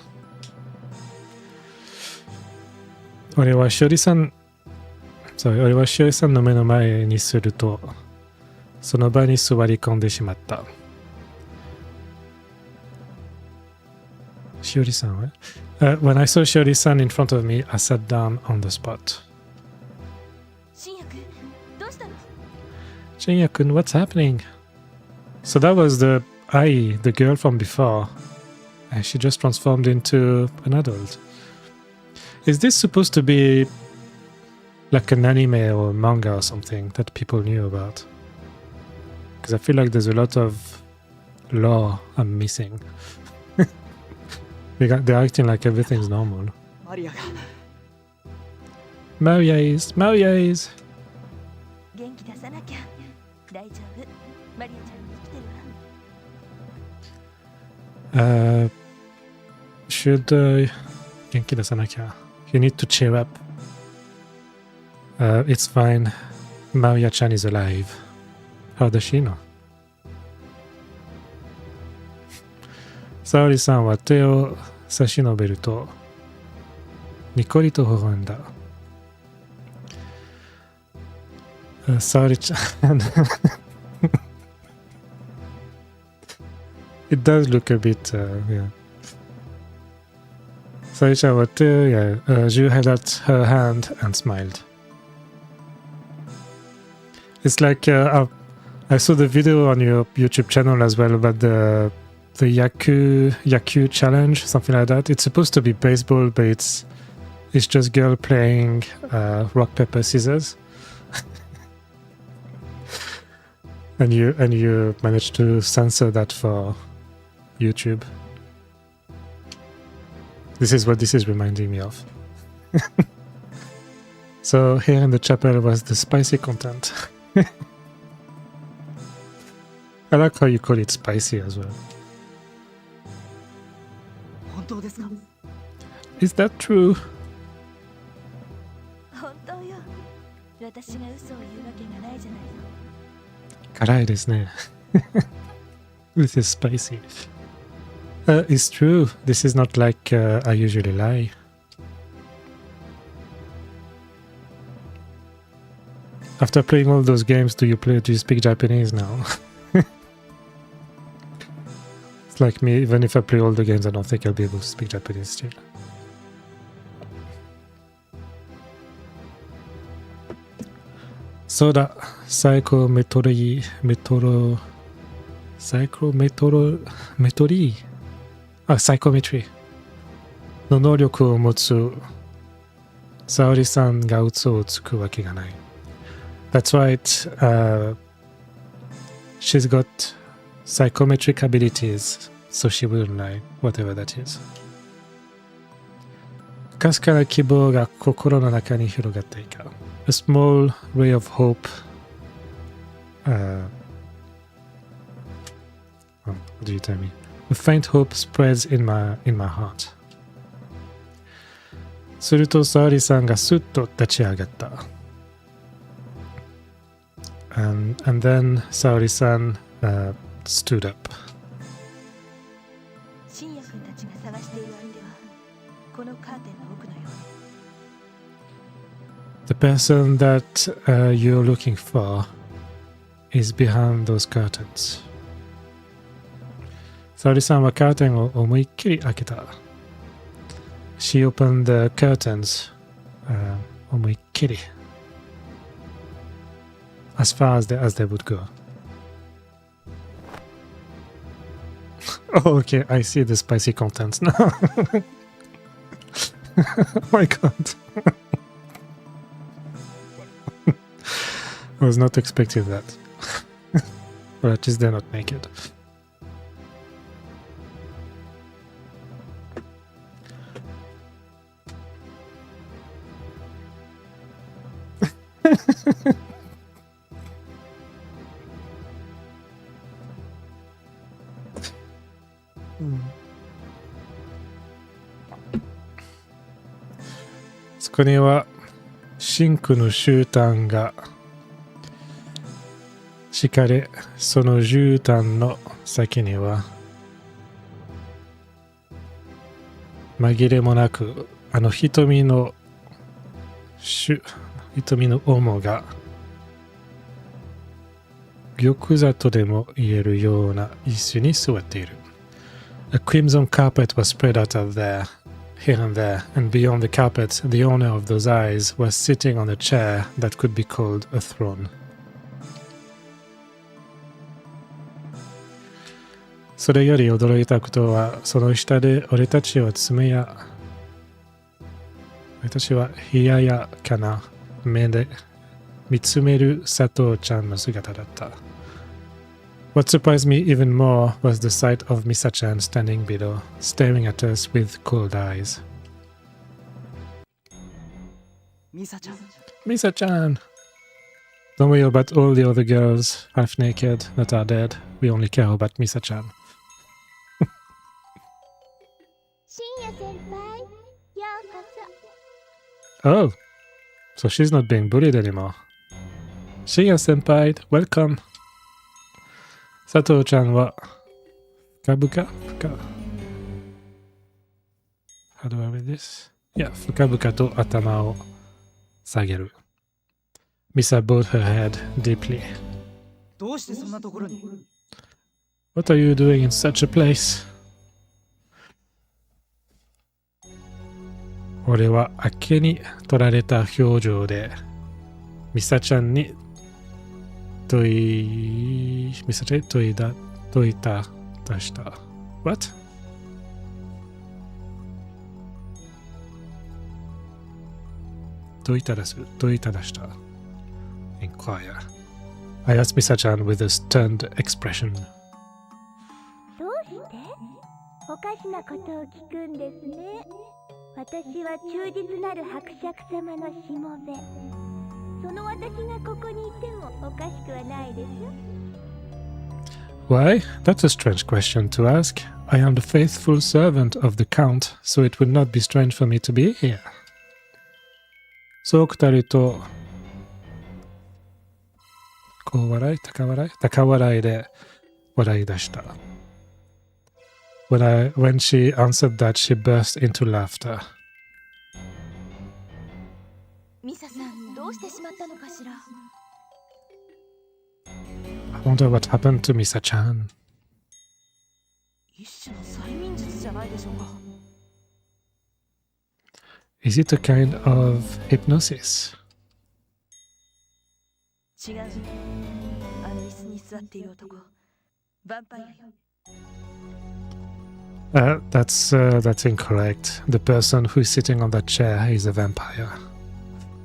俺はしおりさんの目の前にすると、その場に座り込んでしまった。しおりさんは、When I saw Shiori-san in front of me, I sat down on the spot. 深夜くん、どうしたの？ Shinya-kun, what's happening? So that was the Ai, the girl from before. And she just transformed into an adult. Is this supposed to be like an anime or manga or something that people knew about? Because I feel like there's a lot of lore I'm missing. They're acting like everything's normal. マリアが Maria's! 元気出さなきゃ。大丈夫。マリアちゃん生きてるわ。Should 元気出さなきゃ。You need to cheer up. It's fine. Maria-chan is alive. How does she know? 沙織さんは手を差し伸べるとニコリと微笑んだ。沙織ちゃんIt does look a bit, yeah. 沙織ちゃんは手をJu held out her hand and smiled. It's like I saw the video on your YouTube channel as well about the Yaku challenge, something like that. It's supposed to be baseball, but it's just girl playing rock paper scissors. and you managed to censor that for YouTube. This is what this is reminding me of. So here in the chapel was the spicy content. I like how you call it spicy as well. 本当ですか？ Is that true? 私が嘘を言うわけがないじゃないの。辛いですね。This is spicy. It's true. This is not like I usually lie. After playing all those games, do you speak Japanese now? It's like me, even if I play all the games, I don't think I'll be able to speak Japanese still. So だ、サイコメトリーの能力を持つ沙織さんが嘘をつくわけがない。That's right. She's got psychometric abilities, so she wouldn't lie, whatever that is. かすかな希望が心の中に広がっていた。A small ray of hope. What do you tell me? A faint hope spreads in my heart. すると沙織さんがスッと立ち上がった。And then Saori-san stood up. 深夜君たちが探している相手はこのカーテンの奥のようね。The person that you're looking for is behind those curtains. 沙織さんはカーテンを思いっきり開けた。She opened the curtains 思いっきり。As far as they would go. Oh, okay, I see the spicy contents now. Oh my god. I was not expecting that. Or at least they're not naked. Hmm. そこにはシンクの絨毯が敷かれ、その絨毯の先には紛れもなくあの瞳の主が玉座とでも言えるような椅子に座っている。A crimson carpet was spread out of there, here and there, and beyond the carpet, the owner of those eyes was sitting on a chair that could be called a throne. それより驚いたことは、その下で俺たちは冷やかな目で見つめる佐藤ちゃんの姿だった。What surprised me even more was the sight of Misa-chan standing below, staring at us with cold eyes. Misa-chan. Misa-chan! Don't worry about all the other girls, half naked, that are dead. We only care about Misa-chan. 深夜先輩、ようこそ。 Oh, so she's not being bullied anymore. Shinya-senpai, welcome. 佐藤ちゃんは深々 How do I read this? Yeah, 深々と頭を下げる。Misa bowed her head deeply. どうしてそんなところに？ What are you doing in such a place? 俺はあっけに取られた表情でミサちゃんに問い出した。What? 問いただした。Inquire. I asked Misa-chan with a stunned expression. どうしておかしなことを聞くんですね。私は忠実なる伯爵様のしもべ。その私がここにいてもおかしくはないでしょ。Why? That's a strange question to ask. I am the faithful servant of the Count, so it would not be strange for me to be here. そう二人と高笑いで笑い出した。When she answered that, she burst into laughter. ミサさん、どうしてしまったのかしら。I wonder what happened to Misa-chan. 一種の催眠術じゃないでしょうか。Is it a kind of hypnosis? 違う。あの椅子に座っている男、ヴァンパイアよ。That's incorrect. The person who's sitting on that chair is a vampire.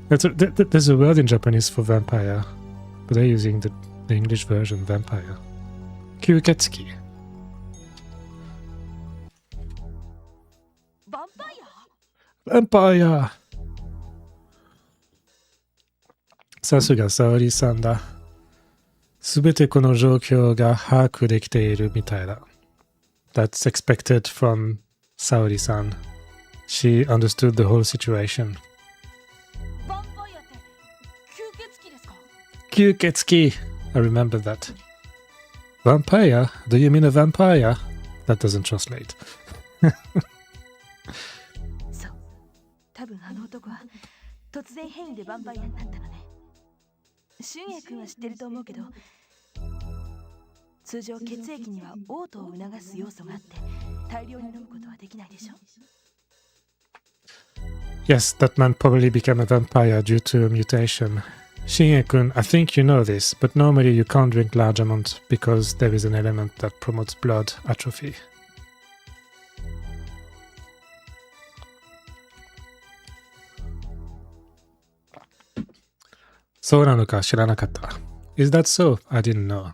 There's a word in Japanese for vampire, but they're using the English version, vampire. Kyuketsuki. ヴァンパイア？ Vampire! さすが沙織さんだ。すべてこの状況が把握できているみたいだ。That's expected from Saori-san. She understood the whole situation. ヴァンパイアって吸血鬼ですか？吸血鬼! I remember that. Vampire? Do you mean a vampire? That doesn't translate. そう。多分あの男は突然変異でヴァンパイアになったのね。俊也君は知ってると思うけど、通常血液には嘔吐を促す要素があって大量に飲むことはできないでしょ。 Yes, that man probably became a vampire due to a mutation. Shinye-kun, I think you know this, but normally you can't drink large amounts because there is an element that promotes blood atrophy. そうなのか知らなかった。Is that so? I didn't know.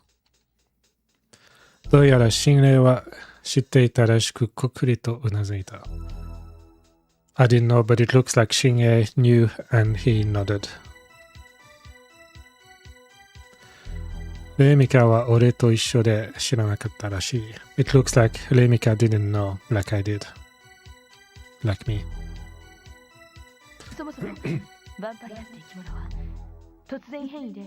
どうやら心霊は知っていたらしくこっくりとうなずいた。I didn't know, but it looks like Shinye knew and he nodded. レミカは俺と一緒で知らなかったらしい。It looks like レミカ didn't know like I did. Like me. そもそもヴァンパイアって生き物は突然変異で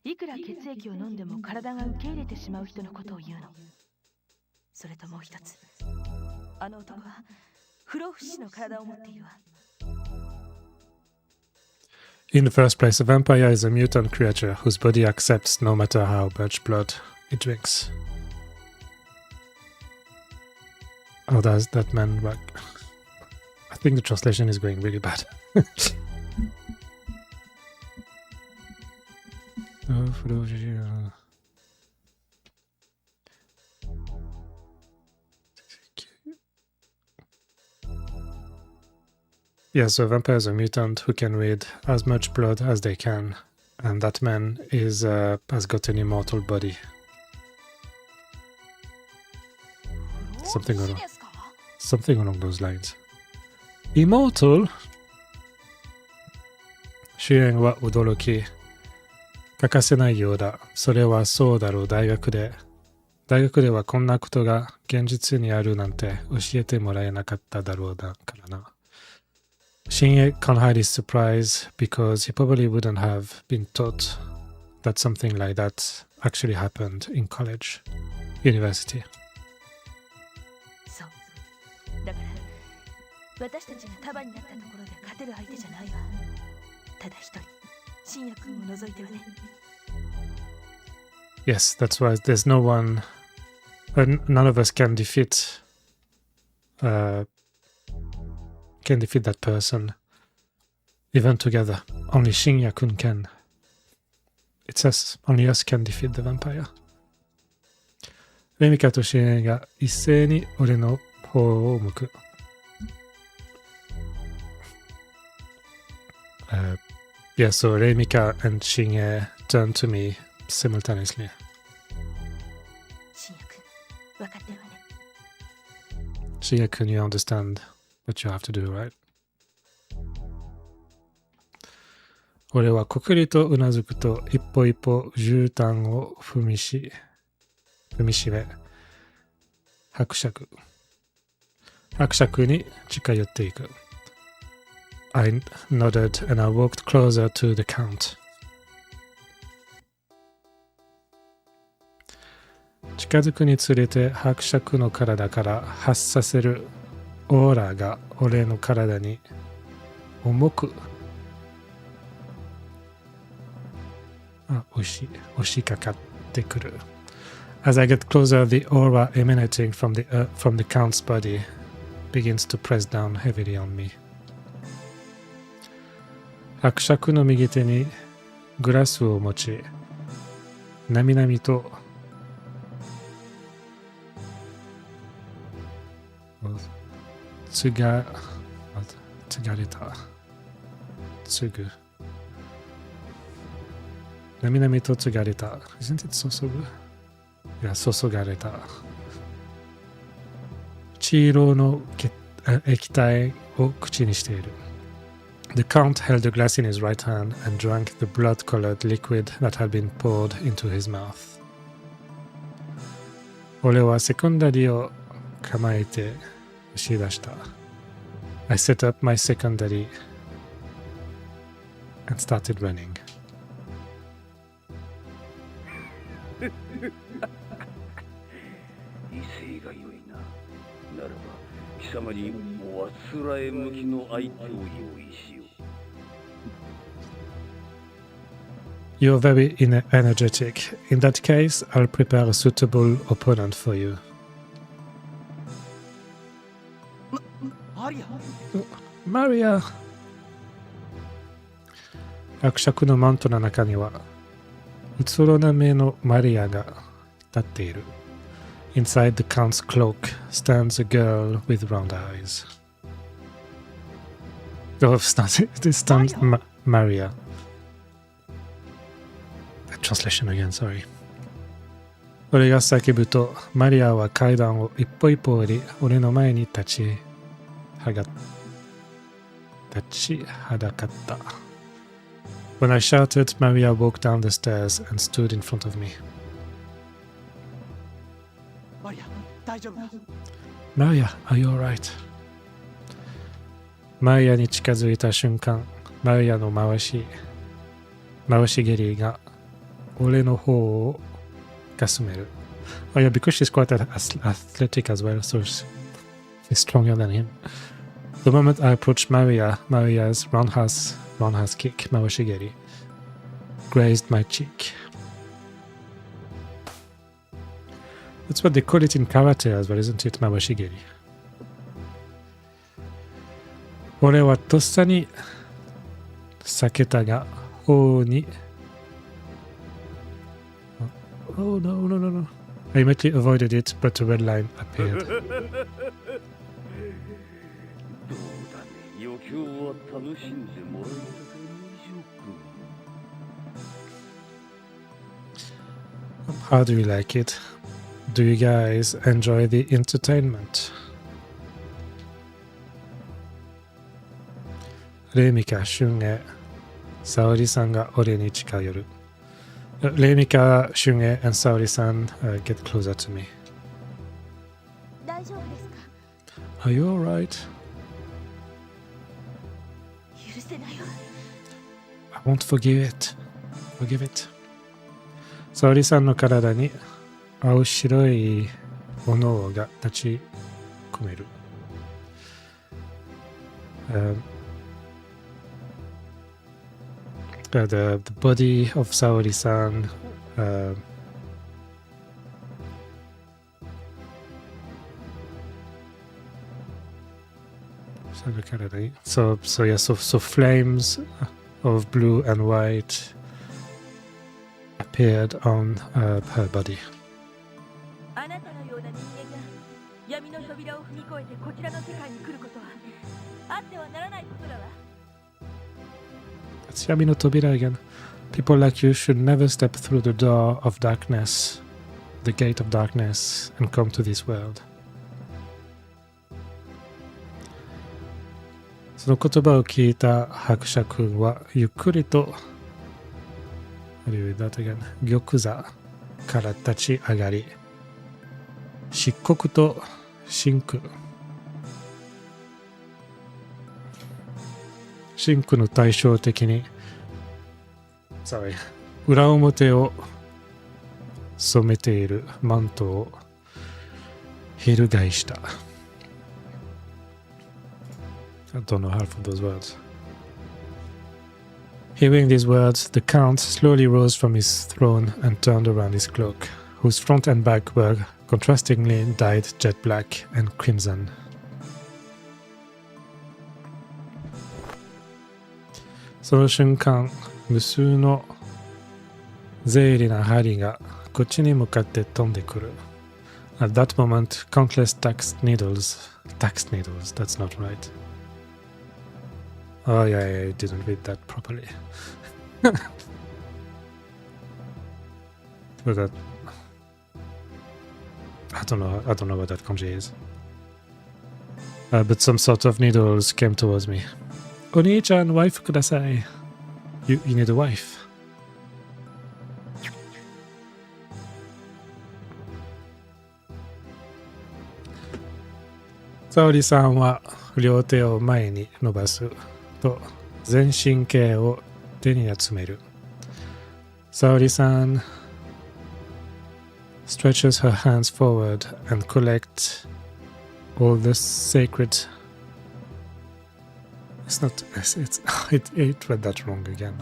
いくら血液を飲んでも体が受け入れてしまう人のことを言うの。それともう一つ、あの男は不老不死の体を持っているわ。In the first place, a vampire is a mutant creature whose body accepts no matter how much blood it drinks. How does that man work? I think the translation is going really bad. Yeah, so a vampire is a mutant who can read as much blood as they can, and that man has got an immortal body. Something along those lines. Immortal? 主演は驚き。欠かせないようだ。それはそうだろう。大学ではこんなことが現実にあるなんて教えてもらえなかっただろうだからな。Shinye can't hide his surprise because he probably wouldn't have been taught that something like that actually happened in college, university. そう。だから私たちが束になったところで勝てる相手じゃないわ。ただ一人、信也君を除いてはね。Yes, that's why there's no one, none of us can defeat that person, even together. Only Shinya-kun can. It's us, only us can defeat the vampire. レミカとシエンが一斉に俺の方を向く。Yeah, so Remika and Shinye turn to me simultaneously. 信也君、分かってるわね。Shinye-kun, you understand what you have to do, right? 俺はこくりとうなずくと一歩一歩絨毯を踏みしめ伯爵に近寄っていく。I nodded and I walked closer to the count. 近づくにつれて伯爵の体から発させるオーラが俺の体に重く押しかかってくる。As I get closer, the aura emanating from the Count's body begins to press down heavily on me. 伯爵の右手にグラスを持ち、なみなみと継がれた。継ぐ。なみなみと継がれた。Isn't it 注ぐ？いや、注がれた。黄色の液体を口にしている。The Count held a glass in his right hand and drank the blood-colored liquid that had been poured into his mouth. 俺はセコンダリーを構えて押し出した。I set up my secondary and started running. 威勢が良いな。ならば貴様におあつらえ向きの相手を用意しよう。You're very energetic. In that case, I'll prepare a suitable opponent for you. マリア。伯爵のマントの中には、うつろな目のマリアが立っている。Inside the Count's cloak stands a girl with round eyes. Stands Maria. Translation again, sorry. 俺が叫ぶと、マリアは階段を一歩一歩降り、俺の前に立ちはだかった。When I shouted, Maria walked down the stairs and stood in front of me. マリア、大丈夫？ Maria, are you alright? マリアに近づいた瞬間、マリアの回し蹴りが俺の方をかすめる。Oh yeah, because she's quite athletic as well, so she's stronger than him. The moment I approached Maria's roundhouse kick, Mawashigeri, grazed my cheek. That's what they call it in karate as well, isn't it? Mawashigeri. 俺はとっさに避けたが、頬にOh no. I immediately avoided it, but a red line appeared. どうだね、余興は楽しんでもらえたか以上。 How do you like it? Do you guys enjoy the entertainment? レミカ、シュンエ、沙織さんが俺に近寄る。レミカ、シュンエ、and 沙織さん、get closer to me. 大丈夫ですか？ Are you alright? 許せないわ。I won't forgive it. Forgive it. 沙織さんの体に青白い炎が立ち込める。The body of Saori-san so flames of blue and white appeared on her body. あなたのような人間が闇の扉を踏み越えてこちらの世界に来ることはあってはならないことだわ。It's Yami no Tobira again. People like you should never step through the door of darkness, the gate of darkness, and come to this world. その言葉を聞いた伯爵はゆっくりと玉座から立ち上がり、漆黒と真紅の対照的に裏表を染めているマントを翻した。I don't know half of those words. Hearing these words, the Count slowly rose from his throne and turned around his cloak, whose front and back were contrastingly dyed jet black and crimson. その瞬間、無数の鋭利な針がこっちに向かって飛んでくる。At that moment, countless tax needles, that's not right. Oh yeah, I didn't read that properly. But that, I don't know what that kanji is. But some sort of needles came towards me. Oni-chan, wife kudasai. You need a wife. 沙織さんは両手を前に伸ばすと全身形を手に集める。沙織さん stretches her hands forward and collects all the sacred. It's not. It read that wrong again.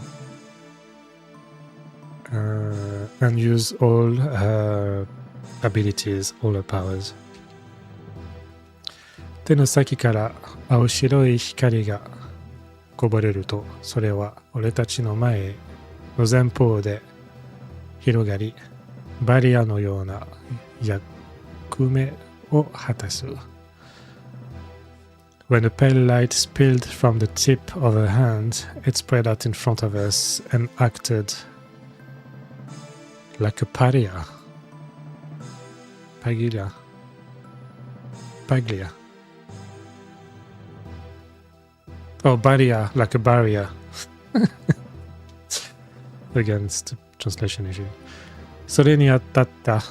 And use all her abilities, all her powers. 手の先から青白い光がこぼれると、それは俺たちの前の前方で広がり、バリアのような役目を果たす。When the pale light spilled from the tip of her hand, it spread out in front of us and acted like a paglia. Oh, barrier, like a barrier. Again, it's the translation issue. それに当たった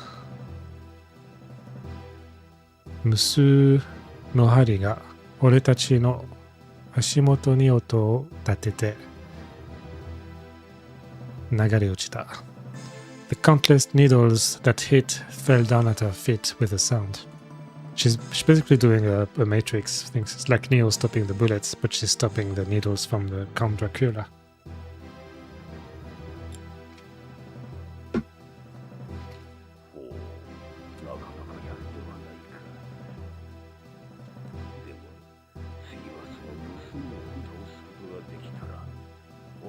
無数の針が俺たちの足元に音を立てて流れ落ちた。The countless needles that hit fell down at her feet with a sound. She's basically doing a Matrix thing. It's like Neo stopping the bullets, but she's stopping the needles from the Count Dracula.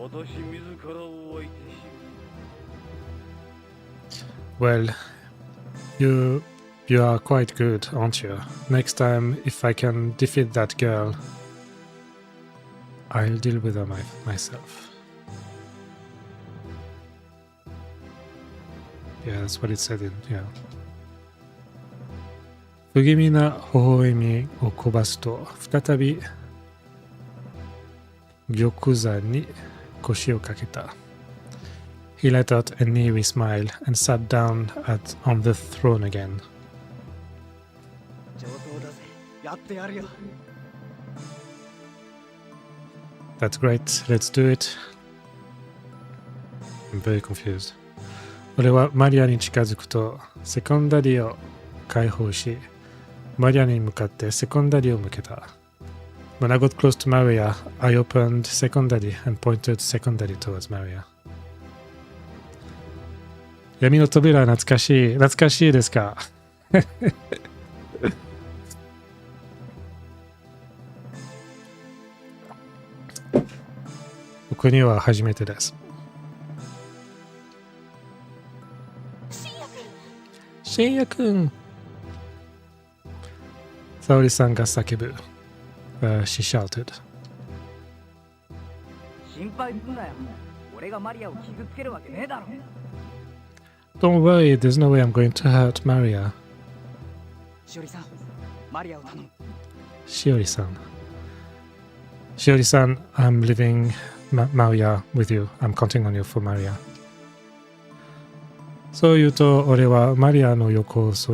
私自らを相手し Well, you are quite good, aren't you? Next time, if I can defeat that girl, I'll deal with her myself. Yeah, that's what it said in, yeah. 不気味な微笑みをこばすと、再び玉座に腰をかけた。He let out a eerie smile and sat down on the throne again. 上等だぜ。やってやるよ。That's great. Let's do it. I'm very confused. 俺はマリアに近づくと、セコンダリを解放し、マリアに向かってセコンダリを向けた。When I got close to Maria, I opened secondary and pointed secondary towards Maria. 闇の扉懐かしいですか僕には初めてです。深夜くん沙織さんが叫ぶ。She shouted. 心配すんなよ。俺がマリアを傷つけるわけねえだろ。Don't worry, there's no way I'm going to hurt Maria. しおりさん、マリアを頼む。しおりさん、I'm leaving Maria with you. I'm counting on you for Maria. そう言うと、俺はマリアの横をす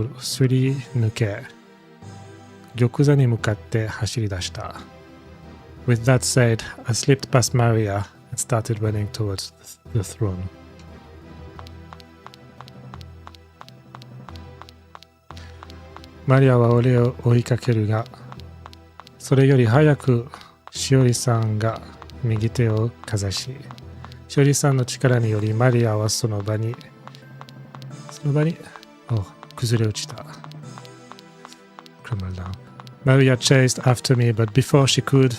り抜け、玉座に向かって走り出した。With that said, I slipped past Maria and started running towards the throne. マリアは俺を追いかけるが、それより早くしおりさんが右手をかざし、しおりさんの力によりマリアはその場に崩れ落ちた。Crumbled down. Maria chased after me, but before she could,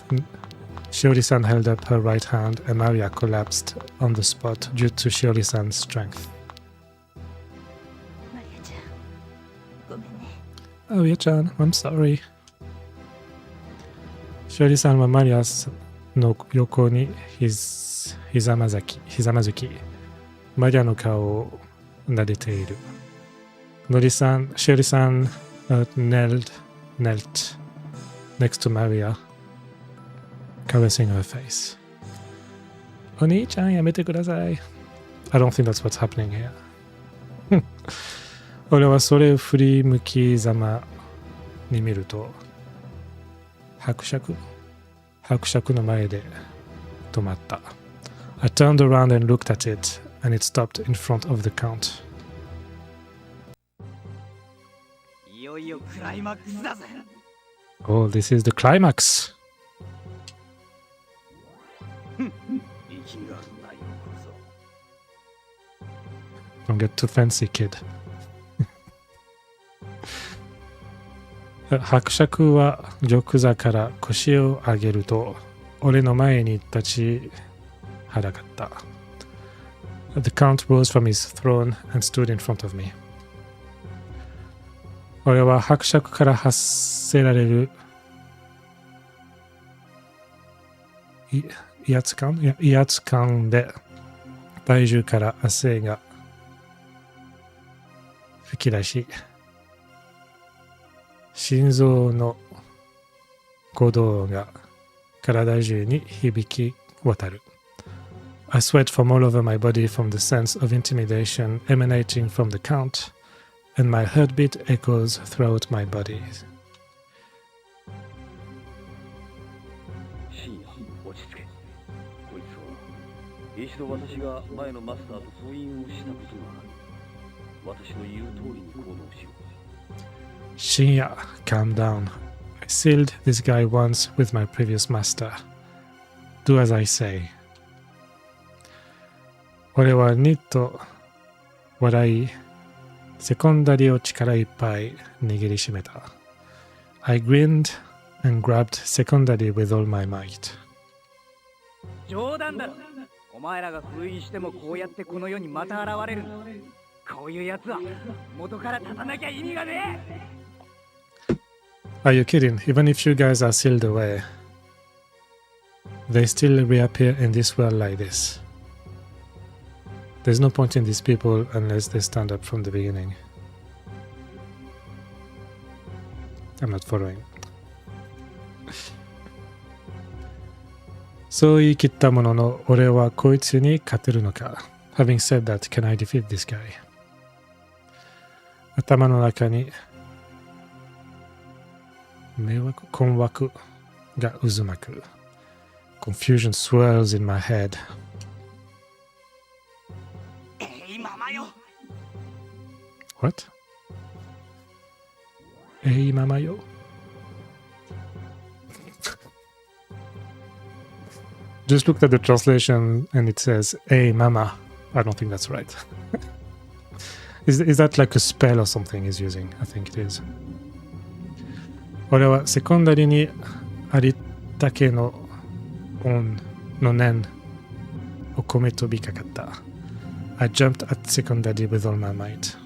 Shiori-san held up her right hand and Maria collapsed on the spot due to Shiori-san's strength. マリアちゃん、ごめんね。Maria-chan, I'm sorry. Shiori-san はマリアの横にひざまずき、マリアの顔を撫でている。Shiori-san knelt next to Maria, caressing her face. お兄ちゃんやめてください。I don't think that's what's happening here. 俺はそれを振り向きざまに見ると、伯爵の前で止まった。I turned around and looked at it, and it stopped in front of the count. いよいよクライマックスだぜ。 Oh, this is the climax. 生きがないよこ Don't get too fancy, kid. 伯爵は玉座から腰を上げると、俺の前に立ちはだかった。The count rose from his throne and stood in front of me. 俺は伯爵から発せられる威圧感で体重から汗が吹き出し、心臓の鼓動が体中に響き渡る。I sweat from all over my body from the sense of intimidation emanating from the count, and my heartbeat echoes throughout my body. 深夜、落ち着け。こいつは一度私が前のマスターと封印をしたことがある。私の言う通りに行動しろ。深夜, calm down. I sealed this guy once with my previous master. Do as I say. 俺はニッと笑い、セコンダリを力いっぱい握りしめた。I grinned and grabbed secondary with all my might. 冗談だろ。お前らが封印してもこうやってこの世にまた現れるんだ。こういうやつは元から立たなきゃ意味がねえ。Are you kidding? Even if you guys are sealed away, they still reappear in this world like this. There's no point in these people unless they stand up from the beginning. I'm not following. そう言い切ったものの、俺はこいつに勝てるのか。Having said that, can I defeat this guy? 頭の中に困惑が渦巻く。Confusion swirls in my head. ママよ。 What? ママよ。Just looked at the translation and it says, Hey mama. I don't think that's right. Is that like a spell or something he's using? I think it is. 俺はセコンダリにありったけの恩の念を込め飛びかかった。I jumped at secondary with all my might.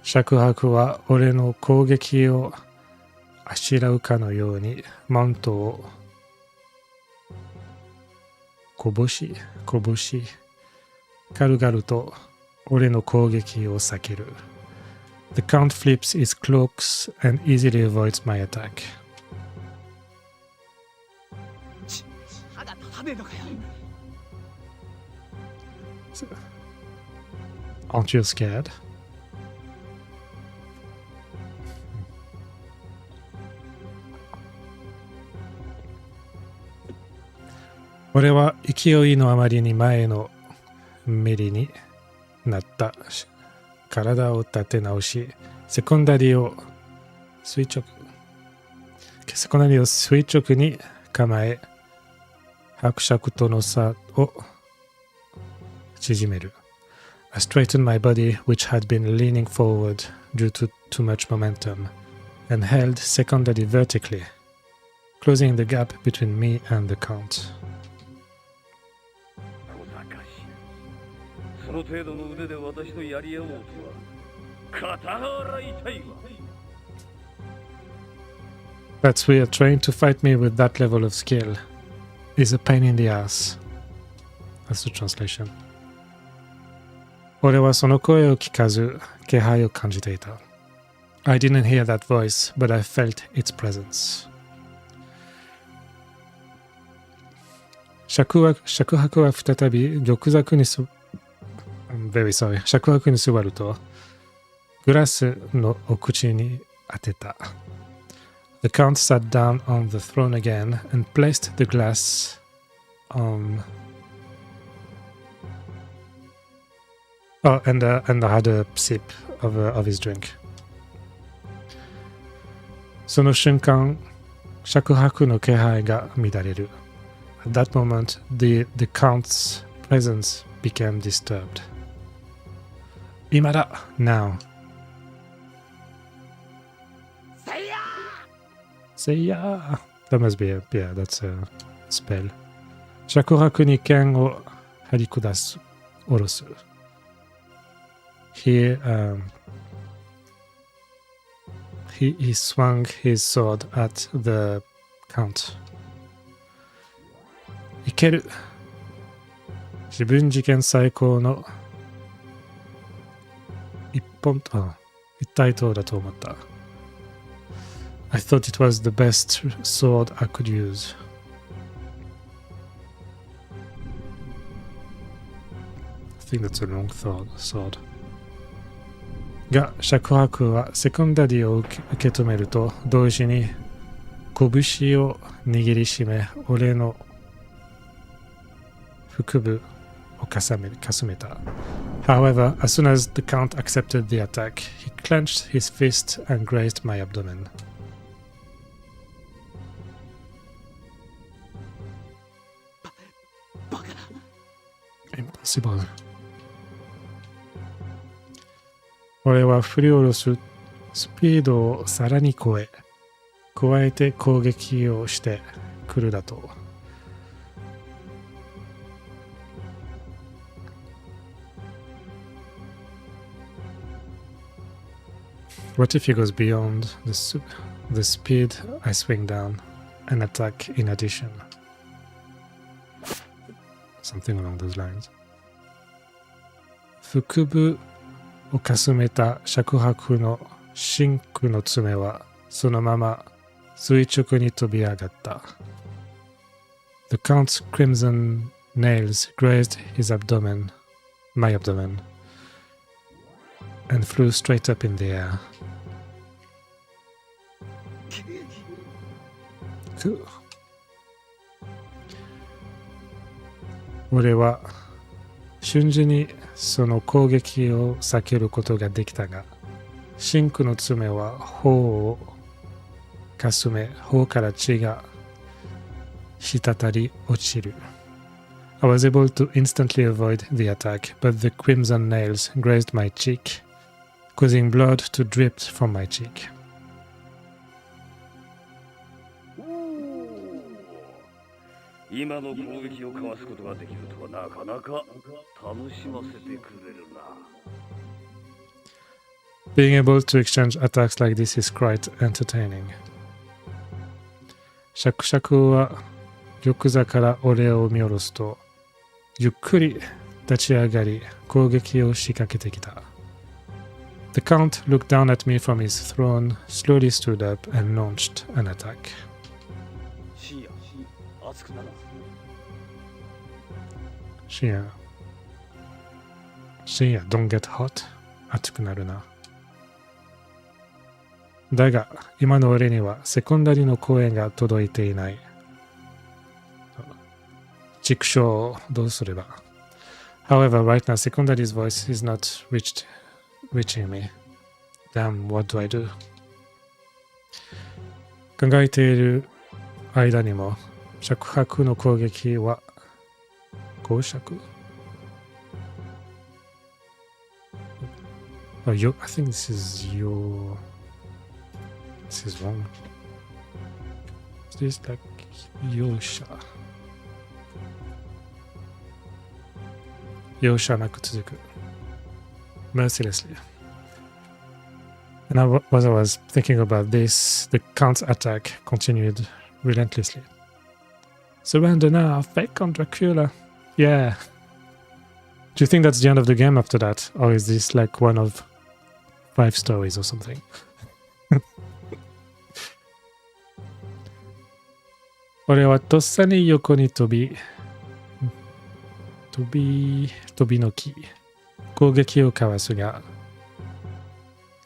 釈白は俺の攻撃をあしらうかのようにマウントをこぼし軽々と俺の攻撃を避ける。The count flips his cloaks and easily avoids my attack. 歯が立たねえのかよ。Aren't you scared? 俺は勢いのあまりに前のめりになった体を立て直し、セコンダリを垂直に構え、伯爵との差を縮める。I straightened my body, which had been leaning forward due to too much momentum, and held secondary vertically, closing the gap between me and the count. その程度の腕で私とやり合おうとは肩が痛いわ。That's weird. Trying to fight me with that level of skill is a pain in the ass. That's the translation. 俺はその声を聞かず気配を感じていた。I didn't hear that voice, but I felt its presence. 尺伯は再び玉座に座ると、グラスのお口に当てた。The count sat down on the throne again and placed the glass on... Oh, and I had a sip of his drink. その瞬間、尺伯の気配が乱れる。At that moment, the count's presence became disturbed. 今だ now. Say ya! That must be yeah, that's a spell. 尺伯に剣を張り下ろす。He swung his sword at the count. いける。自分事件最高の一体刀だと思った。I thought it was the best sword I could use. I think that's a long sword. が、尺伯はセコンダリを受け止めると同時に拳を握りしめ、俺の腹部をかすめた。However, as soon as the count accepted the attack, he clenched his fist and grazed my abdomen. Impossible. 俺は振り下ろすスピードをさらに加えて攻撃をしてくるだとう。What if he goes beyond the speed I swing down and attack in addition? Something along those lines. 腹部をかすめた尺伯の真空の爪はそのまま垂直に飛び上がった。The count's crimson nails grazed his abdomen, my abdomen, and flew straight up in the air. 俺は瞬時にその攻撃を避けることができたが、真空の爪は頬をかすめ、頬から血が滴り落ちる。I was able to instantly avoid the attack, but the crimson nails grazed my cheek, causing blood to drip from my cheek. 今の攻撃をかわすことができるとはなかなか楽しませてくれるな。Being able to exchange attacks like this is quite entertaining. シャクシャクは玉座から俺を見下ろすと、ゆっくり立ち上がり攻撃を仕掛けてきた。The count looked down at me from his throne, slowly stood up and launched an attack. 熱くなる。深夜 don't get hot 熱くなるな。だが今の俺にはセコンダリの声が届いていない。畜生どうすれば。However, right now, Secondary's voice is not reaching me. Damn, what do I do? 考えている間にも、尺白の攻撃は、公爵Oh, I think this is your... This is wrong. Is this like Yosha? Yosha なく続く mercilessly. And as I was thinking about this, the count-attack continued relentlessly. Surrender now, fake on Dracula. Yeah. Do you think that's the end of the game after that? Or is this like one of 5 stories or something? 俺はとっさに横に飛びのき攻撃をかわすが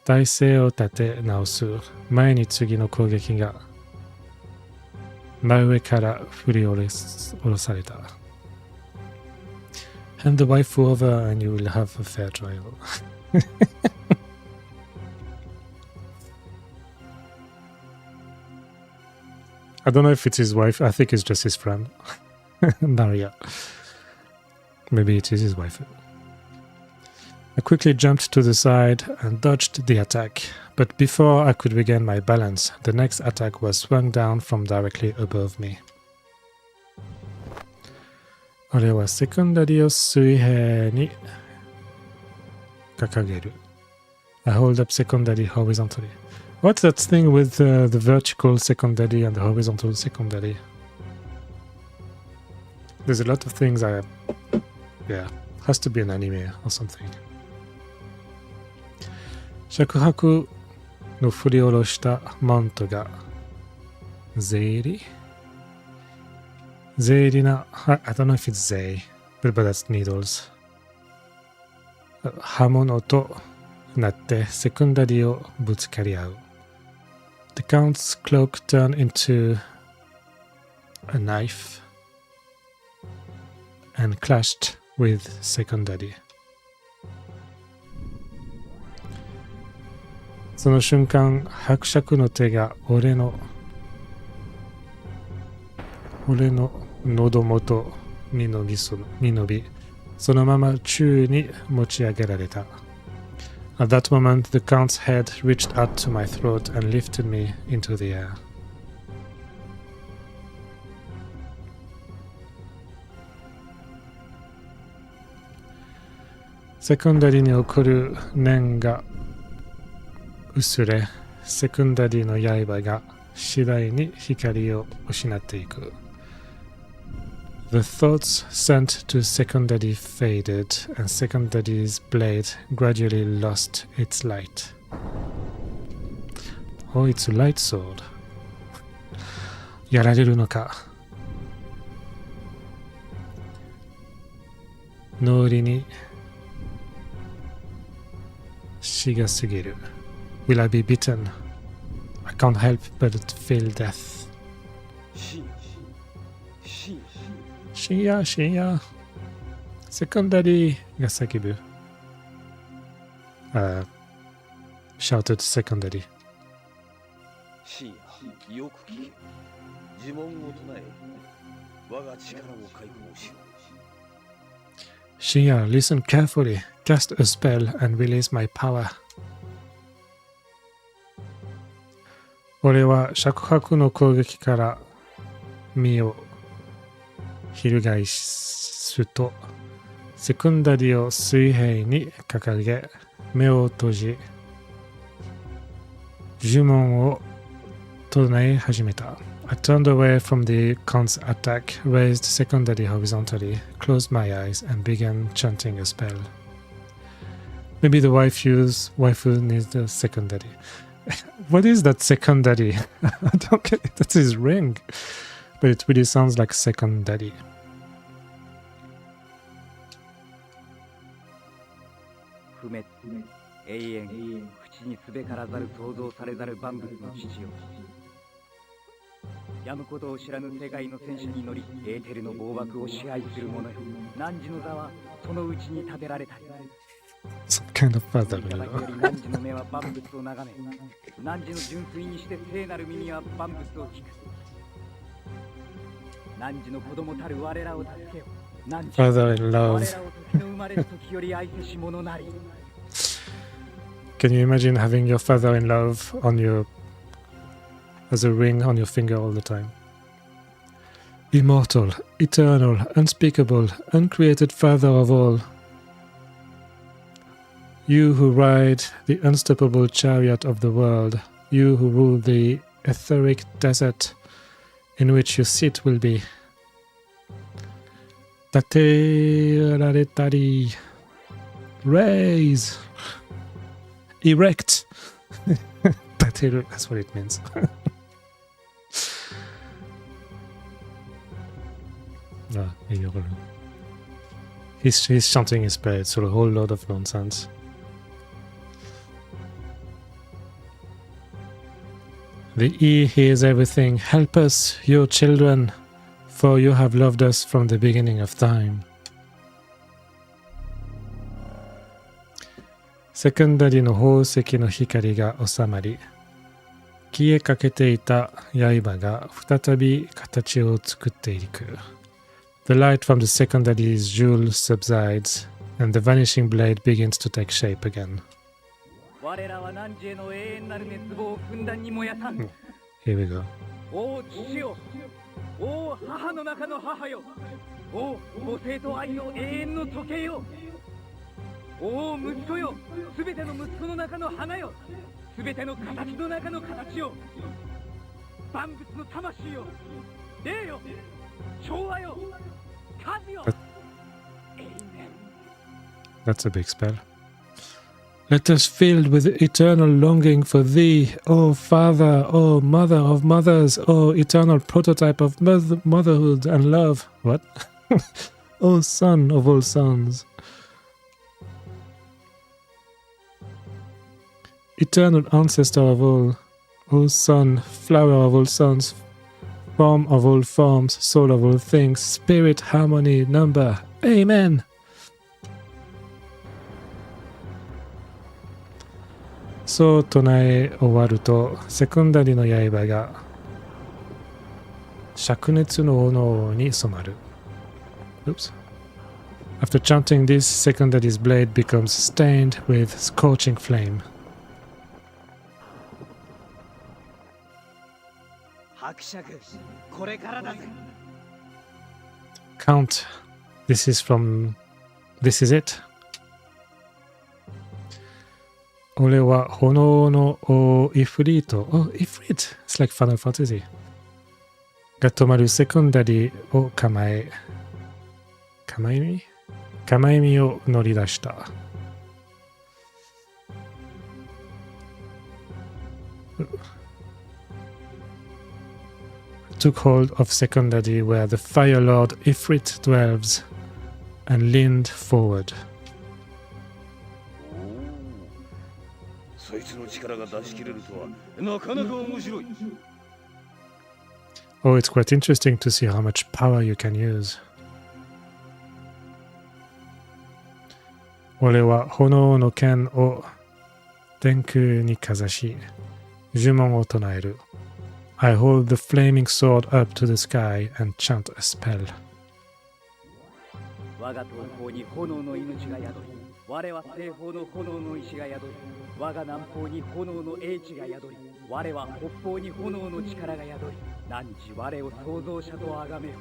体勢を立て直す前に次の攻撃が真上から振り下ろされた。Hand the waifu over and you will have a fair trial. I don't know if it's his wife. I think it's just his friend. Maria. Maybe it is his wife. I quickly jumped to the side and dodged the attack, but before I could regain my balance, the next attack was swung down from directly above me. 俺はセコンダリを水平に掲げる。I hold up secondary horizontally. What's that thing with the vertical secondary and the horizontal secondary? There's a lot of things Yeah, has to be an anime or something. 尺白の振り下ろしたマントがゼイリな I don't know if it's Zei, but that's needles. 刃物となってセコンダリをぶつかり合う。The count's cloak turned into a knife and clashed with secondary. その瞬間、伯爵の手が俺の喉元に伸び、そのまま宙に持ち上げられた。At that moment, the count's head reached out to my throat and lifted me into the air. セコンダリーに起こる念が薄れ、セコンダリーの刃が次第に光を失っていく。The thoughts sent to secondary faded, and secondary's blade gradually lost its light. Oh, it's a light sword. やられるのか。脳裏に死が過ぎる。Will I be bitten? I can't help but feel death. 深夜セコンダリーが叫ぶ。shouted secondary. 深夜よく聞け。呪文を唱え、我が力を解放しろ。深夜 listen carefully. Cast a spell and release my power. 俺は尺白の攻撃から身を翻すと、セコンダリを水平に掲げ、目を閉じ、呪文を唱え始めた。I turned away from the count's attack, raised secondary horizontally, closed my eyes, and began chanting a spell. Maybe the waifu needs the secondary. What is that secondary? I don't get it. That's his ring. But it really sounds like secondary. 不滅、永遠、淵にすべからざる創造されざる万物の父よ。やむことを知らぬ世界の戦車に乗り、エーテルの暴漠を支配する者よ。汝の座はそのうちに建てられたり。Some kind of father いただきより汝の目は万物を眺め、汝の純粋にして聖なる耳は万物を聞く。汝の子供たる我らを助けよ。Father in 我 love. らを時の生まれる時より愛せし者なり。Can you imagine having your father in love on your as a ring on your finger all the time? Immortal, eternal, unspeakable, uncreated Father of all. You who ride the unstoppable chariot of the world, you who rule the etheric desert in which your seat will be. 立てられたり raise erect 立てる that's what it means. He's chanting his prayers, so a whole lot of nonsense. The E hears everything. Help us, your children, for you have loved us from the beginning of time. セカンダリの宝石の光が収まり、消えかけていた刃が再び形を作っていく。The light from the secondary's jewel subsides, and the vanishing blade begins to take shape again. 我らは汝への永遠なる熱望をふんだんに燃やさん。Here we go. お父よ、お母の中の母よ、お母性と愛の永遠の時計よ、お息子よ、すべての息子の中の花よ、すべての形の中の形よ、万物の魂よ、霊よ、調和よ、数よ。That's a big spell. Let us filled with eternal longing for thee, O Father, O Mother of mothers, O eternal prototype of motherhood and love. What? O Son of all sons. Eternal ancestor of all, O Son, flower of all sons, form of all forms, soul of all things, spirit, harmony, number. Amen. そう唱え終わると、セコンダリの刃が灼熱の炎に染まる。Oops. After chanting this, secondary's blade becomes stained with scorching flame. 伯爵、これからだぜ。Count. This is it. 俺は炎のイフリート。イフリート It's like Final Fantasy. が止まるセコンダリーを構え身を乗り出した。Took hold of secondary where the Fire Lord Ifrit dwells and leaned forward. そいつの力が出し切れるとはなかなか面白い。Oh, it's quite interesting to see how much power you can use. 俺は炎の剣を天空にかざし、呪文を唱える。I hold the flaming sword up to the sky and chant a spell. 我が東方に炎の命が宿り、我は西方の炎の石が宿り、我が南方に炎の英知が宿り、我は北方に炎の力が宿り、汝我を創造者と崇めよ。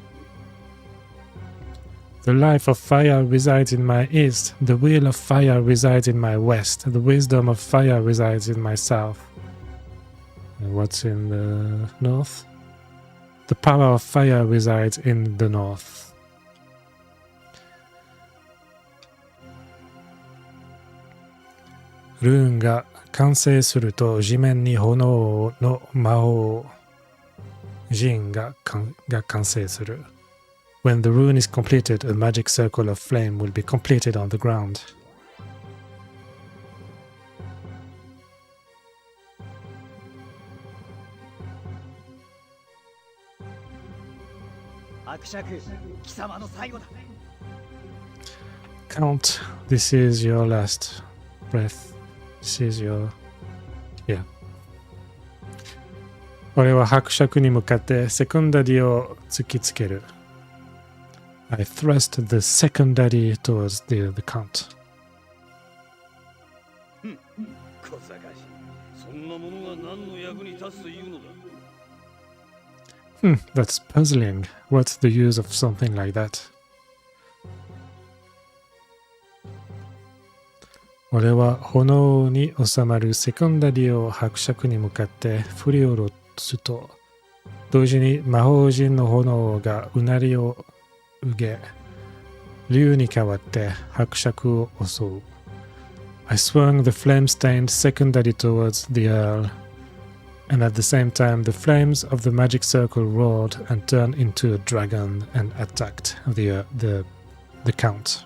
The life of fire resides in my east, the will of fire resides in my west, the wisdom of fire resides in my south. And what's in the north? The power of fire resides in the north. ルーンが完成すると地面に炎の魔王ジンが完成する。When the rune is completed, a magic circle of flame will be completed on the ground. 伯爵、貴様の最後だ。Count, this is your last breath. This is your... Yeah. 俺は伯爵に向かってセコンダリを突きつける。I thrust the secondary towards the count. 小賢しい。そんなものが何の役に立つというのだ。That's puzzling. What's the use of something like that? 俺は炎に収まるセコンダリを伯爵に向かって振り下ろすと、同時に魔法陣の炎がうなりをうげ、竜に変わって伯爵を襲う。I swung the flame-stained secondary towards the Earl, and at the same time the flames of the magic circle roared and turned into a dragon and attacked the Count.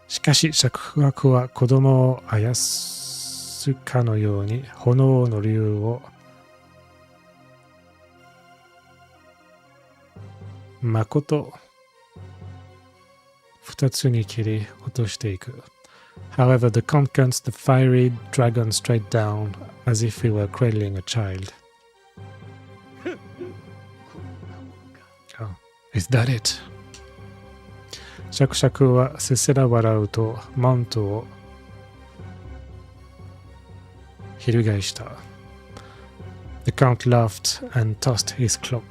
しかし釈学は子供をあやすかのように炎の竜をまこと二つに切り落としていく。However, the count guns the fiery dragon straight down as if he were cradling a child. Oh, is that it? シャクシャクはせせら笑うとマントを翻した。The count laughed and tossed his cloak.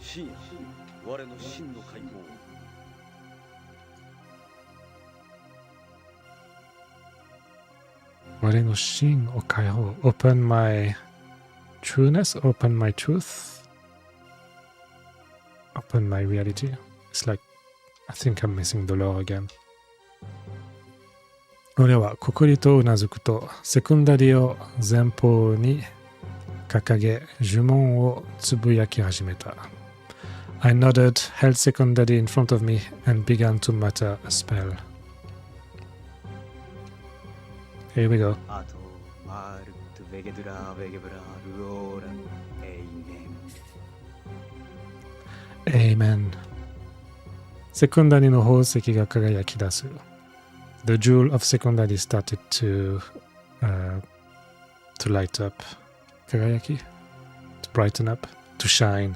真、我の真の解放。我の真を解放。Open my trueness, open my truth.Open my reality. It's like, I think I'm missing the law again. 俺はこくりとうなずくと、セクンダリを前方に掲げ、呪文をつぶやき始めた。I nodded, held secondary in front of me, and began to mutter a spell. Here we go. あと、マールトベゲドラベゲブラルオーラエイメン。Amen. セクンダリの宝石が輝き出す。The jewel of secondary started to light up. 輝き To brighten up. To shine.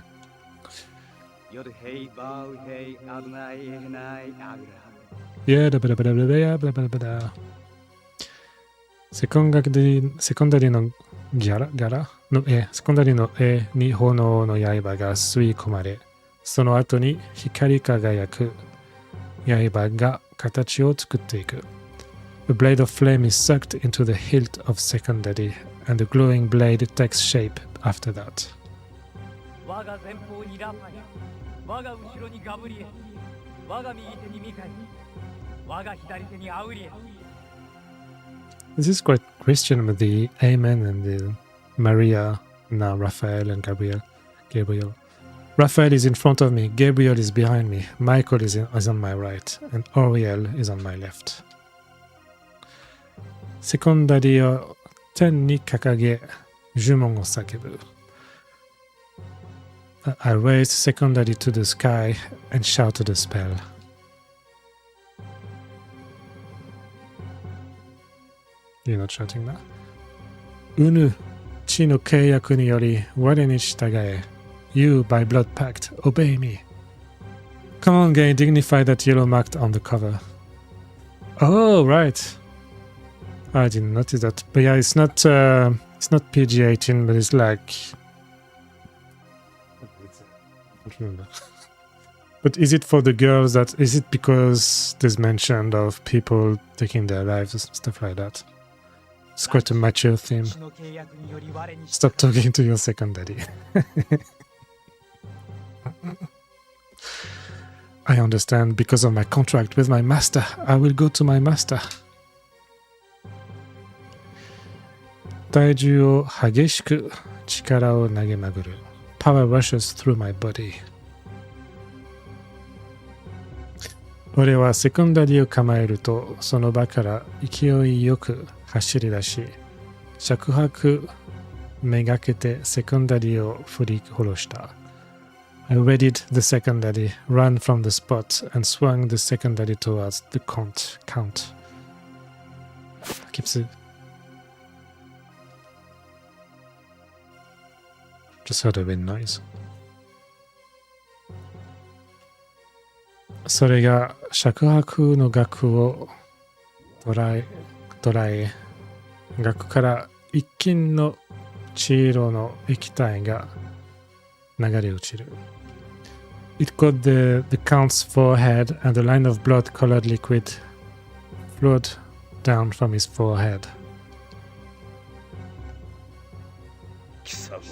夜ヘイバウヘイアドナイエナイアグラ。Yeah, da ba da ba da ba da ya ba da ba da da. セコンダリの柄の絵、セコンダリの絵に炎の刃が吸い込まれ、その後に光り輝く刃が形を作っていく。The blade of flame is sucked into the hilt of secondary, and the glowing blade takes shape after that. 我が前方にラファエ、我が後ろにガブリエル、我が右手にミカエル、我が左手にアウリエ。This is quite Christian with the Amen and the Maria, now Raphael and Gabriel. Raphael is in front of me, Gabriel is behind me, Michael is on my right, and Oriel is on my left. セコンダリを天に掲げ、呪文を叫ぶ。I raised secondary to the sky and shouted a spell. You're not shouting that. うぬ、地の契約により我に従え。You, by blood pact, obey me. Come on, Gay, dignify that yellow marked on the cover. Oh, right. I didn't notice that. But yeah, it's not PG-18, but it's like... I don't remember. But is it for the girls that... Is it because there's mention of people taking their lives and stuff like that? It's quite a mature theme. Stop talking to your secondary. I understand. Because of my contract with my master, I will go to my master. 体重を激しく力を投げまぐる。Power rushes through my body. 俺はセコンダリを構えると、その場から勢いよく走り出し、尺白めがけてセカンダリを振り殺した。I readied the secondary, ran from the spot, and swung the secondary towards the count. Keeps it. Just heard a wind noise. それが尺白の額を捉え、額から一斤の黄色の液体が流れ落ちる。It caught the count's forehead, and a line of blood-colored liquid flowed down from his forehead. 貴様、こ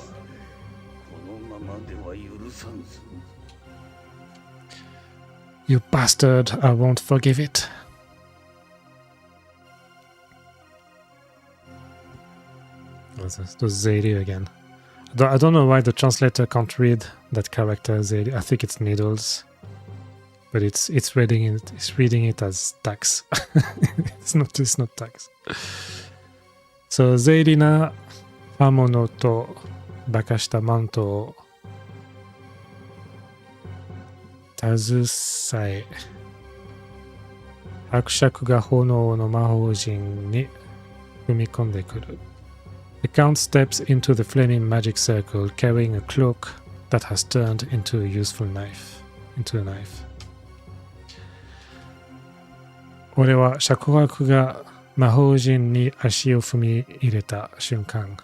のままでは許さんぞ。You bastard, I won't forgive it. Those Zeri again. I don't know why the translator can't read that character Zeri. I think it's needles, but it's reading it as tax. it's not tax. So Zeri な刃物と化かしたマントを携え、伯爵が炎の魔法陣に踏み込んでくる。The Count steps into the flaming magic circle, carrying a cloak that has turned into a knife. 俺は尺白が魔法陣に足を踏み入れた瞬間、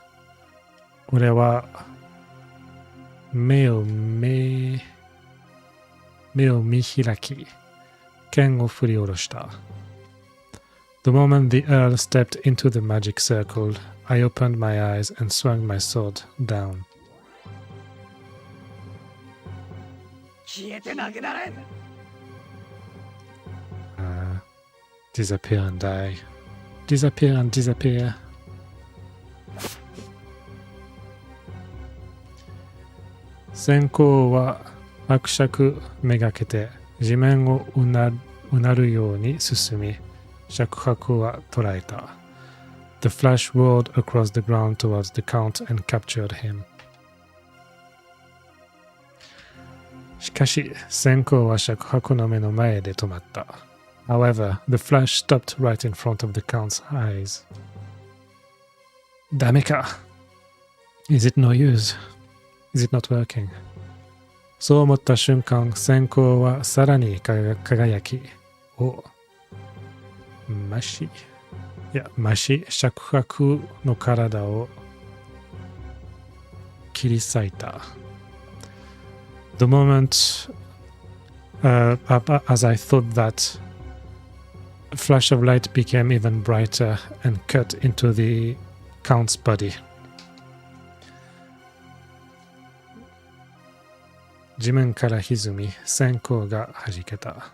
俺は目を見開き、剣を振り下ろした。The moment the Earl stepped into the magic circle, I opened my eyes and swung my sword down. 消えてなくなれ。Disappear and die. Disappear and disappear. 先行は伯爵めがけて地面をうなるように進み、尺白は捕らえた。The flash roared across the ground towards the Count and captured him. しかし、先行は尺白の目の前で止まった。However, the flash stopped right in front of the Count's eyes. ダメか。Is it no use? Is it not working? そう思った瞬間、先行はさらに輝きを増し、尺白の体を切り裂いた。The moment, as I thought that, a flash of light became even brighter and cut into the Count's body. 地面から歪み、閃光が弾けた。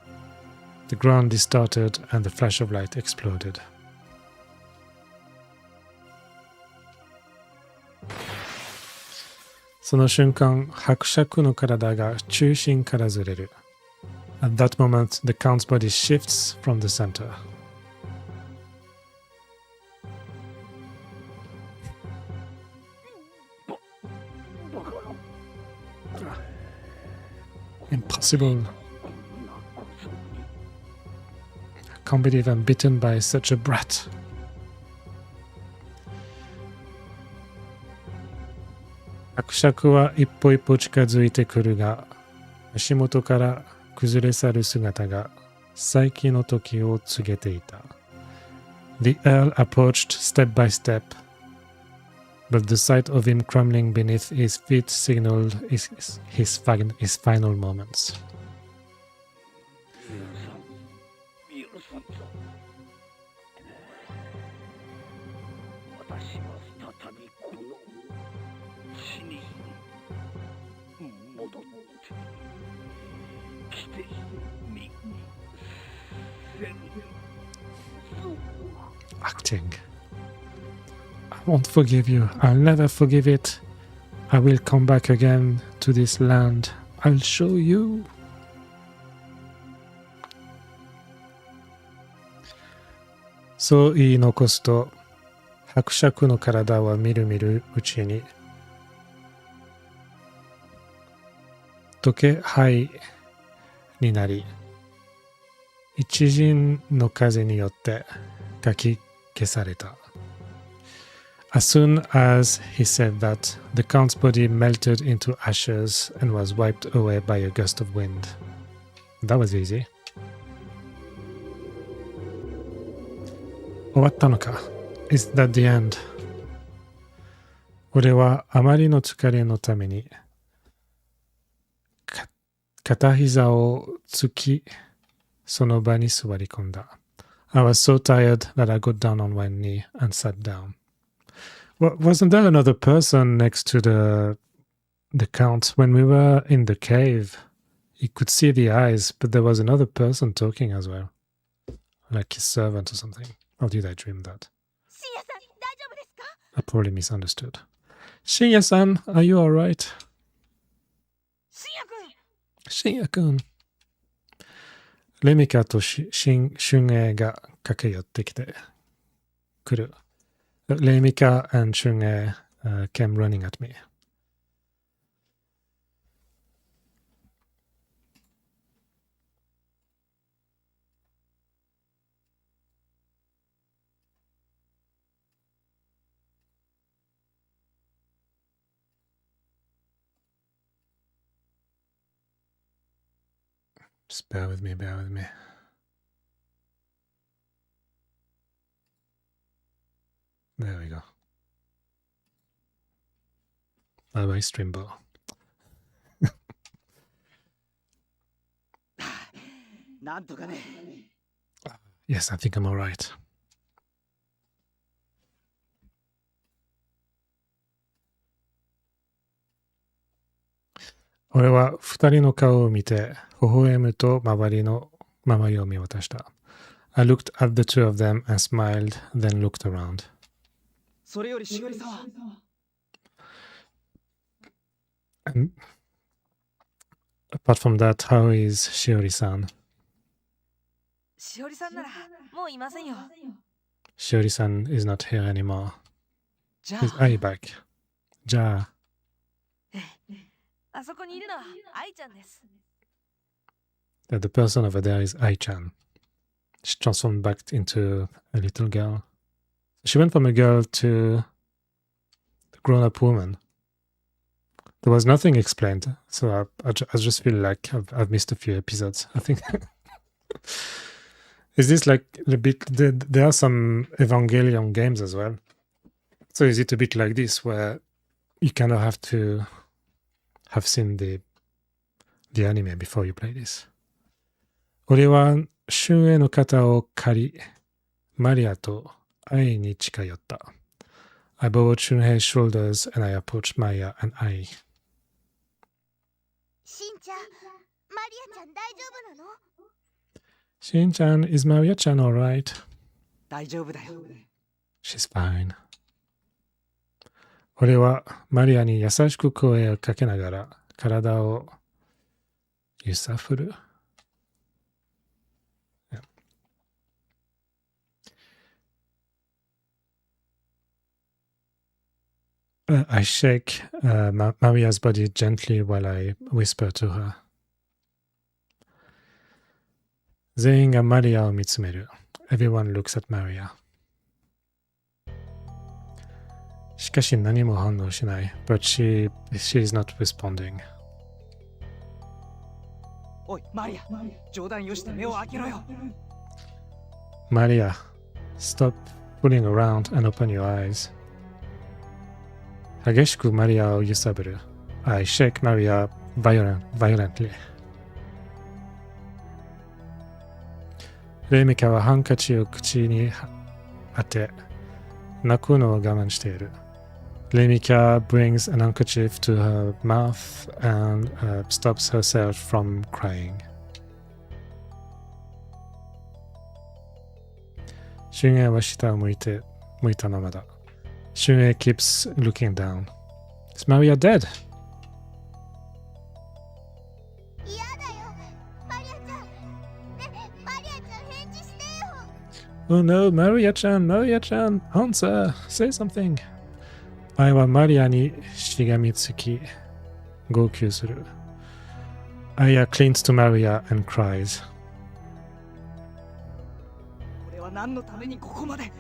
The ground distorted and the flash of light exploded. その瞬間、伯爵の体が中心からずれる。At that moment, the Count's body shifts from the center. Impossible. I can't believe I'm bitten by such a brat. 伯爵は一歩一歩近づいてくるが、足元から崩れ去る姿が再起の時を告げていた。The Earl approached step by step, but the sight of him crumbling beneath his feet signaled his final moments. 'Acting. I won't forgive you. I'll never forgive it. I will come back again to this land. I'll show you. そう言い残すと、伯爵の体はみるみるうちに溶け灰になり、一陣の風によってかき消された。As soon as he said that, the Count's body melted into ashes and was wiped away by a gust of wind. That was easy. 終わったのか ?Is that the end? 俺はあまりの疲れのために片膝をつきその場に座り込んだ。I was so tired that I got down on one knee and sat down. Wasn't there another person next to the count when we were in the cave? You could see the eyes, but there was another person talking as well. Like his servant or something. Or did I dream that? 深夜さん、大丈夫ですか？ I probably misunderstood. Shinya-san, are you alright? 深夜くん。Shinya-kun. レミカと春英が駆け寄ってきてくる。レミカ and 春英came running at me. Just bear with me, bear with me. There we go. Bye bye, Streambo. なんとかね。Yes, I think I'm alright. 俺は二人の顔を見て、微笑むと周りを見渡した。I looked at the two of them and smiled, then looked around. それよりしおりさんは。And apart from that, how is Shiori-san? しおりさんならもういませんよ。Shiori-san is not here anymore. じゃ Is あ、 Ai back? じゃあ、あそこにいるのは愛ちゃんです。the person over there is Ai-chan. She transformed back into a little girl. She went from a girl to a grown-up woman. There was nothing explained, so I just feel like I've missed a few episodes. I think. Is this like a bit? There are some Evangelion games as well. So is it a bit like this where you kind of have to have seen the anime before you play this? 俺は春英の肩を借り、マリアと愛に近寄った。I borrowed Shunhei's shoulders and I approached Maya and Ai. しんちゃん、マリアちゃん大丈夫なの？ Shin-chan, is Maria-chan alright? 大丈夫だよ。 She's fine. 俺はマリアに優しく声をかけながら体を揺さぶる。I shake Maria's body gently while I whisper to her. 全員がマリアを見つめる。Everyone looks at Maria. しかし何も反応しない。But she is not responding. おい、マリア、冗談よして目を開けろよ。Maria, stop fooling around and open your eyes. 激しくマリアを揺さぶる。I shake Maria violently. レミカはハンカチを口に当て、泣くのを我慢している。レミカ brings an handkerchief to her mouth and stops herself from crying. 春英は下を向いたままだ。春英 keeps looking down. Is Maria dead? 嫌だよ、マリアちゃん。ね、マリアちゃん返事してよ。Oh no, Maria-chan, Maria-chan, answer, say something. 愛はマリアにしがみつき、号泣する。Aya clings to Maria and cries. 俺は何のためにここまで。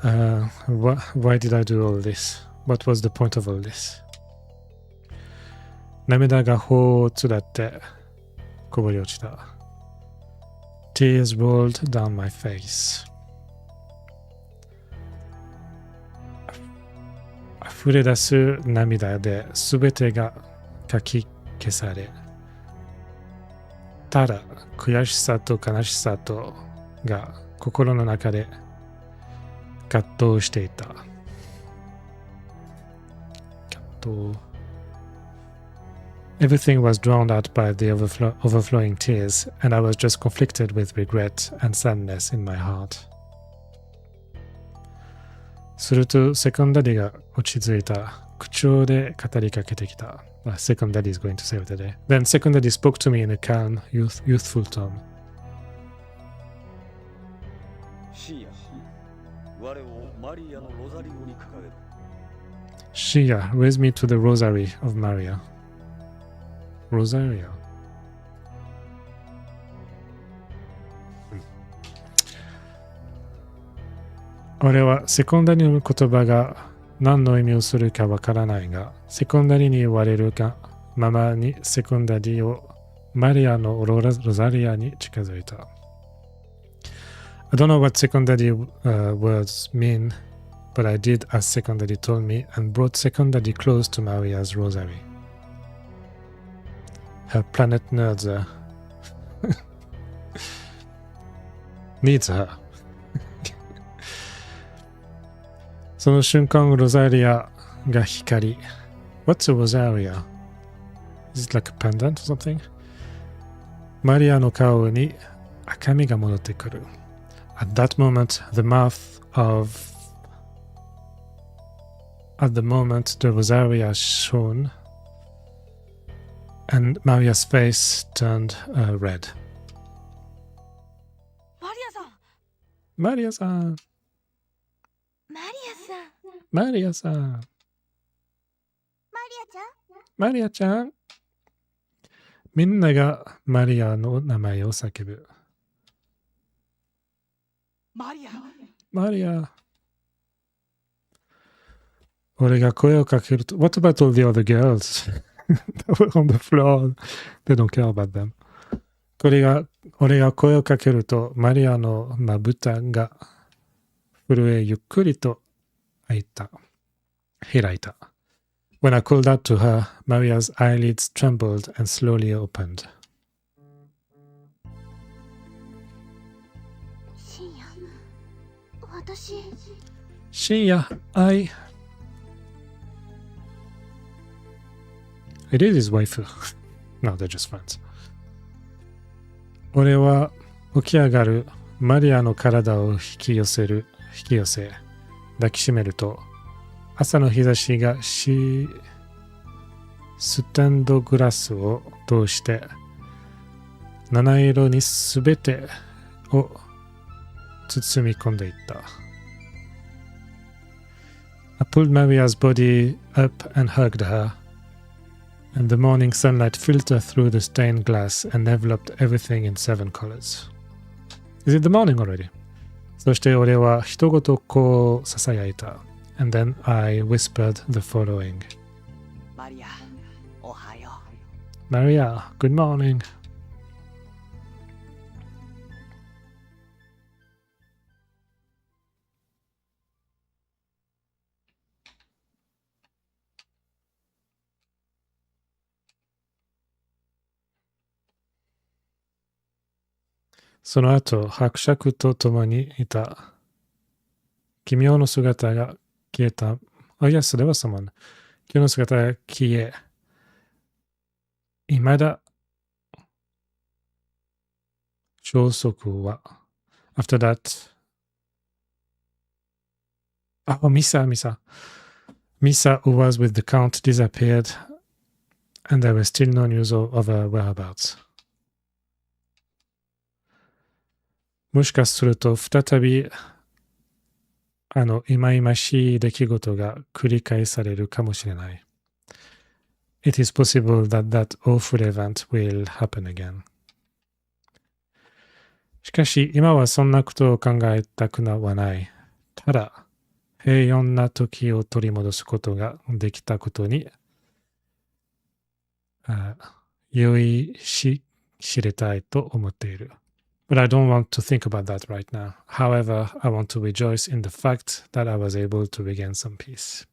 Why did I do all this? What was the point of all this? 涙が頬をつらってこぼれ落ちた。Tears rolled down my face. 溢れ出す涙で全てがかき消され、ただ悔しさと悲しさとが心の中で葛藤していた。葛藤。Everything was drowned out by the overflowing tears, and I was just conflicted with regret and sadness in my heart. すると、セコンダディが落ち着いた口調で語りかけてきた。Second Daddy is going to save the day. Then Second Daddy spoke to me in a calm, youthful tone. 深夜、我をマリアのロザリオに掲げる。Shia, raise me to the rosary of Maria. Rosaria. 俺はセコンダリの言葉が何の意味をするかわからないが、セコンダリに言われるがままにセコンダリをマリアのロザリアに近づいた。I don't know what secondary words mean, but I did as secondary told me and brought secondary close to Maria's rosary. Her planet nerds needs her. その瞬間、ロザリアが光り。What's a rosaria? Is it like a pendant or something? マリアの顔に赤みが戻ってくる。At that moment, the rosaria shone, and Maria's face turned red. マリアさん。マリアさん。マリアちゃん。みんながマリアの名前を叫ぶ。マリア。俺が声をかけると、What about all the other girls that were on the floor? They don't care about them. 俺が声をかけると、マリアのまぶたが震えゆっくりと開いた。When I called out to her, Maria's eyelids trembled and slowly opened. 深夜、It is his waifu. No, they're just friends. 俺は起き上がるマリアの体を引き寄せ、抱きしめると、朝の日差しがステンドグラスを通して七色にすべてを包み込んでいった。I pulled Maria's body up and hugged her, and the morning sunlight filtered through the stained glass and enveloped everything in 7 colors. Is it the morning already? そして俺は一言こう囁いた。And then I whispered the following. Maria, おはよう。Maria, good morning. その後、伯爵と共にいた奇妙の姿が消えた。あ、いや、それはsomeone。奇妙の姿が消え、いまだ消息は。After that, Misa, who was with the count, disappeared, and there was still no news of her whereabouts. もしかすると再び忌々しい出来事が繰り返されるかもしれない。It is possible that that awful event will happen again. しかし今はそんなことを考えたくはない。ただ、平穏な時を取り戻すことができたことに、酔いしれたいと思っている。But I don't want to think about that right now. However, I want to rejoice in the fact that I was able to regain some peace.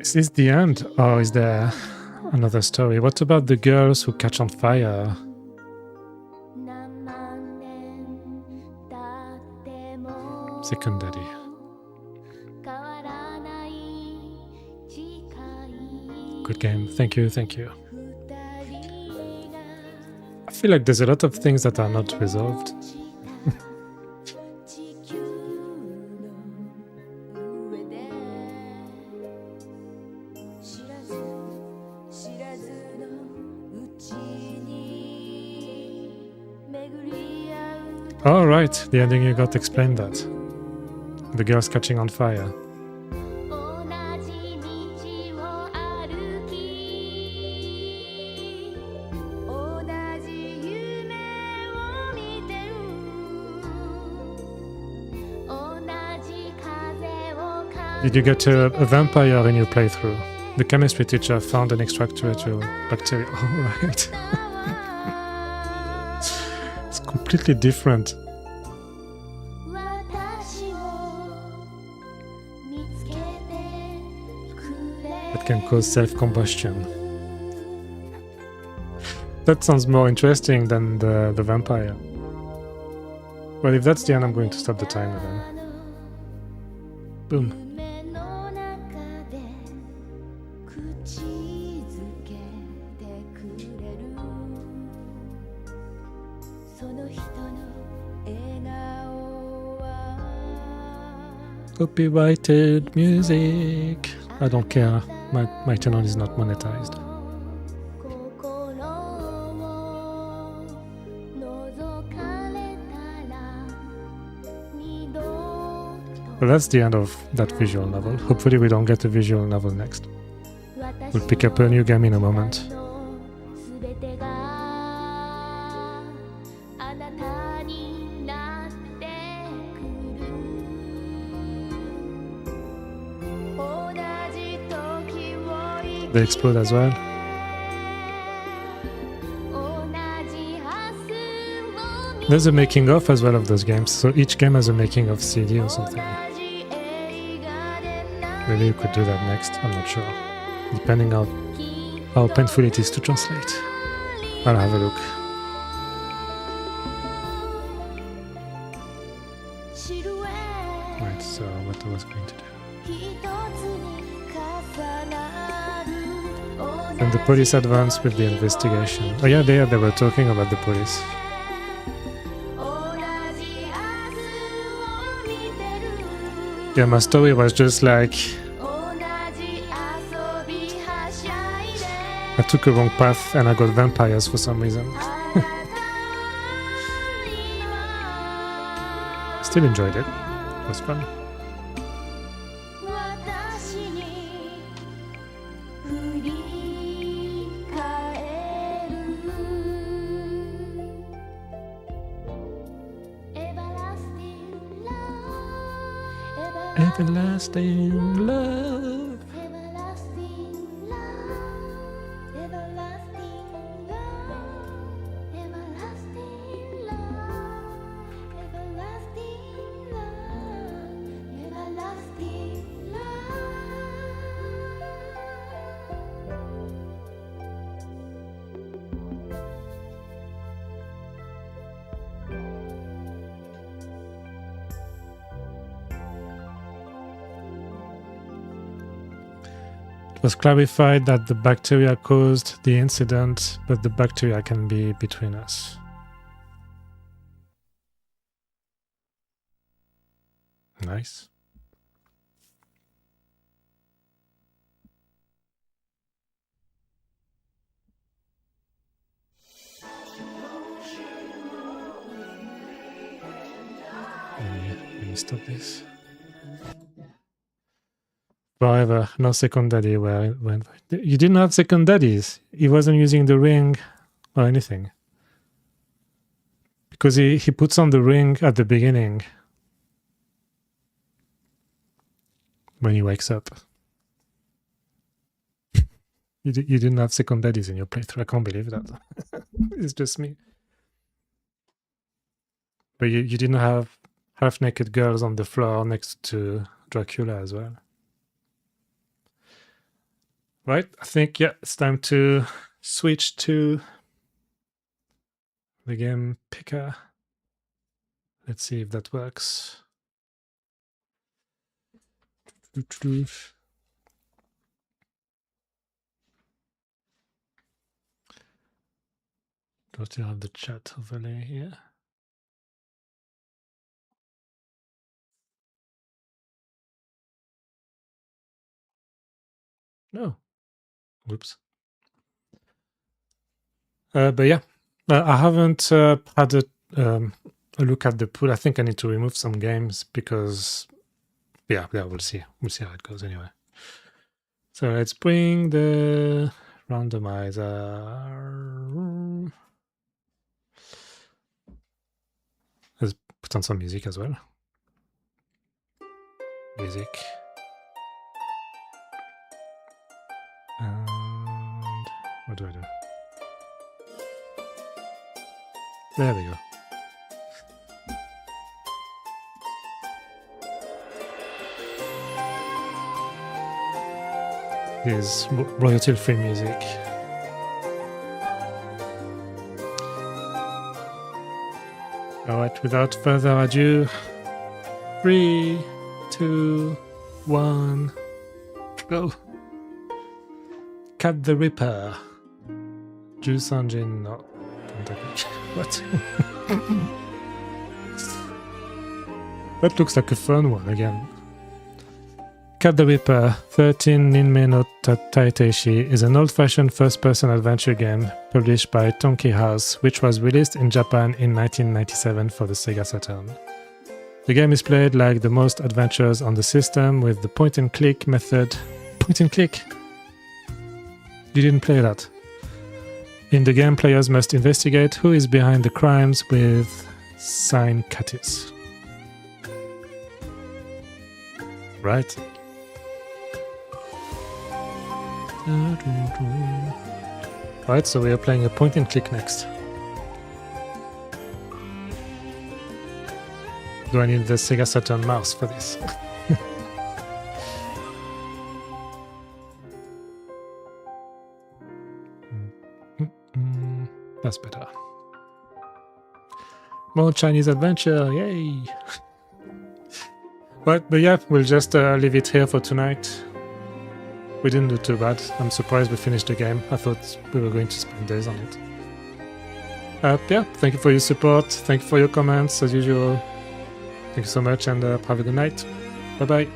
Is this the end, or is there another story? What about the girls who catch on fire? Secondary. Good game. Thank you, thank you. I feel like there's a lot of things that are not resolved. Oh, right, the ending you got explained that. The girls catching on fire. Did you get a vampire in your playthrough? The chemistry teacher found an extracterrestrial bacteria. Oh, right. It's completely different. That can cause self-combustion. That sounds more interesting than the vampire. Well, if that's the end, I'm going to stop the timer then. Boom. Copyrighted music. I don't care. My channel is not monetized. Well, that's the end of that visual novel. Hopefully we don't get a visual novel next. We'll pick up a new game in a moment. They explode as well. There's a making of as well of those games, so each game has a making of CD or something. Maybe you could do that next, I'm not sure. Depending on how painful it is to translate. I'll have a look. Right, so what I was going to do. And the police advanced with the investigation. Oh yeah, they were talking about the police. Yeah, my story was just like I took a wrong path and I got vampires for some reason. I still enjoyed it. It was fun. Everlasting love. Everlasting love. Everlasting love. Everlasting love. Everlasting love. Everlasting love. It was clarified that the bacteria caused the incident, but the bacteria can be between us. Nice. Let me stop this. Forever, no second daddy. When you didn't have second daddies, he wasn't using the ring or anything. Because he puts on the ring at the beginning when he wakes up. You didn't have second daddies in your playthrough. I can't believe that. It's just me. But you didn't have half-naked girls on the floor next to Dracula as well. Right, I think, yeah, it's time to switch to the game picker. Let's see if that works. Don't you have the chat overlay here? No. Whoops. But yeah, I haven't had a look at the pool. I think I need to remove some games because, yeah, we'll see. We'll see how it goes anyway. So let's bring the randomizer. Let's put on some music as well. Music. And what do I do? There we go. Here's royalty-free music. Alright, without further ado, 3, 2, 1, go! Cat the Ripper. Jusanjin no. What? That looks like a fun one again. Cat the Ripper 13 Ninme no Taiteishi is an old-fashioned first-person adventure game published by Tonki House, which was released in Japan in 1997 for the Sega Saturn. The game is played like the most adventures on the system with the point-and-click method. Point-and-click? You didn't play that. In the game, players must investigate who is behind the crimes with Sign Catis. Right. Right, so we are playing a point and click next. Do I need the Sega Saturn mouse for this? That's better. More Chinese adventure, yay! Right, but yeah, we'll just leave it here for tonight. We didn't do too bad. I'm surprised we finished the game. I thought we were going to spend days on it. Yeah, thank you for your support. Thank you for your comments, as usual. Thank you so much, and have a good night. Bye-bye.